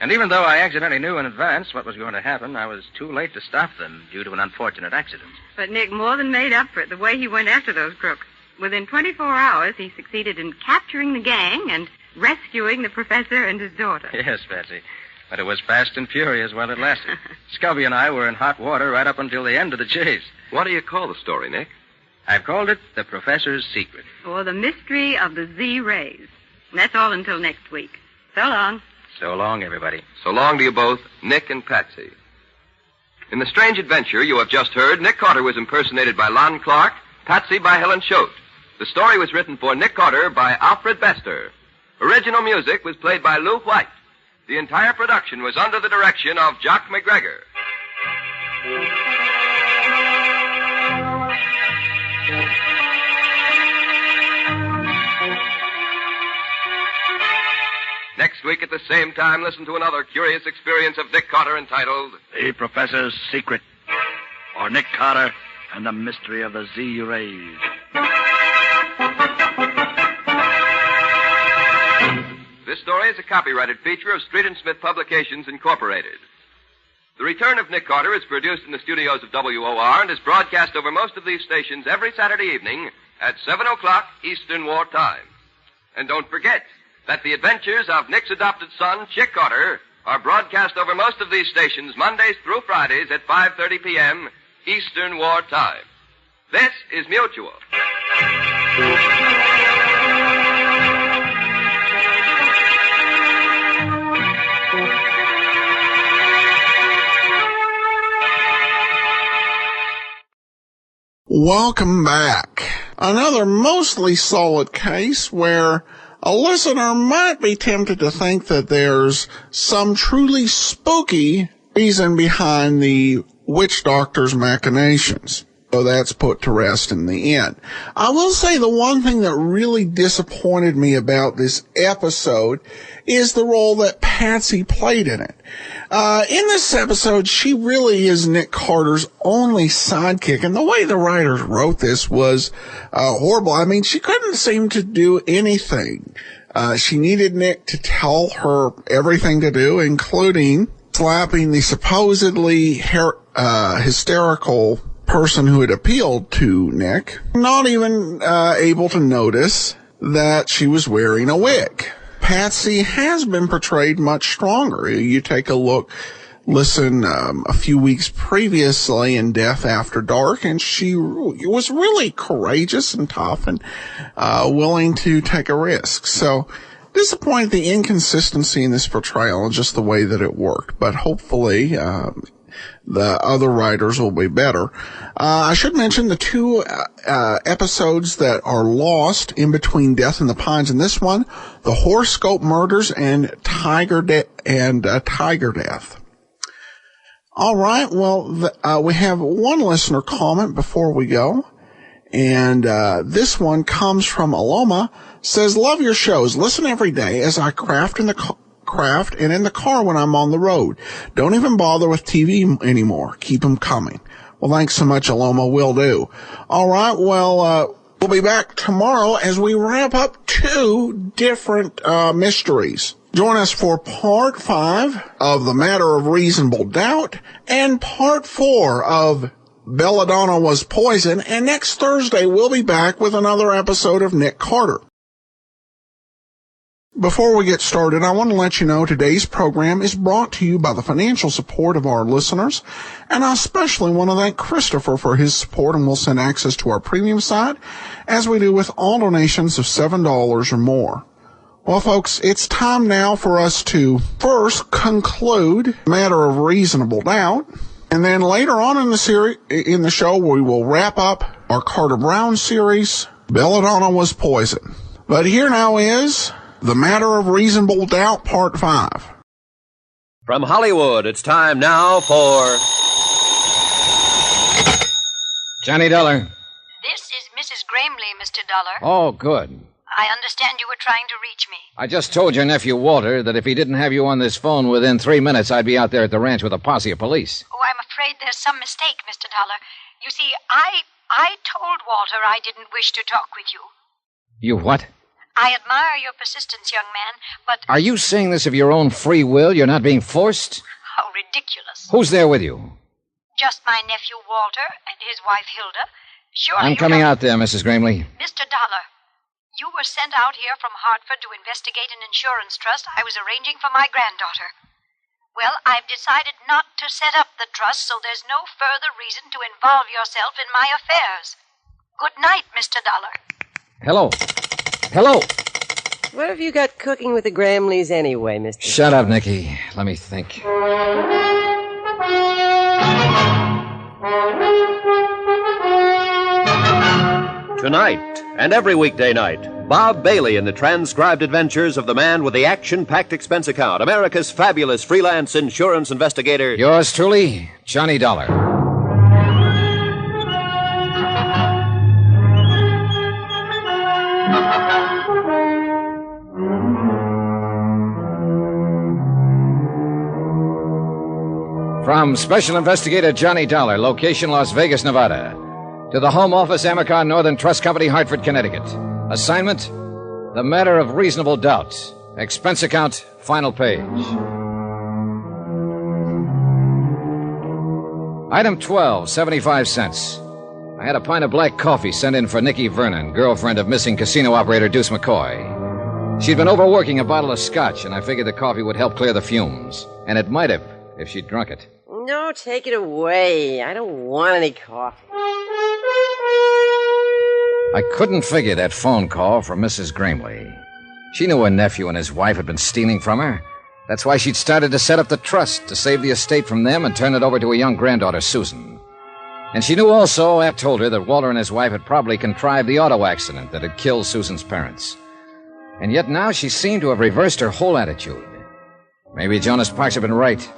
And even though I accidentally knew in advance what was going to happen, I was too late to stop them due to an unfortunate accident. But Nick more than made up for it the way he went after those crooks. Within 24 hours, he succeeded in capturing the gang and rescuing the professor and his daughter. Yes, Patsy. But it was fast and furious while it lasted. Scubby and I were in hot water right up until the end of the chase. What do you call the story, Nick? I've called it The Professor's Secret. Or The Mystery of the Z-Rays. And that's all until next week. So long. So long, everybody. So long to you both, Nick and Patsy. In the strange adventure you have just heard, Nick Carter was impersonated by Lon Clark, Patsy by Helen Choate. The story was written for Nick Carter by Alfred Bester. Original music was played by Lou White. The entire production was under the direction of Jock McGregor. Next week at the same time, listen to another curious experience of Nick Carter entitled The Professor's Secret, or Nick Carter and the Mystery of the Z-Rays. This story is a copyrighted feature of Street and Smith Publications, Incorporated. The Return of Nick Carter is produced in the studios of WOR and is broadcast over most of these stations every Saturday evening at 7 o'clock Eastern War Time. And don't forget that the adventures of Nick's adopted son, Chick Carter, are broadcast over most of these stations Mondays through Fridays at 5:30 p.m. Eastern War Time. This is Mutual. Welcome back. Another mostly solid case where a listener might be tempted to think that there's some truly spooky reason behind the witch doctor's machinations. So that's put to rest in the end. I will say the one thing that really disappointed me about this episode is the role that Patsy played in it. In this episode, she really is Nick Carter's only sidekick, and the way the writers wrote this was horrible. I mean, she couldn't seem to do anything. She needed Nick to tell her everything to do, including slapping the supposedly hysterical person who had appealed to Nick, not even able to notice that she was wearing a wig. Patsy has been portrayed much stronger. You take a look, listen, a few weeks previously in Death After Dark, and she was really courageous and tough and willing to take a risk. So, disappointed the inconsistency in this portrayal and just the way that it worked. But hopefully, the other writers will be better. I should mention the two episodes that are lost in between Death in the Pines and this one, the Horoscope Murders and Tiger Death. All right, well, we have one listener comment before we go, and this one comes from Aloma. Says, love your shows. Listen every day as I craft and in the car when I'm on the road. Don't even bother with TV anymore. Keep them coming. Well, thanks so much, Aloma. Will do. All right. Well, we'll be back tomorrow as we wrap up two different mysteries. Join us for part 5 of The Matter of Reasonable Doubt and part 4 of Belladonna Was Poison. And next Thursday, we'll be back with another episode of Nick Carter. Before we get started, I want to let you know today's program is brought to you by the financial support of our listeners, and I especially want to thank Christopher for his support, and will send access to our premium site, as we do with all donations of $7 or more. Well, folks, it's time now for us to first conclude the Matter of Reasonable Doubt, and then later on in the show, we will wrap up our Carter Brown series, Belladonna Was Poison. But here now is The Matter of Reasonable Doubt, Part 5. From Hollywood, it's time now for Johnny Dollar. This is Mrs. Gramley, Mr. Dollar. Oh, good. I understand you were trying to reach me. I just told your nephew Walter that if he didn't have you on this phone within 3 minutes, I'd be out there at the ranch with a posse of police. Oh, I'm afraid there's some mistake, Mr. Dollar. You see, I told Walter I didn't wish to talk with you. You what? I admire your persistence, young man, but... Are you saying this of your own free will? You're not being forced? How ridiculous. Who's there with you? Just my nephew Walter and his wife Hilda. Surely I'm coming out there, Mrs. Gramley. Mr. Dollar, you were sent out here from Hartford to investigate an insurance trust I was arranging for my granddaughter. Well, I've decided not to set up the trust, so there's no further reason to involve yourself in my affairs. Good night, Mr. Dollar. Hello. Hello. What have you got cooking with the Gramleys anyway, Mr. Shut up, Nicky. Let me think. Tonight, and every weekday night, Bob Bailey in the transcribed adventures of the man with the action-packed expense account, America's fabulous freelance insurance investigator. Yours truly, Johnny Dollar. From Special Investigator Johnny Dollar, location Las Vegas, Nevada, to the Home Office, Amercon Northern Trust Company, Hartford, Connecticut. Assignment, the matter of reasonable doubt. Expense account, final page. Item 12, 75 cents. I had a pint of black coffee sent in for Nikki Vernon, girlfriend of missing casino operator Deuce McCoy. She'd been overworking a bottle of scotch, and I figured the coffee would help clear the fumes. And it might have, if she'd drunk it. No, take it away. I don't want any coffee. I couldn't figure that phone call from Mrs. Gramley. She knew her nephew and his wife had been stealing from her. That's why she'd started to set up the trust to save the estate from them and turn it over to a young granddaughter, Susan. And she knew also, App told her, that Walter and his wife had probably contrived the auto accident that had killed Susan's parents. And yet now she seemed to have reversed her whole attitude. Maybe Jonas Parks had been right.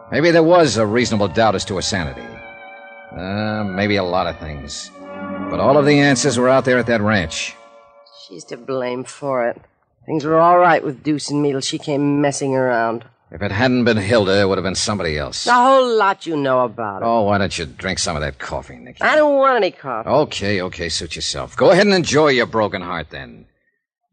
Maybe there was a reasonable doubt as to her sanity. Maybe a lot of things. But all of the answers were out there at that ranch. She's to blame for it. Things were all right with Deuce and me till she came messing around. If it hadn't been Hilda, it would have been somebody else. A whole lot you know about it. Oh, why don't you drink some of that coffee, Nicky? I don't want any coffee. Okay, suit yourself. Go ahead and enjoy your broken heart, then.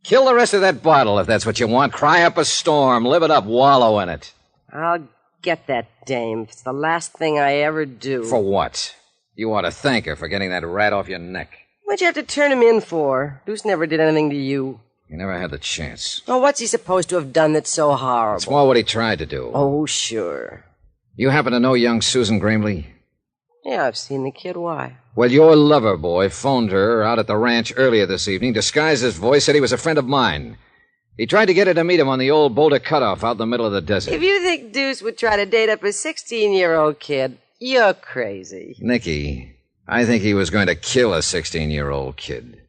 Kill the rest of that bottle if that's what you want. Cry up a storm. Live it up. Wallow in it. I'll get that dame. It's the last thing I ever do. For what? You ought to thank her for getting that rat off your neck. What'd you have to turn him in for? Deuce never did anything to you. You never had the chance. Well, what's he supposed to have done that's so horrible? It's more what he tried to do. Oh, sure. You happen to know young Susan Gramley? Yeah, I've seen the kid. Why? Well, your lover boy phoned her out at the ranch earlier this evening, disguised his voice, said he was a friend of mine. He tried to get her to meet him on the old Boulder Cutoff out in the middle of the desert. If you think Deuce would try to date up a 16-year-old kid, you're crazy. Nicky, I think he was going to kill a 16-year-old kid.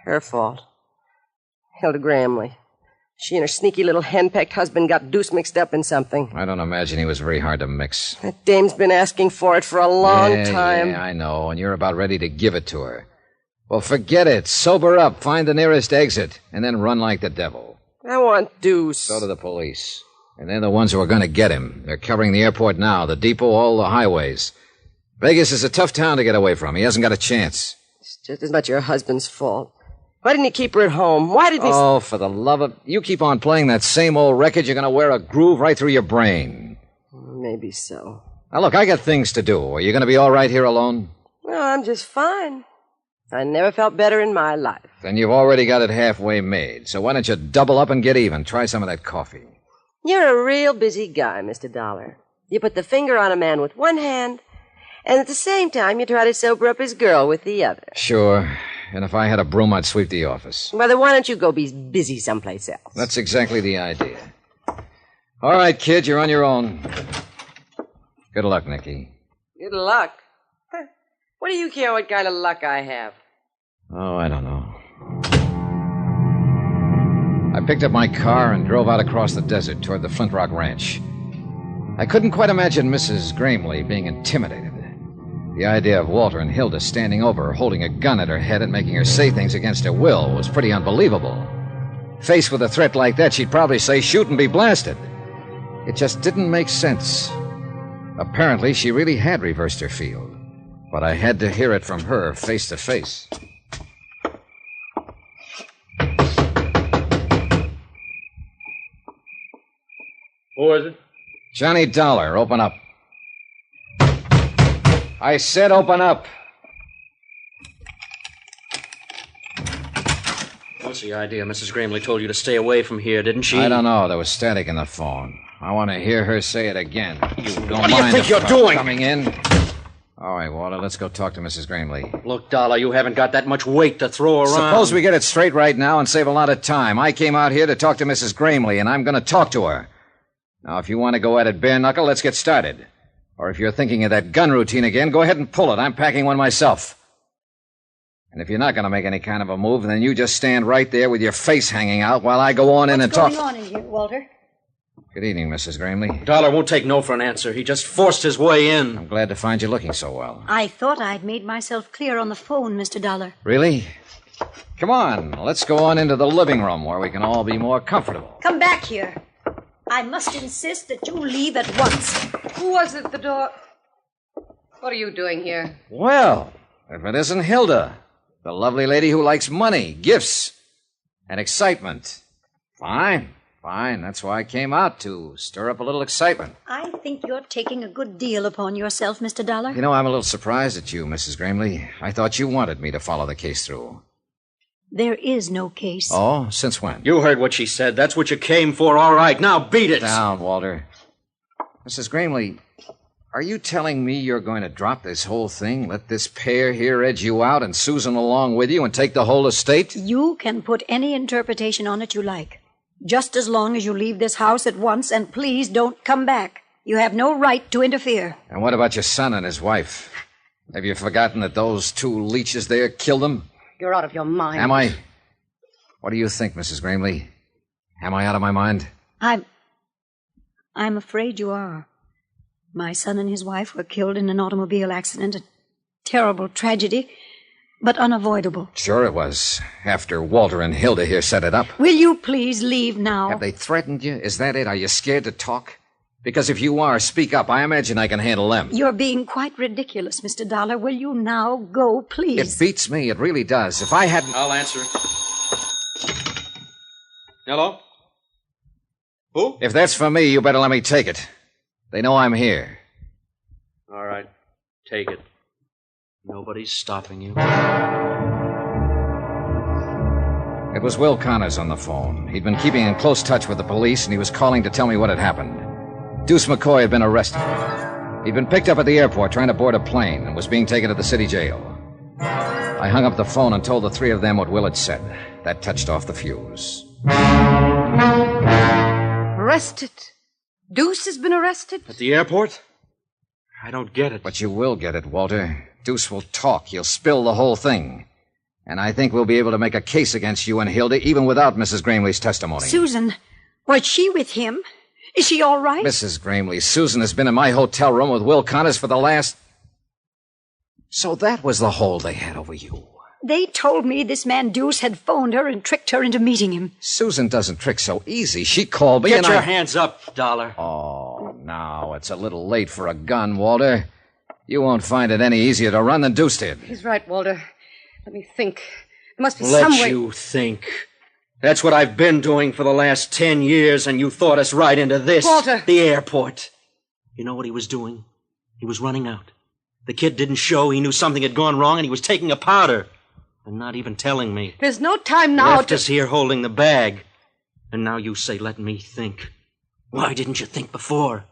Her fault. Hilda Gramley. She and her sneaky little henpecked husband got Deuce mixed up in something. I don't imagine he was very hard to mix. That dame's been asking for it for a long time. Yeah, I know, and you're about ready to give it to her. Well, forget it. Sober up, find the nearest exit, and then run like the devil. I want Deuce. So do the police. And they're the ones who are going to get him. They're covering the airport now, the depot, all the highways. Vegas is a tough town to get away from. He hasn't got a chance. It's just as much your husband's fault. Why didn't you keep her at home? Why didn't he... Oh, for the love of... You keep on playing that same old record, you're going to wear a groove right through your brain. Maybe so. Now, look, I got things to do. Are you going to be all right here alone? No, I'm just fine. I never felt better in my life. Then you've already got it halfway made. So why don't you double up and get even? Try some of that coffee. You're a real busy guy, Mr. Dollar. You put the finger on a man with one hand, and at the same time you try to sober up his girl with the other. Sure. And if I had a broom, I'd sweep the office. Well, then why don't you go be busy someplace else? That's exactly the idea. All right, kid, you're on your own. Good luck, Nicky. Good luck? What do you care what kind of luck I have? Oh, I don't know. I picked up my car and drove out across the desert toward the Flint Rock Ranch. I couldn't quite imagine Mrs. Gramley being intimidated. The idea of Walter and Hilda standing over her, holding a gun at her head and making her say things against her will was pretty unbelievable. Faced with a threat like that, she'd probably say, shoot and be blasted. It just didn't make sense. Apparently, she really had reversed her field. But I had to hear it from her face to face. Who is it? Johnny Dollar, open up. I said open up. What's the idea? Mrs. Gramley told you to stay away from here, didn't she? I don't know. There was static in the phone. I want to hear her say it again. You don't What do you mind think if you're I'm doing? Coming in. All right, Walter, let's go talk to Mrs. Gramley. Look, Dollar, you haven't got that much weight to throw around. Suppose we get it straight right now and save a lot of time. I came out here to talk to Mrs. Gramley, and I'm going to talk to her. Now, if you want to go at it bare knuckle, let's get started. Or if you're thinking of that gun routine again, go ahead and pull it. I'm packing one myself. And if you're not going to make any kind of a move, then you just stand right there with your face hanging out while I go on in and talk. What's going on in here, Walter? Good evening, Mrs. Gramley. Dollar won't take no for an answer. He just forced his way in. I'm glad to find you looking so well. I thought I'd made myself clear on the phone, Mr. Dollar. Really? Come on, let's go on into the living room where we can all be more comfortable. Come back here. I must insist that you leave at once. Who was at the door? What are you doing here? Well, if it isn't Hilda, the lovely lady who likes money, gifts, and excitement. Fine. That's why I came out, to stir up a little excitement. I think you're taking a good deal upon yourself, Mr. Dollar. You know, I'm a little surprised at you, Mrs. Gramley. I thought you wanted me to follow the case through. There is no case. Oh? Since when? You heard what she said. That's what you came for, all right. Now beat it. Down, Walter. Mrs. Gramley, are you telling me you're going to drop this whole thing, let this pair here edge you out and Susan along with you and take the whole estate? You can put any interpretation on it you like. Just as long as you leave this house at once, and please don't come back. You have no right to interfere. And what about your son and his wife? Have you forgotten that those two leeches there killed them? You're out of your mind. Am I? What do you think, Mrs. Gramley? Am I out of my mind? I'm afraid you are. My son and his wife were killed in an automobile accident. A terrible tragedy, but unavoidable. Sure it was. After Walter and Hilda here set it up. Will you please leave now? Have they threatened you? Is that it? Are you scared to talk? Because if you are, speak up. I imagine I can handle them. You're being quite ridiculous, Mr. Dollar. Will you now go, please? It beats me. It really does. If I hadn't... I'll answer it. Hello? Who? If that's for me, you better let me take it. They know I'm here. All right. Take it. Nobody's stopping you. It was Will Connors on the phone. He'd been keeping in close touch with the police, and he was calling to tell me what had happened. Deuce McCoy had been arrested. He'd been picked up at the airport trying to board a plane and was being taken to the city jail. I hung up the phone and told the three of them what Will had said. That touched off the fuse. Arrested? Deuce has been arrested? At the airport? I don't get it. But you will get it, Walter. Deuce will talk. He'll spill the whole thing. And I think we'll be able to make a case against you and Hilda even without Mrs. Gramley's testimony. Susan, was she with him? Is she all right? Mrs. Gramley, Susan has been in my hotel room with Will Connors for the last... So that was the hold they had over you. They told me this man Deuce had phoned her and tricked her into meeting him. Susan doesn't trick so easy. She called me Get and your hands up, Dollar. Oh, now it's a little late for a gun, Walter. You won't find it any easier to run than Deuce did. He's right, Walter. Let me think. There must be some way... Let you think. That's what I've been doing for the last 10 years, and you thought us right into this. Walter! The airport. You know what he was doing? He was running out. The kid didn't show. He knew something had gone wrong, and he was taking a powder. And not even telling me. There's no time now Left us here holding the bag. And now you say, let me think. Why didn't you think before?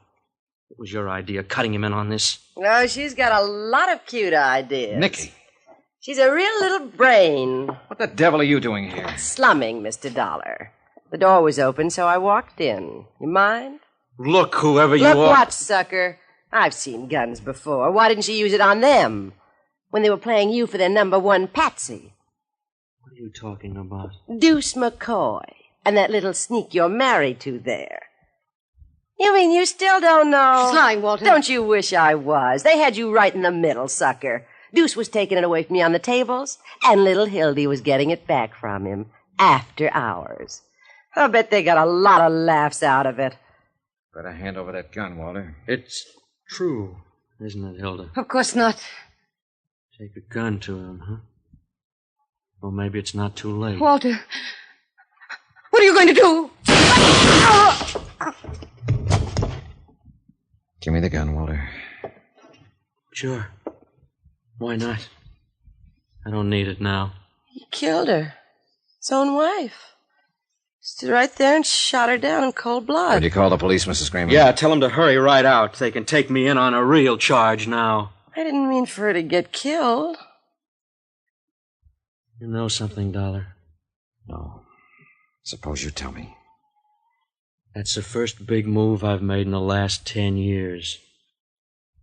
It was your idea, cutting him in on this. Oh, she's got a lot of cute ideas. Nicky. She's a real little brain. What the devil are you doing here? Slumming, Mr. Dollar. The door was open, so I walked in. You mind? Look, whoever you Look are. what, sucker. I've seen guns before. Why didn't you use it on them? When they were playing you for their number one patsy. What are you talking about? Deuce McCoy. And that little sneak you're married to there. You mean you still don't know? She's lying, Walter. Don't you wish I was? They had you right in the middle, sucker. Deuce was taking it away from me on the tables, and little Hildy was getting it back from him after hours. I'll bet they got a lot of laughs out of it. Better hand over that gun, Walter. It's true, isn't it, Hilda? Of course not. Take a gun to him, huh? Well, maybe it's not too late. Walter, what are you going to do? Give me the gun, Walter. Sure. Why not? I don't need it now. He killed her. His own wife. Stood right there and shot her down in cold blood. Did you call the police, Mrs. Gramley? Yeah, tell them to hurry right out. They can take me in on a real charge now. I didn't mean for her to get killed. You know something, Dollar? No. Suppose you tell me. That's the first big move I've made in the last 10 years.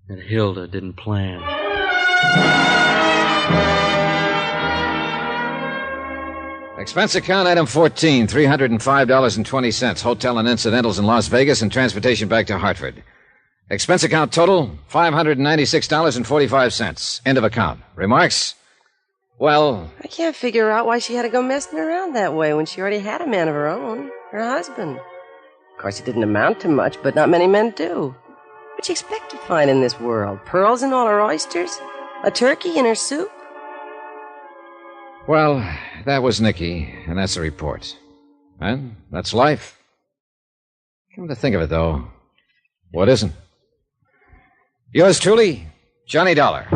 That Hilda didn't plan. Expense account item 14, $305.20. Hotel and incidentals in Las Vegas and transportation back to Hartford. Expense account total, $596.45. End of account. Remarks? Well, I can't figure out why she had to go messing around that way when she already had a man of her own, her husband. Of course, it didn't amount to much, but not many men do. What'd you expect to find in this world? Pearls in all her oysters? A turkey in her soup? well, that was Nicky, and that's the report. And that's life. Come to think of it, though, what isn't? Yours truly, Johnny Dollar.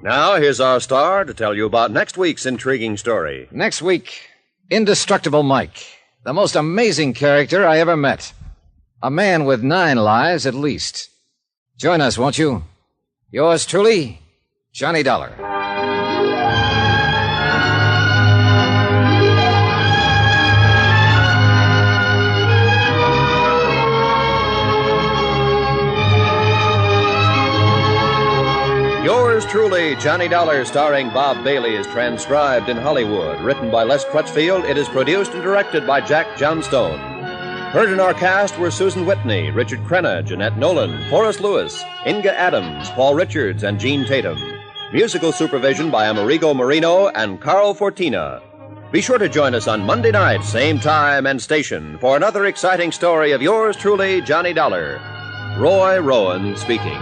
Now, here's our star to tell you about next week's intriguing story. Next week, Indestructible Mike. The most amazing character I ever met. A man with 9 lives at least. Join us, won't you? Yours truly, Johnny Dollar. Yours truly, Johnny Dollar, starring Bob Bailey, is transcribed in Hollywood. Written by Les Crutchfield, it is produced and directed by Jack Johnstone. Heard in our cast were Susan Whitney, Richard Crenna, Jeanette Nolan, Forrest Lewis, Inga Adams, Paul Richards, and Gene Tatum. Musical supervision by Amerigo Marino and Carl Fortina. Be sure to join us on Monday night, same time and station, for another exciting story of yours truly, Johnny Dollar. Roy Rowan speaking.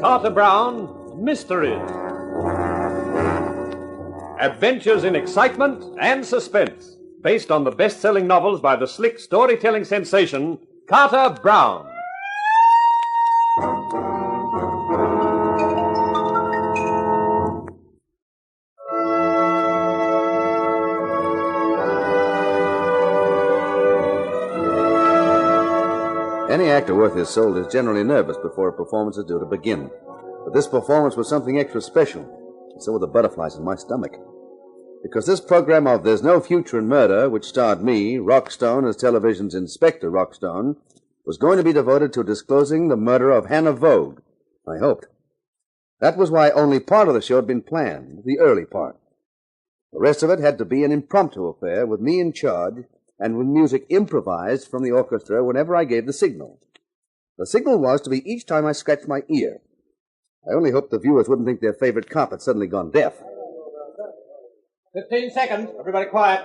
Carter Brown, Mysteries. Adventures in excitement and suspense, based on the best-selling novels by the slick storytelling sensation, Carter Brown. Any actor worth his salt is generally nervous before a performance is due to begin. But this performance was something extra special, and so were the butterflies in my stomach. Because this program of There's No Future in Murder, which starred me, Rockstone, as television's Inspector Rockstone, was going to be devoted to disclosing the murder of Hannah Vogue, I hoped. That was why only part of the show had been planned, the early part. The rest of it had to be an impromptu affair with me in charge, and with music improvised from the orchestra whenever I gave the signal. The signal was to be each time I scratched my ear. I only hoped the viewers wouldn't think their favorite cop had suddenly gone deaf. 15 seconds. Everybody quiet.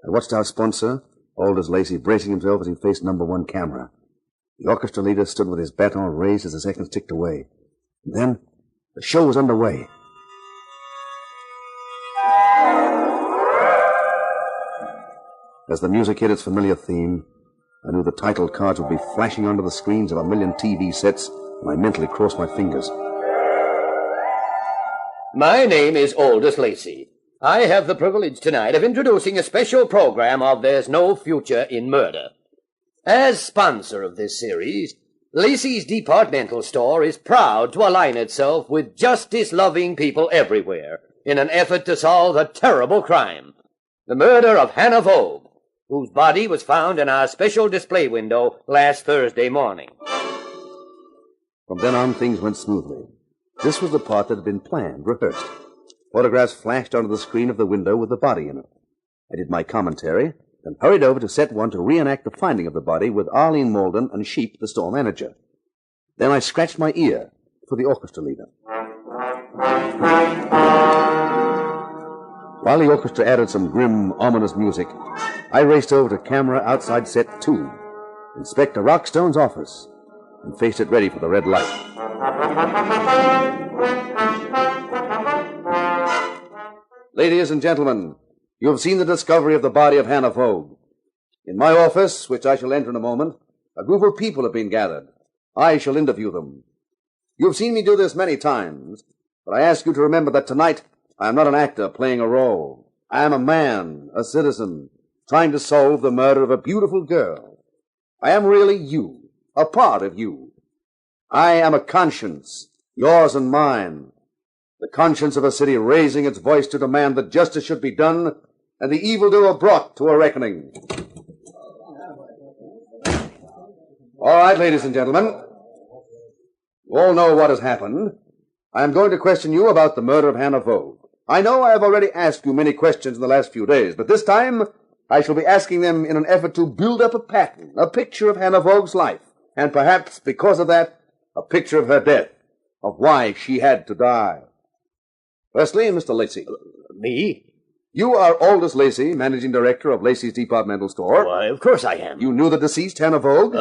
I watched our sponsor, Aldous Lacey, bracing himself as he faced number one camera. The orchestra leader stood with his baton raised as the seconds ticked away. And then, the show was underway. As the music hit its familiar theme, I knew the title cards would be flashing onto the screens of a million TV sets, and I mentally crossed my fingers. My name is Aldous Lacey. I have the privilege tonight of introducing a special program of There's No Future in Murder. As sponsor of this series, Lacey's Departmental Store is proud to align itself with justice-loving people everywhere in an effort to solve a terrible crime, the murder of Hannah Vogue, whose body was found in our special display window last Thursday morning. From then on, things went smoothly. This was the part that had been planned, rehearsed. Photographs flashed onto the screen of the window with the body in it. I did my commentary, then hurried over to set one to reenact the finding of the body with Arlene Malden and Sheep, the store manager. Then I scratched my ear for the orchestra leader. While the orchestra added some grim, ominous music, I raced over to camera outside set 2, Inspector Rockstone's office, and faced it ready for the red light. Ladies and gentlemen, you have seen the discovery of the body of Hannah Vogue. In my office, which I shall enter in a moment, a group of people have been gathered. I shall interview them. You have seen me do this many times, but I ask you to remember that tonight I am not an actor playing a role. I am a man, a citizen, trying to solve the murder of a beautiful girl. I am really you, a part of you. I am a conscience, yours and mine. The conscience of a city raising its voice to demand that justice should be done and the evildoer brought to a reckoning. All right, ladies and gentlemen. You all know what has happened. I am going to question you about the murder of Hannah Vogue. I know I have already asked you many questions in the last few days, but this time I shall be asking them in an effort to build up a pattern, a picture of Hannah Vogue's life, and perhaps, because of that, a picture of her death, of why she had to die. Firstly, Mr. Lacey. Me? You are Aldous Lacey, managing director of Lacey's Departmental Store. Why, of course I am. You knew the deceased, Hannah Vogue?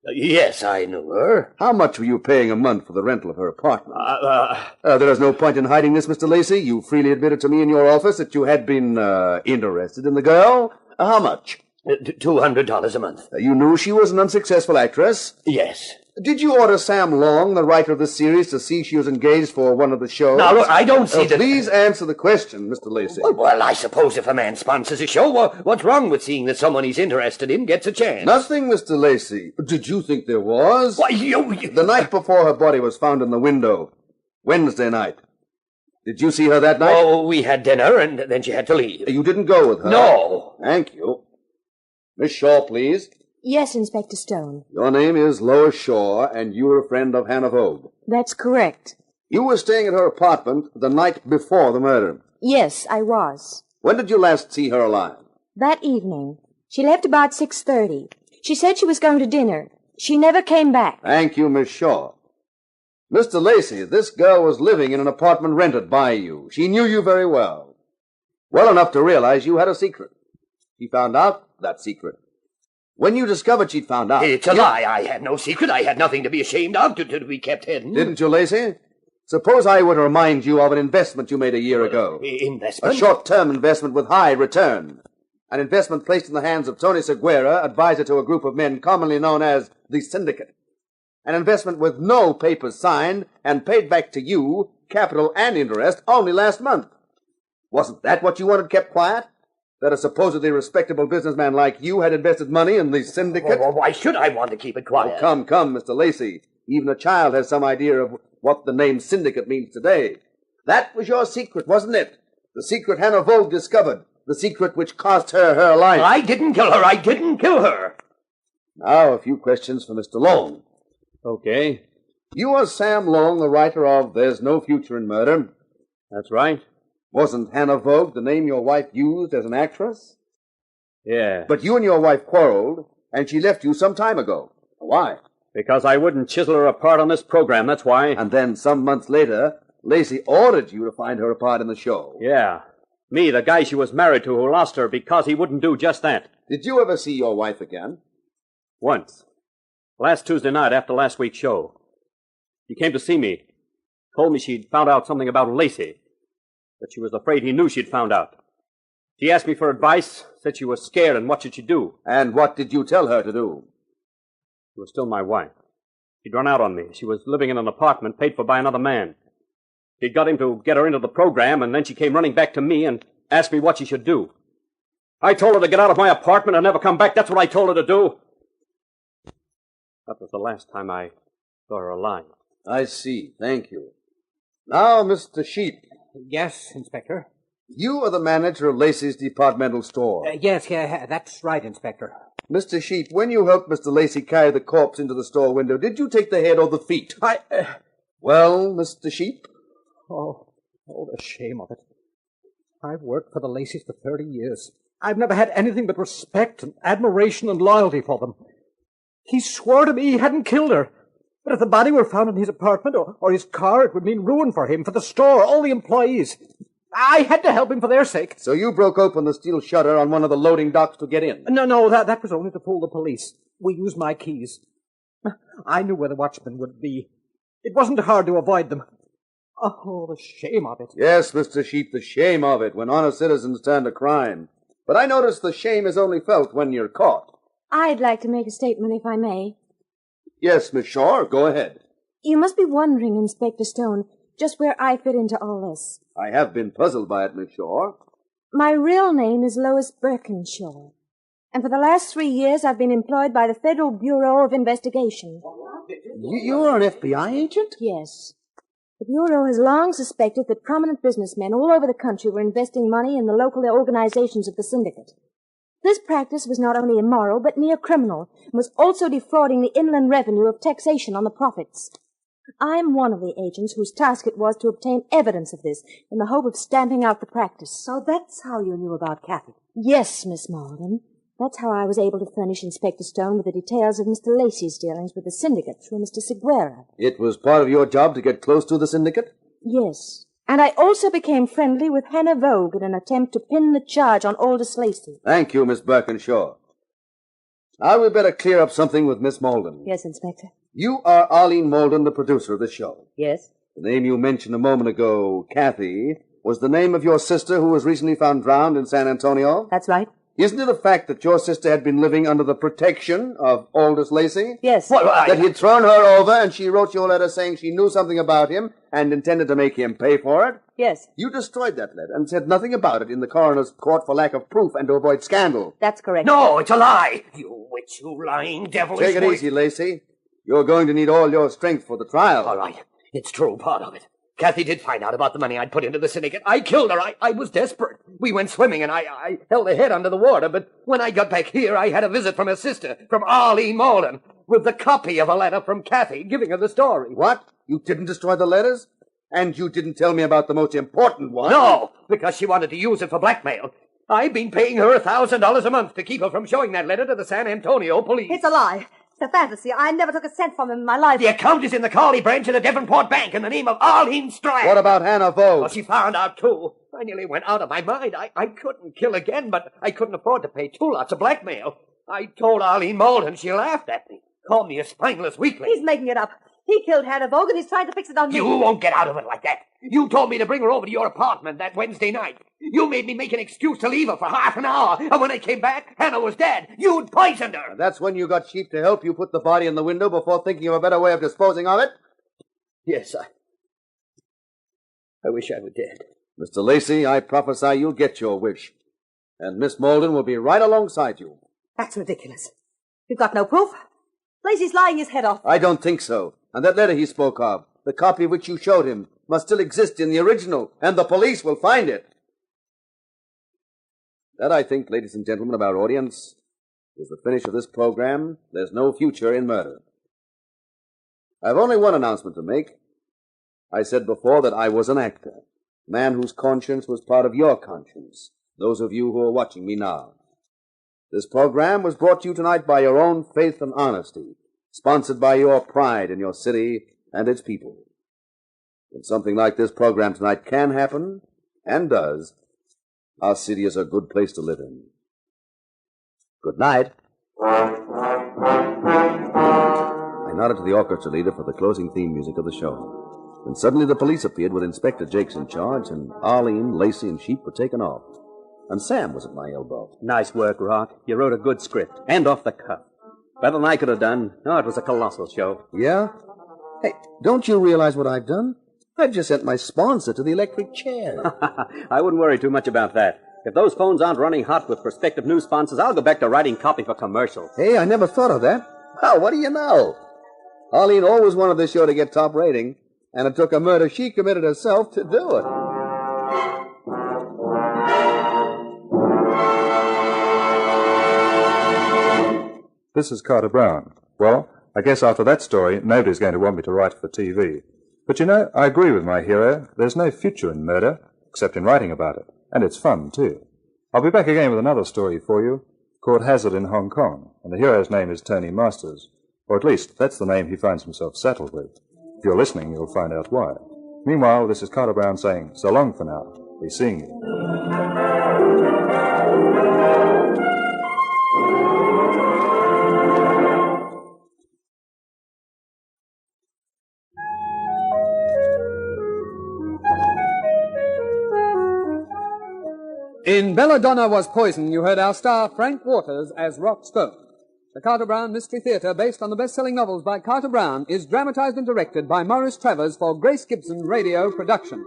Yes, I knew her. How much were you paying a month for the rental of her apartment? There is no point in hiding this, Mr. Lacey. You freely admitted to me in your office that you had been, interested in the girl. How much? $200 a month. You knew she was an unsuccessful actress? Yes. Did you order Sam Long, the writer of this series, to see she was engaged for one of the shows? Now, look, I don't see that... Please answer the question, Mr. Lacey. Well, I suppose if a man sponsors a show, what's wrong with seeing that someone he's interested in gets a chance? Nothing, Mr. Lacey. Did you think there was? Why, The night before her body was found in the window, Wednesday night. Did you see her that night? Oh, we had dinner, and then she had to leave. You didn't go with her? No. Thank you. Miss Shaw, please. Yes, Inspector Stone. Your name is Lois Shaw, and you are a friend of Hannah Vogue. That's correct. You were staying at her apartment the night before the murder. Yes, I was. When did you last see her alive? That evening. She left about 6:30. She said she was going to dinner. She never came back. Thank you, Miss Shaw. Mr. Lacey, this girl was living in an apartment rented by you. She knew you very well. Well enough to realize you had a secret. She found out that secret. When you discovered she'd found out... It's a lie. I had no secret. I had nothing to be ashamed of, to be kept hidden. Didn't you, Lacey? Suppose I were to remind you of an investment you made a year ago. Investment? A short-term investment with high return. An investment placed in the hands of Tony Seguera, advisor to a group of men commonly known as the Syndicate. An investment with no papers signed and paid back to you, capital and interest, only last month. Wasn't that what you wanted kept quiet? That a supposedly respectable businessman like you had invested money in the Syndicate? Well, why should I want to keep it quiet? Oh, come, Mr. Lacey. Even a child has some idea of what the name Syndicate means today. That was your secret, wasn't it? The secret Hannah Vogue discovered. The secret which cost her her life. I didn't kill her. I didn't kill her. Now, a few questions for Mr. Long. Okay. You are Sam Long, the writer of There's No Future in Murder. That's right. Wasn't Hannah Vogue the name your wife used as an actress? Yeah. But you and your wife quarreled, and she left you some time ago. Why? Because I wouldn't chisel her apart on this program, that's why. And then, some months later, Lacey ordered you to find her a part in the show. Yeah. Me, the guy she was married to who lost her because he wouldn't do just that. Did you ever see your wife again? Once. Last Tuesday night after last week's show. She came to see me. Told me she'd found out something about Lacey. That she was afraid he knew she'd found out. She asked me for advice, said she was scared, and what should she do? And what did you tell her to do? She was still my wife. She'd run out on me. She was living in an apartment paid for by another man. She'd got him to get her into the program, and then she came running back to me and asked me what she should do. I told her to get out of my apartment and never come back. That's what I told her to do. That was the last time I saw her alive. I see. Thank you. Now, Mr. Sheep. Yes, Inspector. You are the manager of Lacey's departmental store. Yes, that's right, Inspector. Mr. Sheep, when you helped Mr. Lacey carry the corpse into the store window, did you take the head or the feet? Well, Mr. Sheep? Oh, the shame of it. I've worked for the Lacys for 30 years. I've never had anything but respect and admiration and loyalty for them. He swore to me he hadn't killed her. But if the body were found in his apartment or his car, it would mean ruin for him, for the store, all the employees. I had to help him for their sake. So you broke open the steel shutter on one of the loading docks to get in? No, that was only to fool the police. We used my keys. I knew where the watchmen would be. It wasn't hard to avoid them. Oh, the shame of it. Yes, Mr. Sheep, the shame of it when honest citizens turn to crime. But I notice the shame is only felt when you're caught. I'd like to make a statement, if I may. Yes, Miss Shaw, go ahead. You must be wondering, Inspector Stone, just where I fit into all this. I have been puzzled by it, Miss Shaw. My real name is Lois Birkinshaw, and for the last 3 years I've been employed by the Federal Bureau of Investigation. You're an FBI agent? Yes. The Bureau has long suspected that prominent businessmen all over the country were investing money in the local organizations of the syndicate. This practice was not only immoral, but near criminal, and was also defrauding the inland revenue of taxation on the profits. I'm one of the agents whose task it was to obtain evidence of this, in the hope of stamping out the practice. So that's how you knew about Kathy? Yes, Miss Malden. That's how I was able to furnish Inspector Stone with the details of Mr. Lacey's dealings with the syndicate through Mr. Seguera. It was part of your job to get close to the syndicate? Yes. And I also became friendly with Hannah Vogue in an attempt to pin the charge on Aldous Lacey. Thank you, Miss Birkinshaw. Now we better clear up something with Miss Malden. Yes, Inspector. You are Arlene Malden, the producer of this show. Yes. The name you mentioned a moment ago, Kathy, was the name of your sister who was recently found drowned in San Antonio? That's right. Isn't it a fact that your sister had been living under the protection of Aldous Lacey? Yes. That he'd thrown her over and she wrote you a letter saying she knew something about him and intended to make him pay for it? Yes. You destroyed that letter and said nothing about it in the coroner's court for lack of proof and to avoid scandal. That's correct. No, it's a lie. You witch, you lying devilish Take it easy, Lacey. You're going to need all your strength for the trial. All right. It's true, part of it. Kathy did find out about the money I'd put into the syndicate. I killed her. I was desperate. We went swimming, and I held her head under the water. But when I got back here, I had a visit from her sister, from Arlene Malden, with the copy of a letter from Kathy giving her the story. What? You didn't destroy the letters? And you didn't tell me about the most important one? No, because she wanted to use it for blackmail. I've been paying her $1,000 a month to keep her from showing that letter to the San Antonio police. It's a lie. It's a fantasy. I never took a cent from him in my life. The account is in the Carly branch of the Devonport Bank in the name of Arlene Strand. What about Hannah Vogue? Well, she found out, too. I nearly went out of my mind. I couldn't kill again, but I couldn't afford to pay 2 lots of blackmail. I told Arlene Malden. She laughed at me. Called me a spineless weakling. He's making it up. He killed Hannah Vogue, and he's trying to fix it on me. You won't get out of it like that. You told me to bring her over to your apartment that Wednesday night. You made me make an excuse to leave her for half an hour, and when I came back, Hannah was dead. You'd poisoned her. And that's when you got Sheep to help you put the body in the window before thinking of a better way of disposing of it? Yes, I wish I were dead. Mr. Lacey, I prophesy you'll get your wish. And Miss Malden will be right alongside you. That's ridiculous. You've got no proof. Lacey's lying his head off. I don't think so. And that letter he spoke of, the copy which you showed him, must still exist in the original, and the police will find it. That, I think, ladies and gentlemen of our audience, is the finish of this program. There's no future in murder. I've only one announcement to make. I said before that I was an actor, a man whose conscience was part of your conscience, those of you who are watching me now. This program was brought to you tonight by your own faith and honesty, sponsored by your pride in your city and its people. When something like this program tonight can happen, and does, our city is a good place to live in. Good night. I nodded to the orchestra leader for the closing theme music of the show. Then suddenly the police appeared with Inspector Jakes in charge, and Arlene, Lacey, and Sheep were taken off. And Sam was at my elbow. Nice work, Rock. You wrote a good script, and off the cuff. Better than I could have done. No, it was a colossal show. Yeah? Hey, don't you realize what I've done? I've just sent my sponsor to the electric chair. I wouldn't worry too much about that. If those phones aren't running hot with prospective new sponsors, I'll go back to writing copy for commercials. Hey, I never thought of that. Well, what do you know? Arlene always wanted this show to get top rating, and it took a murder she committed herself to do it. This is Carter Brown. Well, I guess after that story, nobody's going to want me to write for TV. But you know, I agree with my hero. There's no future in murder, except in writing about it. And it's fun, too. I'll be back again with another story for you, called Hazard in Hong Kong, and the hero's name is Tony Masters. Or at least, that's the name he finds himself saddled with. If you're listening, you'll find out why. Meanwhile, this is Carter Brown saying, so long for now. Be seeing you. In Belladonna Was Poison, you heard our star Frank Waters as Rock Stone. The Carter Brown Mystery Theater, based on the best-selling novels by Carter Brown, is dramatized and directed by Maurice Travers for Grace Gibson Radio Productions.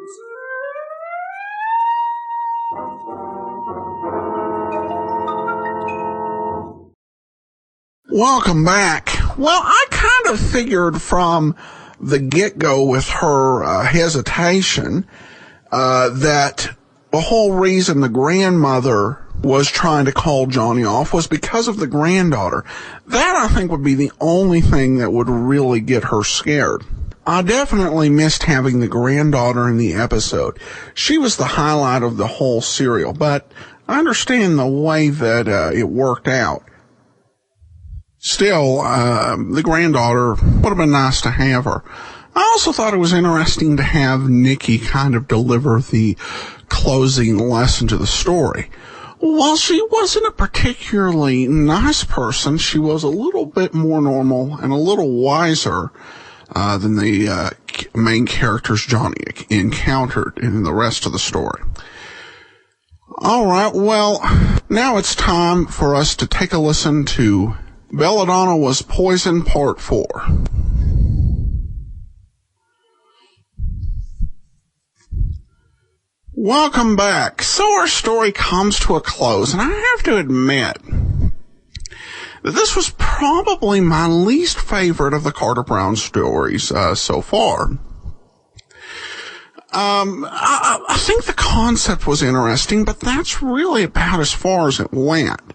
Welcome back. Well, I kind of figured from the get-go with her hesitation that the whole reason the grandmother was trying to call Johnny off was because of the granddaughter. That, I think, would be the only thing that would really get her scared. I definitely missed having the granddaughter in the episode. She was the highlight of the whole serial, but I understand the way that it worked out. Still, the granddaughter would have been nice to have her. I also thought it was interesting to have Nikki kind of deliver the closing lesson to the story. While she wasn't a particularly nice person, she was a little bit more normal and a little wiser than the main characters Johnny encountered in the rest of the story. All right, well, now it's time for us to take a listen to Belladonna Was Poison Part 4. Welcome back. So our story comes to a close, and I have to admit that this was probably my least favorite of the Carter Brown stories so far. I think the concept was interesting, but that's really about as far as it went.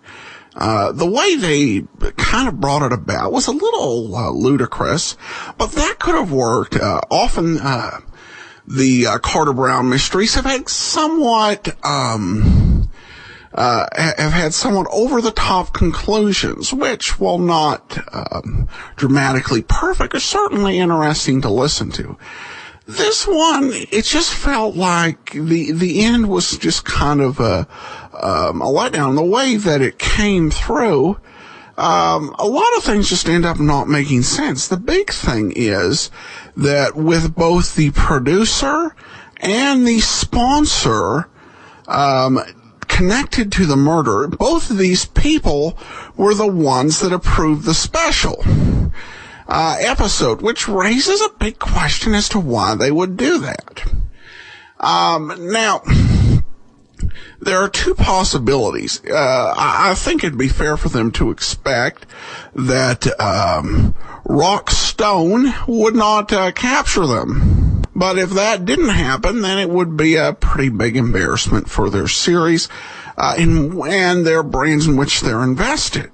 The way they kind of brought it about was a little ludicrous, but that could have worked. Often the Carter Brown mysteries have had somewhat over the top conclusions, which, while not dramatically perfect, are certainly interesting to listen to. This one, it just felt like the end was just kind of a letdown. The way that it came through, a lot of things just end up not making sense. The big thing is that with both the producer and the sponsor connected to the murder, both of these people were the ones that approved the special episode, which raises a big question as to why they would do that. Now, there are two possibilities. I think it'd be fair for them to expect that Rock Stone would not capture them. But if that didn't happen, then it would be a pretty big embarrassment for their series and their brands in which they're invested.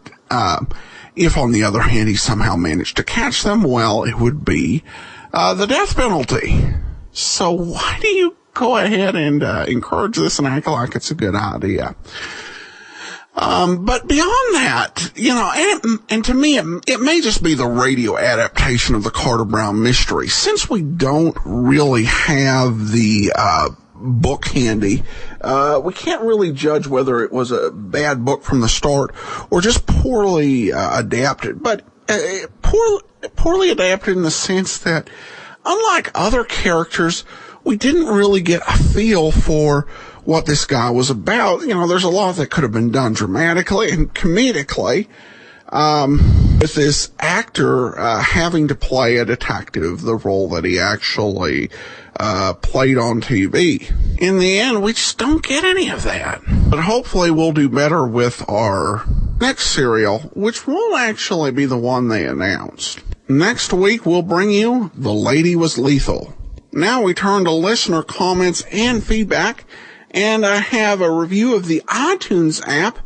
If, on the other hand, he somehow managed to catch them, well, it would be the death penalty. So why do you go ahead and encourage this and act like it's a good idea? But beyond that, and to me, it may just be the radio adaptation of the Carter Brown mystery. Since we don't really have the book handy, we can't really judge whether it was a bad book from the start or just poorly adapted. But poorly adapted in the sense that, unlike other characters, we didn't really get a feel for what this guy was about. There's a lot that could have been done dramatically and comedically, with this actor having to play a detective, the role that he actually played on TV. In the end, we just don't get any of that. But hopefully we'll do better with our next serial, which won't actually be the one they announced. Next week, we'll bring you The Lady Was Lethal. Now we turn to listener comments and feedback, and I have a review of the iTunes app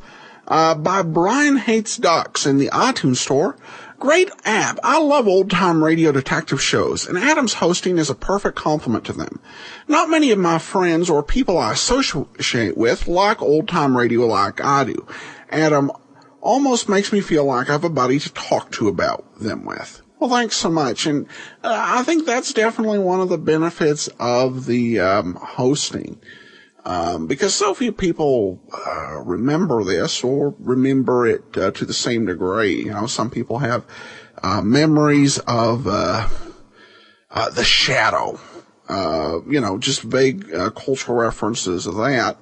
by Brian Hates Ducks in the iTunes store. Great app. I love old-time radio detective shows, and Adam's hosting is a perfect complement to them. Not many of my friends or people I associate with like old-time radio like I do. Adam almost makes me feel like I have a buddy to talk to about them with. Well, thanks so much. And I think that's definitely one of the benefits of the hosting. Because so few people remember this or remember it to the same degree. Some people have memories of The Shadow, just vague cultural references of that.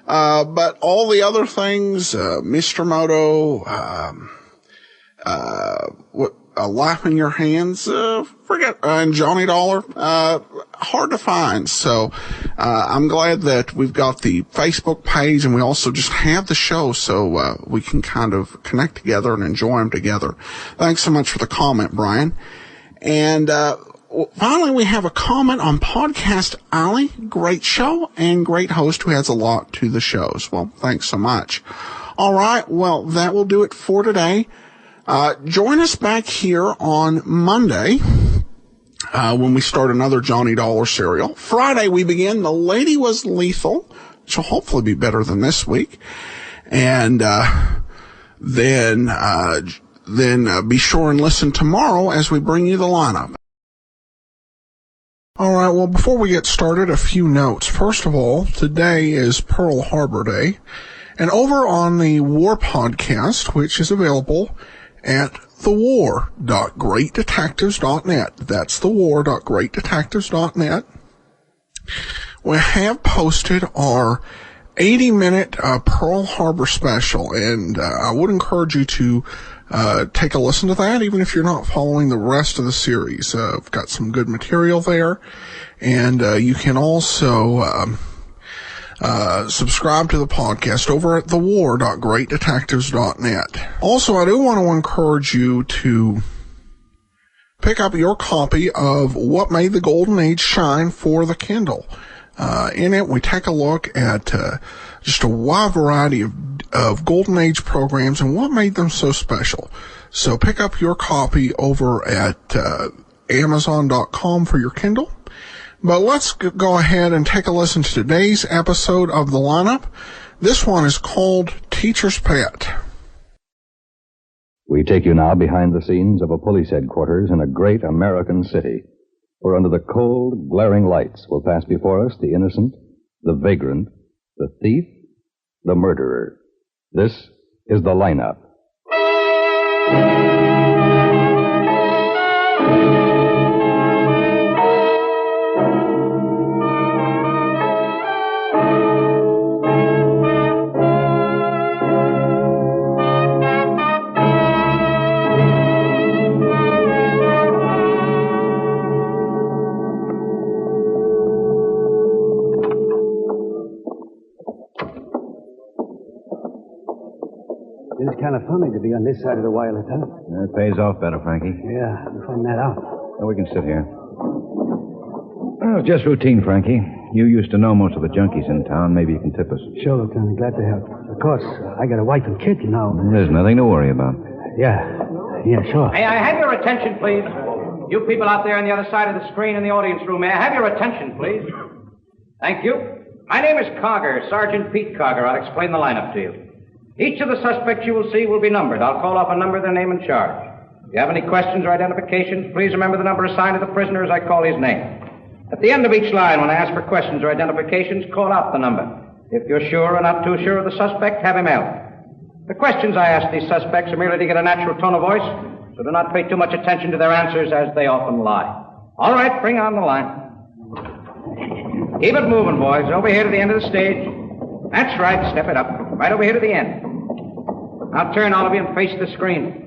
But all the other things, Mr. Moto, Life in Your Hands, and Johnny Dollar, hard to find. So, I'm glad that we've got the Facebook page, and we also just have the show so, we can kind of connect together and enjoy them together. Thanks so much for the comment, Brian. And, finally, we have a comment on Podcast Alley. Great show and great host who adds a lot to the shows. Well, thanks so much. All right. Well, that will do it for today. Join us back here on Monday, when we start another Johnny Dollar serial. Friday, we begin The Lady Was Lethal, which will hopefully be better than this week. And, then be sure and listen tomorrow as we bring you the lineup. All right, well, before we get started, a few notes. First of all, today is Pearl Harbor Day. And over on the War Podcast, which is available at thewar.greatdetectives.net. That's thewar.greatdetectives.net. We have posted our 80-minute Pearl Harbor special, and I would encourage you to take a listen to that, even if you're not following the rest of the series. I've got some good material there, and you can also subscribe to the podcast over at thewar.greatdetectives.net. Also, I do want to encourage you to pick up your copy of What Made the Golden Age Shine for the Kindle. In it, we take a look at just a wide variety of Golden Age programs and what made them so special. So pick up your copy over at Amazon.com for your Kindle. But let's go ahead and take a listen to today's episode of the lineup. This one is called Teacher's Pet. We take you now behind the scenes of a police headquarters in a great American city, where under the cold, glaring lights will pass before us the innocent, the vagrant, the thief, the murderer. This is the lineup. It's kind of funny to be on this side of the wireless, huh? It pays off better, Frankie. Yeah, I'm finding that out. Well, we can sit here. Well, just routine, Frankie. You used to know most of the junkies in town. Maybe you can tip us. Sure, Lieutenant. Glad to help. Of course, I got a wife and kid, you know. There's nothing to worry about. Yeah, sure. May I have your attention, please? You people out there on the other side of the screen in the audience room, may I have your attention, please? Thank you. My name is Cogger, Sergeant Pete Cogger. I'll explain the lineup to you. Each of the suspects you will see will be numbered. I'll call off a number, their name, and charge. If you have any questions or identifications, please remember the number assigned to the prisoner as I call his name. At the end of each line, when I ask for questions or identifications, call out the number. If you're sure or not too sure of the suspect, have him out. The questions I ask these suspects are merely to get a natural tone of voice, so do not pay too much attention to their answers, as they often lie. All right, bring on the line. Keep it moving, boys. Over here to the end of the stage. That's right. Step it up. Right over here to the end. Now turn, all of you, and face the screen.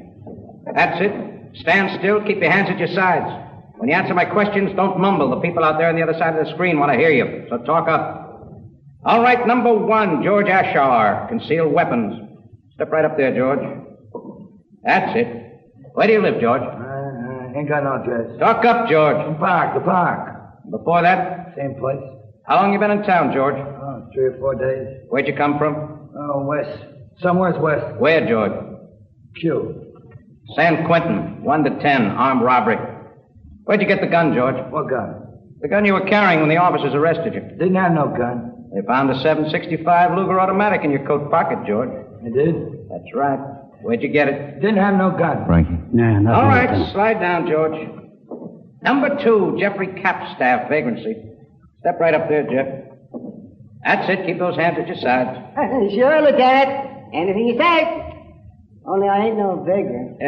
That's it. Stand still. Keep your hands at your sides. When you answer my questions, don't mumble. The people out there on the other side of the screen want to hear you, so talk up. All right, number 1, George Ashar, concealed weapons. Step right up there, George. That's it. Where do you live, George? Ain't got no address. Talk up, George. The park. Before that? Same place. How long you been in town, George? 3 or 4 days. Where'd you come from? West. Somewhere's west. Where, George? Q. San Quentin, 1 to 10, armed robbery. Where'd you get the gun, George? What gun? The gun you were carrying when the officers arrested you. Didn't have no gun. They found a .765 Luger automatic in your coat pocket, George. They did? That's right. Where'd you get it? Didn't have no gun. Frankie? Nah, nothing. All right, slide down, George. Number 2, Jeffrey Capstaff, vagrancy. Step right up there, Jeff. That's it. Keep those hands at your sides. Sure, Lieutenant. Anything you say. Only I ain't no vagrant.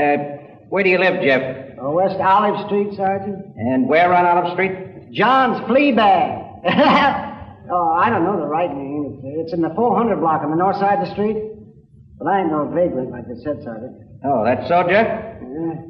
Where do you live, Jeff? West Olive Street, Sergeant. And where on Olive Street? John's Flea Bag. I don't know the right name. It's in the 400 block on the north side of the street. But I ain't no vagrant, like they said, Sergeant. Oh, that's so, Jeff?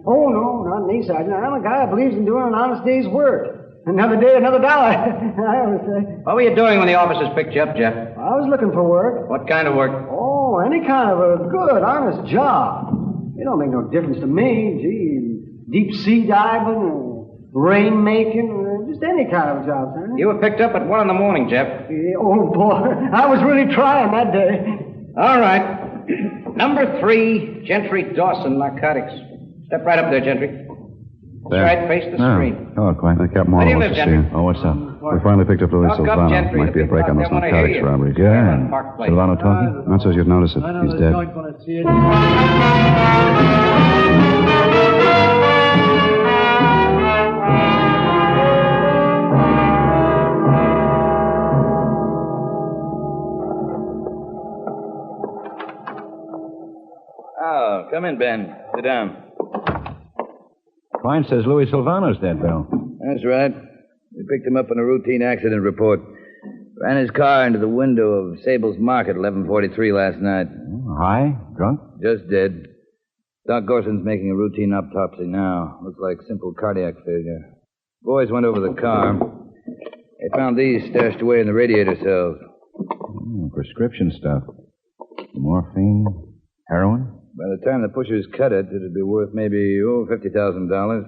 Oh, no, not me, Sergeant. I'm a guy who believes in doing an honest day's work. Another day, another dollar. I always say. What were you doing when the officers picked you up, Jeff? I was looking for work. What kind of work? Oh, any kind of a good, honest job. It don't make no difference to me. Gee, deep sea diving or rain making or just any kind of a job, Sergeant. You were picked up at 1 in the morning, Jeff. Yeah, oh, boy. I was really trying that day. All right. Number 3, Gentry Dawson, narcotics. Step right up there, Gentry. That's right, face the screen. Hello, Clint. Where Captain do Marlowe you wants live, to see you. Gentry? Oh, what's up? We finally picked up Louis Talk up, Silvano. Gentry. Might be a The break on people those out there wanna narcotics hear you. robberies. Square Yeah. on Park Place. Silvano talking? Not so you'd notice it. He's dead. Oh, come in, Ben. Sit down. Client says Louis Silvano's dead, Bill. That's right. We picked him up on a routine accident report. Ran his car into the window of Sable's Market, 11:43 last night. High? Drunk? Just dead. Doc Gorson's making a routine autopsy now. Looks like simple cardiac failure. Boys went over the car. They found these stashed away in the radiator cells. Prescription stuff. Morphine? Heroin? By the time the pushers cut it, it'd be worth maybe, $50,000.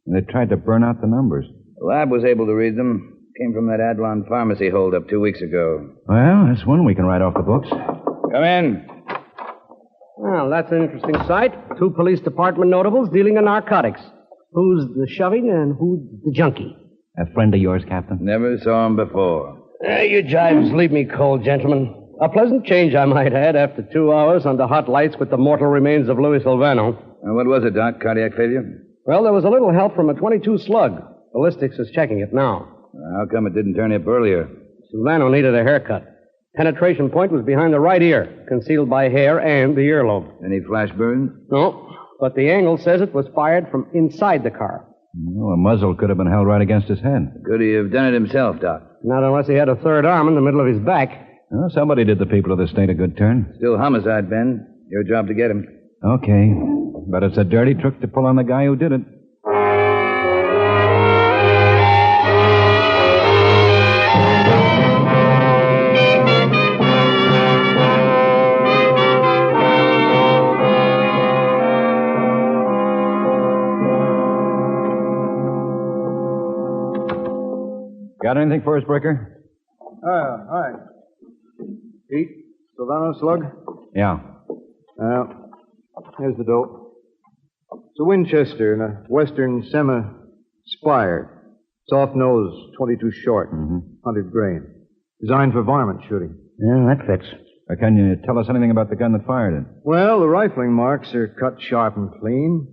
They tried to burn out the numbers. The lab was able to read them. Came from that Adlon pharmacy holdup 2 weeks ago. Well, that's one we can write off the books. Come in. Well, that's an interesting sight. 2 police department notables dealing in narcotics. Who's the shoving and who's the junkie? A friend of yours, Captain? Never saw him before. You jibes leave me cold, gentlemen. A pleasant change, I might add, after 2 hours under hot lights with the mortal remains of Louis Silvano. What was it, Doc? Cardiac failure? Well, there was a little help from a .22 slug. Ballistics is checking it now. How come it didn't turn up earlier? Silvano needed a haircut. Penetration point was behind the right ear, concealed by hair and the earlobe. Any flash burns? No, but the angle says it was fired from inside the car. Well, a muzzle could have been held right against his head. Could he have done it himself, Doc? Not unless he had a third arm in the middle of his back. Well, somebody did the people of the state a good turn. Still homicide, Ben. Your job to get him. Okay. But it's a dirty trick to pull on the guy who did it. Got anything for us, Bricker? Hi. Pete, Silvano slug? Yeah. Here's the dope. It's a Winchester and a Western semi-spire. Soft nose, 22 short, 100 grain. Designed for varmint shooting. Yeah, that fits. Can you tell us anything about the gun that fired it? Well, the rifling marks are cut sharp and clean.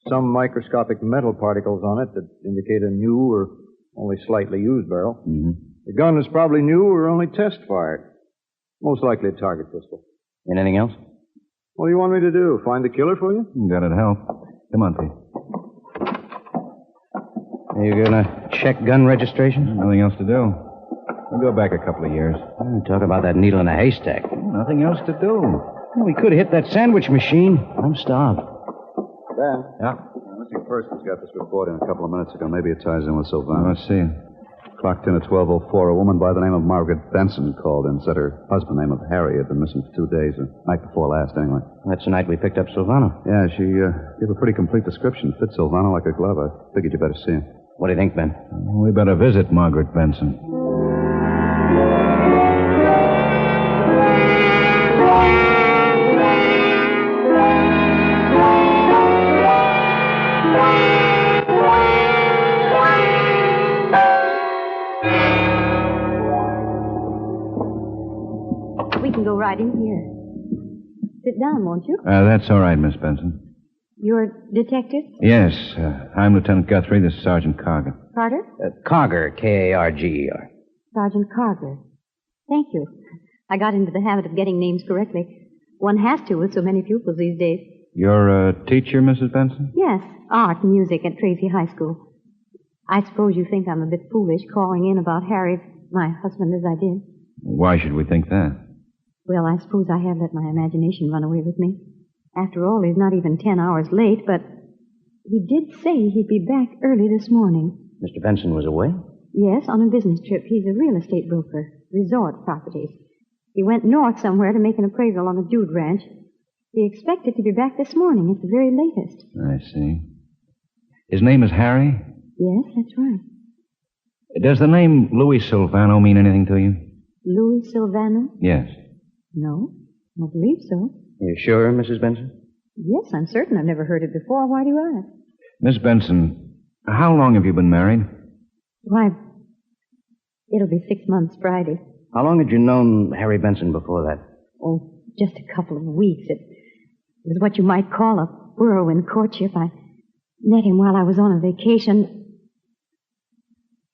Some microscopic metal particles on it that indicate a new or only slightly used barrel. Mm-hmm. The gun is probably new or only test fired. Most likely a target pistol. Anything else? What do you want me to do? Find the killer for you? That'd help. Come on, Pete. Are you gonna check gun registration? Nothing else to do. We'll go back a couple of years. Talk about that needle in a haystack. Nothing else to do. Well, we could hit that sandwich machine. I'm starved. Ben? Yeah? Mr. Person's got this report in a couple of minutes ago. Maybe it ties in with Sylvana. Let's see. Clocked in at 12:04. A woman by the name of Margaret Benson called in. Said her husband, name of Harry, had been missing for 2 days. The night before last, anyway. That's the night we picked up Sylvana. Yeah, she gave a pretty complete description. Fits Sylvana like a glove. I figured you better see him. What do you think, Ben? We better visit Margaret Benson. We can go right in here. Sit down, won't you? That's all right, Miss Benson. You're detective? Yes, I'm Lieutenant Guthrie. This is Sergeant Carger. Carter? Carger, K-A-R-G-E-R. Sergeant Carger. Thank you. I got into the habit of getting names correctly. One has to with so many pupils these days. You're a teacher, Mrs. Benson? Yes, art and music at Tracy High School. I suppose you think I'm a bit foolish calling in about Harry, my husband, as I did. Why should we think that? Well, I suppose I have let my imagination run away with me. After all, he's not even 10 hours late, but he did say he'd be back early this morning. Mr. Benson was away? Yes, on a business trip. He's a real estate broker, resort properties. He went north somewhere to make an appraisal on the Jude Ranch. He expected to be back this morning at the very latest. I see. His name is Harry? Yes, that's right. Does the name Louis Silvano mean anything to you? Louis Silvano? Yes. No, I don't believe so. You sure, Mrs. Benson? Yes, I'm certain. I've never heard it before. Why do you ask? Miss Benson, how long have you been married? Why, it'll be 6 months Friday. How long had you known Harry Benson before that? Oh, just a couple of weeks. It was what you might call a whirlwind courtship. I met him while I was on a vacation.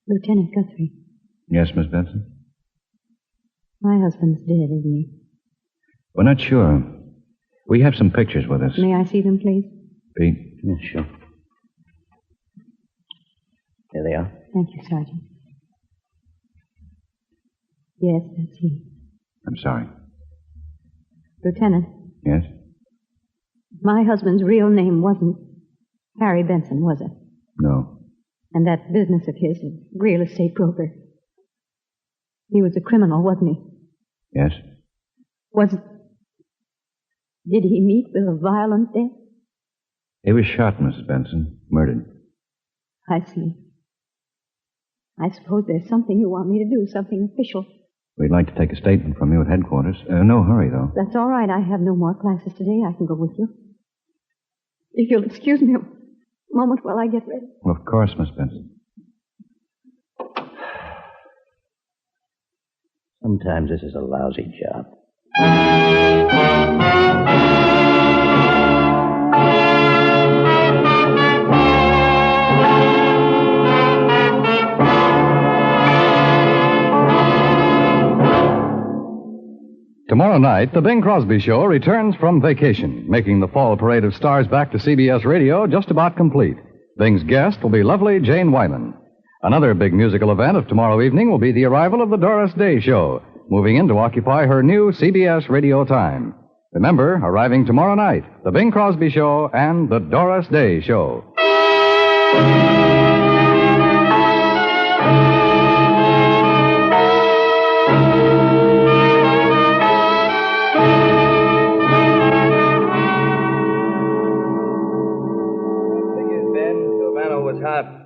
Lieutenant Guthrie. Yes, Miss Benson? My husband's dead, isn't he? We're not sure. We have some pictures with us. May I see them, please? Pete? Yeah, sure. There they are. Thank you, Sergeant. Yes, that's he. I'm sorry. Lieutenant. Yes? My husband's real name wasn't Harry Benson, was it? No. And that business of his, a real estate broker. He was a criminal, wasn't he? Yes? Did he meet with a violent death? He was shot, Mrs. Benson. Murdered. I see. I suppose there's something you want me to do, something official. We'd like to take a statement from you at headquarters. No hurry, though. That's all right. I have no more classes today. I can go with you. If you'll excuse me a moment while I get ready. Well, of course, Miss Benson. Sometimes this is a lousy job. Tomorrow night, the Bing Crosby Show returns from vacation, making the fall parade of stars back to CBS Radio just about complete. Bing's guest will be lovely Jane Wyman. Another big musical event of tomorrow evening will be the arrival of the Doris Day Show, moving in to occupy her new CBS radio time. Remember, arriving tomorrow night, the Bing Crosby Show and the Doris Day Show.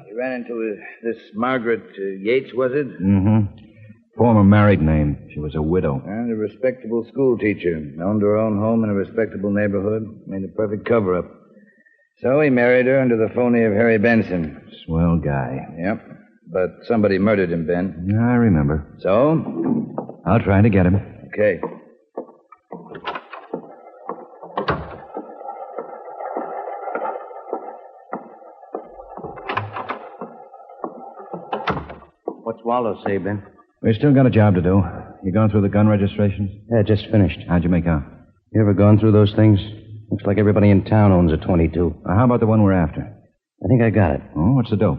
You ran into this Margaret Yates, was it? Mm-hmm. Former married name. She was a widow. And a respectable school teacher. Owned her own home in a respectable neighborhood. Made a perfect cover-up. So he married her under the phony of Harry Benson. Swell guy. Yep. But somebody murdered him, Ben. I remember. So? I'll try to get him. Okay. swallow say, Ben? We've still got a job to do. You gone through the gun registrations? Yeah, just finished. How'd you make out? You ever gone through those things? Looks like everybody in town owns a 22. How about the one we're after? I think I got it. Oh, what's the dope?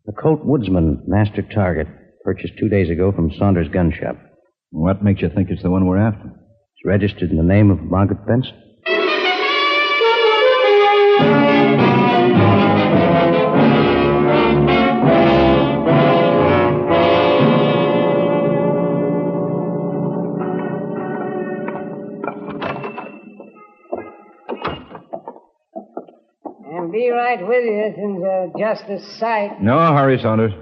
The Colt Woodsman, master target, purchased 2 days ago from Saunders Gun Shop. What makes you think it's the one we're after? It's registered in the name of Margaret Benson. And be right with you since just this sight. No hurry, Saunders.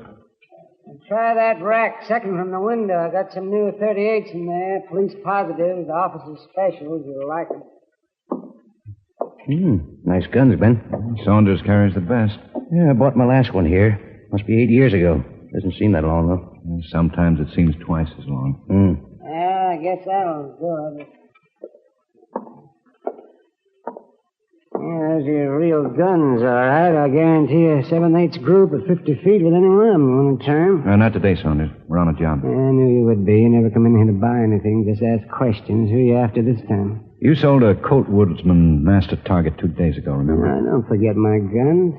Try that rack second from the window. I got some new 38s in there. Police positives, officers specials. You'll like them. Nice guns, Ben. Saunders carries the best. Yeah, I bought my last one here. Must be 8 years ago. Doesn't seem that long, though. Sometimes it seems twice as long. Yeah, I guess that'll do it. Yeah, those are your real guns, all right. I guarantee you a 7/8 group at 50 feet with any one of them you want a term. Not today, Saunders. We're on a job. I knew you would be. You never come in here to buy anything. Just ask questions. Who are you after this time? You sold a Colt Woodsman master target 2 days ago, remember? I don't forget my guns.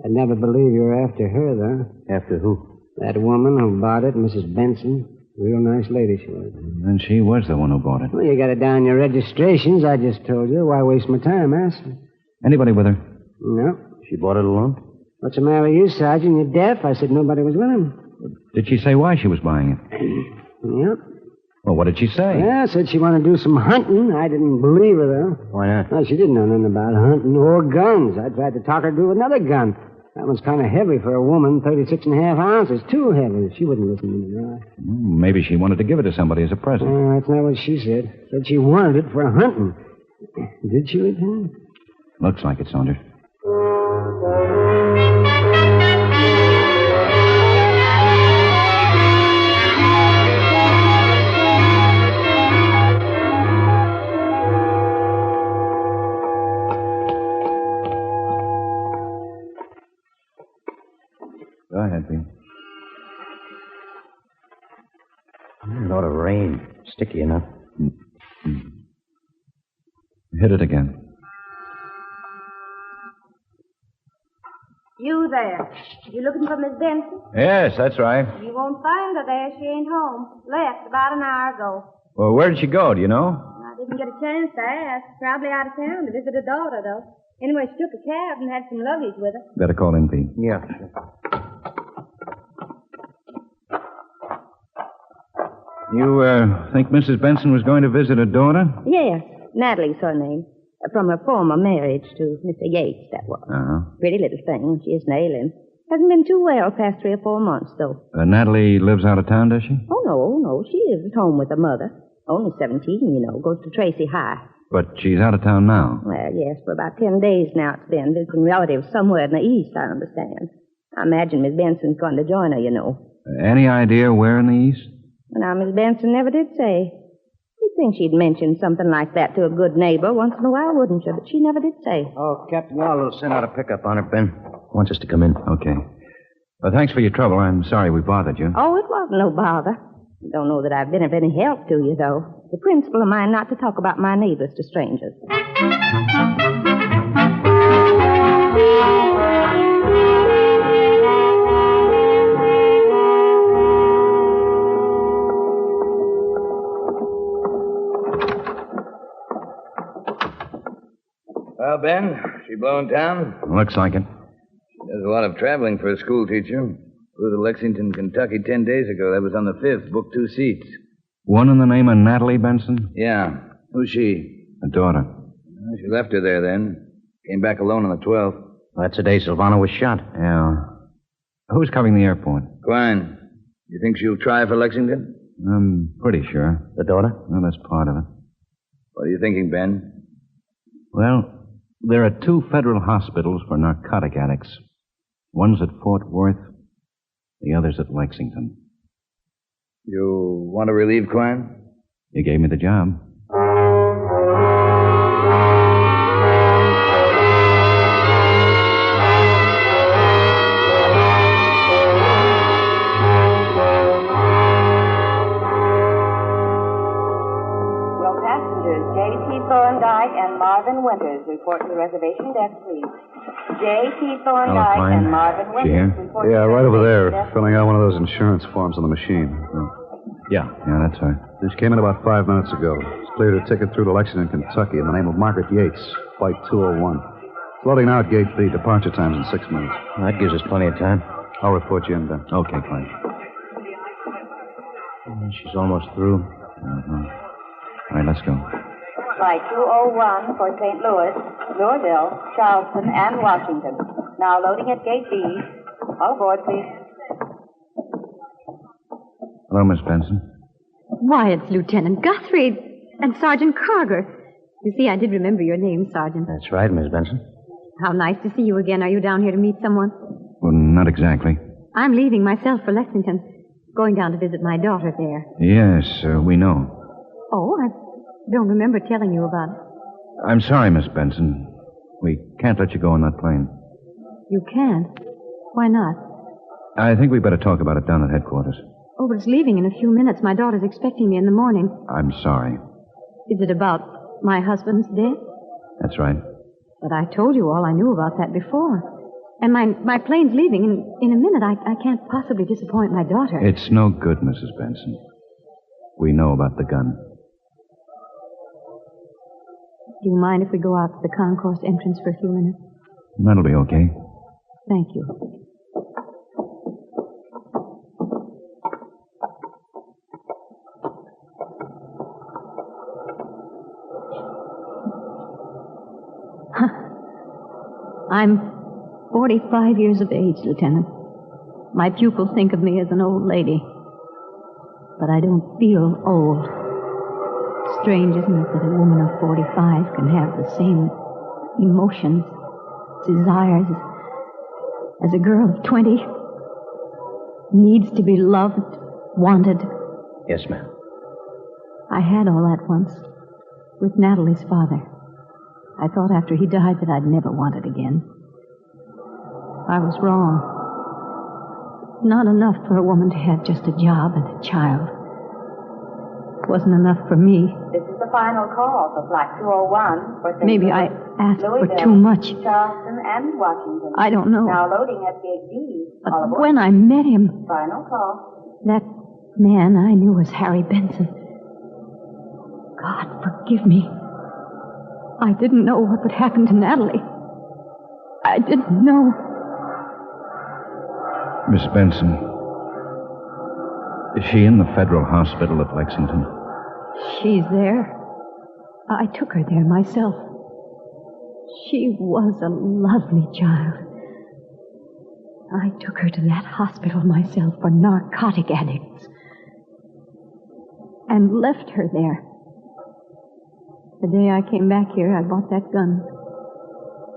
I'd never believe you were after her, though. After who? That woman who bought it, Mrs. Benson. Real nice lady she was. And she was the one who bought it. Well, you got it down in your registrations. I just told you. Why waste my time asking? Anybody with her? No. She bought it alone? What's the matter with you, Sergeant? You're deaf? I said nobody was with him. Did she say why she was buying it? Yep. Well, what did she say? Yeah, said she wanted to do some hunting. I didn't believe her, though. Why not? Well, she didn't know nothing about hunting or guns. I tried to talk her to do another gun. That one's kind of heavy for a woman, 36.5 ounces. Too heavy. She wouldn't listen to me. Maybe she wanted to give it to somebody as a present. That's not what she said. Said she wanted it for hunting. Did she, Lieutenant? Looks like it, Saunders. Go ahead, Pete. It ought to rain. Sticky enough. Hit it again. You there. You looking for Miss Benson? Yes, that's right. You won't find her there. She ain't home. Left about an hour ago. Well, where did she go? Do you know? I didn't get a chance to ask. Probably out of town to visit her daughter, though. Anyway, she took a cab and had some luggage with her. Better call in, Pete. Yeah. You, think Mrs. Benson was going to visit her daughter? Yes, Natalie's her name. From her former marriage to Mr. Yates, that was. Uh-huh. Pretty little thing. She isn't ailing. Hasn't been too well past 3 or 4 months, though. Natalie lives out of town, does she? Oh, no. She lives at home with her mother. Only 17, you know. Goes to Tracy High. But she's out of town now. Well, yes, for about 10 days now it's been. Visiting relatives somewhere in the east, I understand. I imagine Miss Benson's going to join her, you know. Any idea where in the east? Now, Miss Benson never did say. You'd think she'd mention something like that to a good neighbor once in a while, wouldn't you? But she never did say. Oh, Captain Marlowe sent out a pickup on her, Ben. Wants us to come in. Okay. Well, thanks for your trouble. I'm sorry we bothered you. Oh, it wasn't no bother. Don't know that I've been of any help to you, though. The principle of mine not to talk about my neighbors to strangers. Well, Ben, she blowing town? Looks like it. She does a lot of traveling for a school teacher. Flew to Lexington, Kentucky 10 days ago. That was on the 5th. Booked 2 seats. One in the name of Natalie Benson? Yeah. Who's she? A daughter. Well, she left her there then. Came back alone on the 12th. That's the day Silvana was shot. Yeah. Who's covering the airport? Quine. You think she'll try for Lexington? I'm pretty sure. The daughter? Well, that's part of it. What are you thinking, Ben? Well, there are 2 federal hospitals for narcotic addicts. One's at Fort Worth, the other's at Lexington. You want to relieve Quine? You gave me the job. Thorndike and Marvin Winters report to the reservation desk, please. J.T. Thorndike and Marvin Winters report to Yeah, the right over reservation there, desk. filling out one of those insurance forms on the machine. Yeah, that's her. She came in about 5 minutes ago. She's cleared a ticket through to Lexington, Kentucky in the name of Margaret Yates, Flight 201. Floating out Gate B, departure time's in 6 minutes. That gives us plenty of time. I'll report you in, Ben. Okay, Clyde. She's almost through. All right, let's go. Flight 201 for St. Louis, Louisville, Charleston, and Washington. Now loading at Gate B. All aboard, please. Hello, Miss Benson. Why, it's Lieutenant Guthrie and Sergeant Carger. You see, I did remember your name, Sergeant. That's right, Miss Benson. How nice to see you again. Are you down here to meet someone? Well, not exactly. I'm leaving myself for Lexington. Going down to visit my daughter there. Yes, we know. Oh, I don't remember telling you about it. I'm sorry, Miss Benson. We can't let you go on that plane. You can't? Why not? I think we better talk about it down at headquarters. Oh, but it's leaving in a few minutes. My daughter's expecting me in the morning. I'm sorry. Is it about my husband's death? That's right. But I told you all I knew about that before. And my plane's leaving in a minute. I can't possibly disappoint my daughter. It's no good, Mrs. Benson. We know about the gun. Do you mind if we go out to the concourse entrance for a few minutes? That'll be okay. Thank you. I'm 45 years of age, Lieutenant. My pupils think of me as an old lady. But I don't feel old. Strange, isn't it, that a woman of 45 can have the same emotions, desires as a girl of 20? Needs to be loved, wanted. Yes, ma'am. I had all that once, with Natalie's father. I thought after he died that I'd never want it again. I was wrong. Not enough for a woman to have just a job and a child. It wasn't enough for me. This is the final call for Flight 201 for St. Maybe Louis, I asked for Louisville, too much. Charleston, and Washington. I don't know. Now loading at Gate B. All aboard. When I met him, Final call. that man I knew was Harry Benson. God, forgive me. I didn't know what would happen to Natalie. I didn't know. Miss Benson, is she in the Federal Hospital at Lexington? She's there. I took her there myself. She was a lovely child. I took her to that hospital myself for narcotic addicts. And left her there. The day I came back here, I bought that gun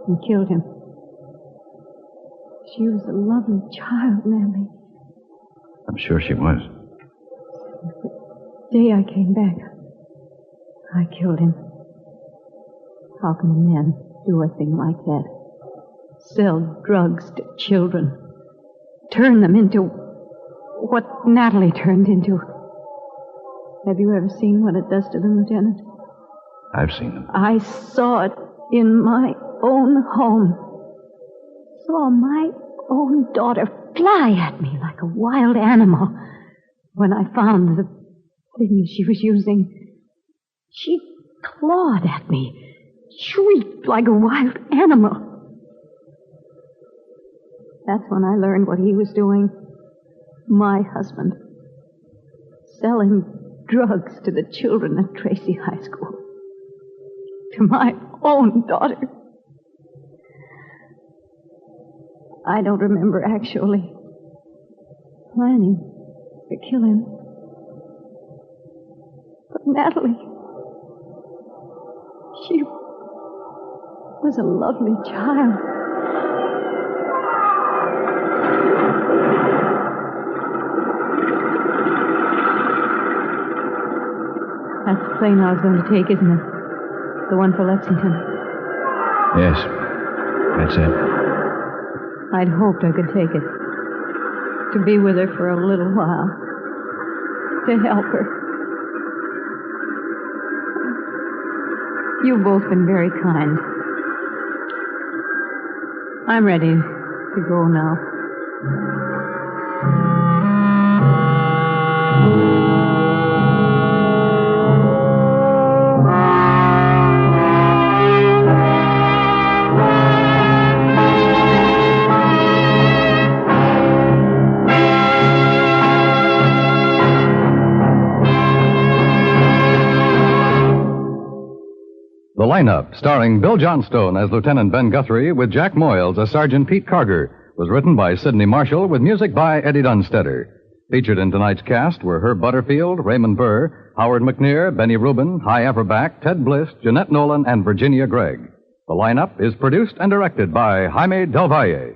and killed him. She was a lovely child, Natalie. I'm sure she was. The day I came back, I killed him. How can a man do a thing like that? Sell drugs to children. Turn them into what Natalie turned into. Have you ever seen what it does to them, Lieutenant? I've seen them. I saw it in my own home. Saw my own daughter fly at me like a wild animal. When I found the thing she was using, she clawed at me, shrieked like a wild animal. That's when I learned what he was doing. My husband. Selling drugs to the children at Tracy High School. To my own daughter. I don't remember actually planning to kill him. But Natalie, she was a lovely child. That's the plane I was going to take, isn't it? The one for Lexington. Yes, that's it. I'd hoped I could take it. To be with her for a little while. To help her. You've both been very kind. I'm ready to go now. The Lineup, starring Bill Johnstone as Lieutenant Ben Guthrie with Jack Moyles as Sergeant Pete Carger, was written by Sidney Marshall with music by Eddie Dunstetter. Featured in tonight's cast were Herb Butterfield, Raymond Burr, Howard McNear, Benny Rubin, Hy Averback, Ted Bliss, Jeanette Nolan, and Virginia Gregg. The Lineup is produced and directed by Jaime Del Valle.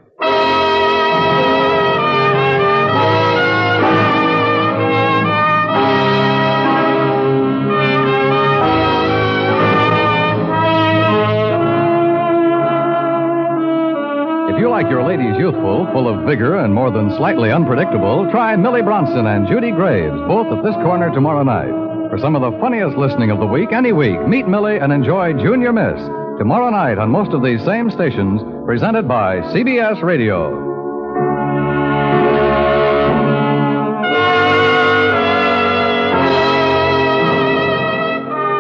If you like your ladies youthful, full of vigor, and more than slightly unpredictable, try Millie Bronson and Judy Graves, both at this corner tomorrow night. For some of the funniest listening of the week, any week, meet Millie and enjoy Junior Miss, tomorrow night on most of these same stations, presented by CBS Radio.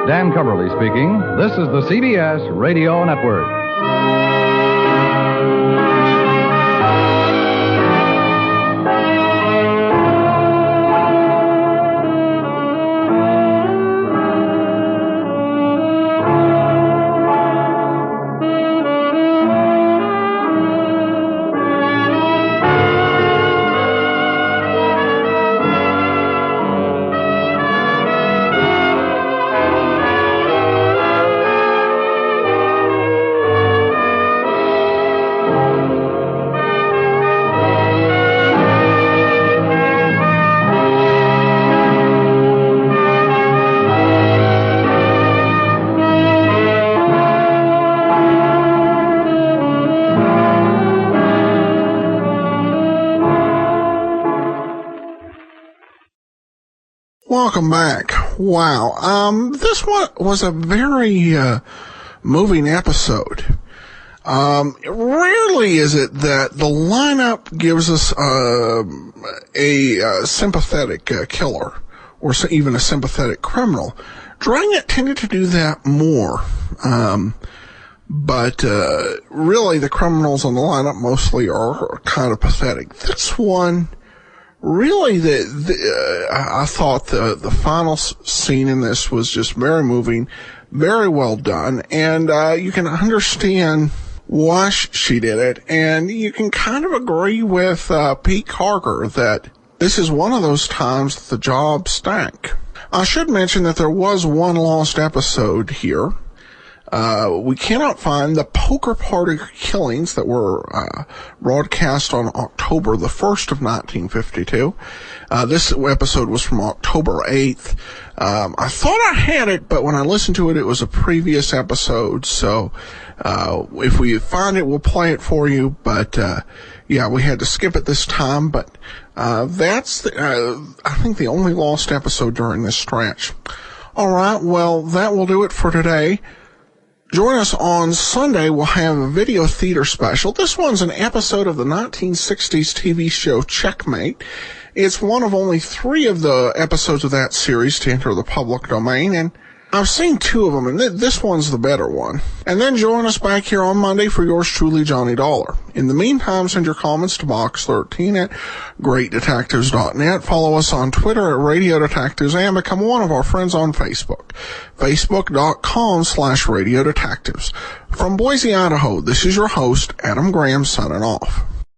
Dan Coverly speaking. This is the CBS Radio Network. Welcome back. Wow. This one was a very moving episode. Rarely is it that the lineup gives us a sympathetic killer or even a sympathetic criminal. Dragnet tended to do that more. But really the criminals on the lineup mostly are kind of pathetic. This one, really, I thought the final scene in this was just very moving, very well done, and you can understand why she did it, and you can kind of agree with Pete Carger that this is one of those times that the job stank. I should mention that there was one lost episode here. We cannot find the poker party killings that were broadcast on October the 1st of 1952. This episode was from October 8th. I thought I had it, but when I listened to it, it was a previous episode. So if we find it, we'll play it for you. But yeah, we had to skip it this time. But that's, I think, the only lost episode during this stretch. All right, well, that will do it for today. Join us on Sunday. We'll have a video theater special. This one's an episode of the 1960s TV show Checkmate. It's one of only 3 of the episodes of that series to enter the public domain, and I've seen 2 of them, and this one's the better one. And then join us back here on Monday for yours truly, Johnny Dollar. In the meantime, send your comments to Box13 at GreatDetectives.net. Follow us on Twitter at Radio Detectives and become one of our friends on Facebook. Facebook.com/Radio Detectives. From Boise, Idaho, this is your host, Adam Graham, signing off.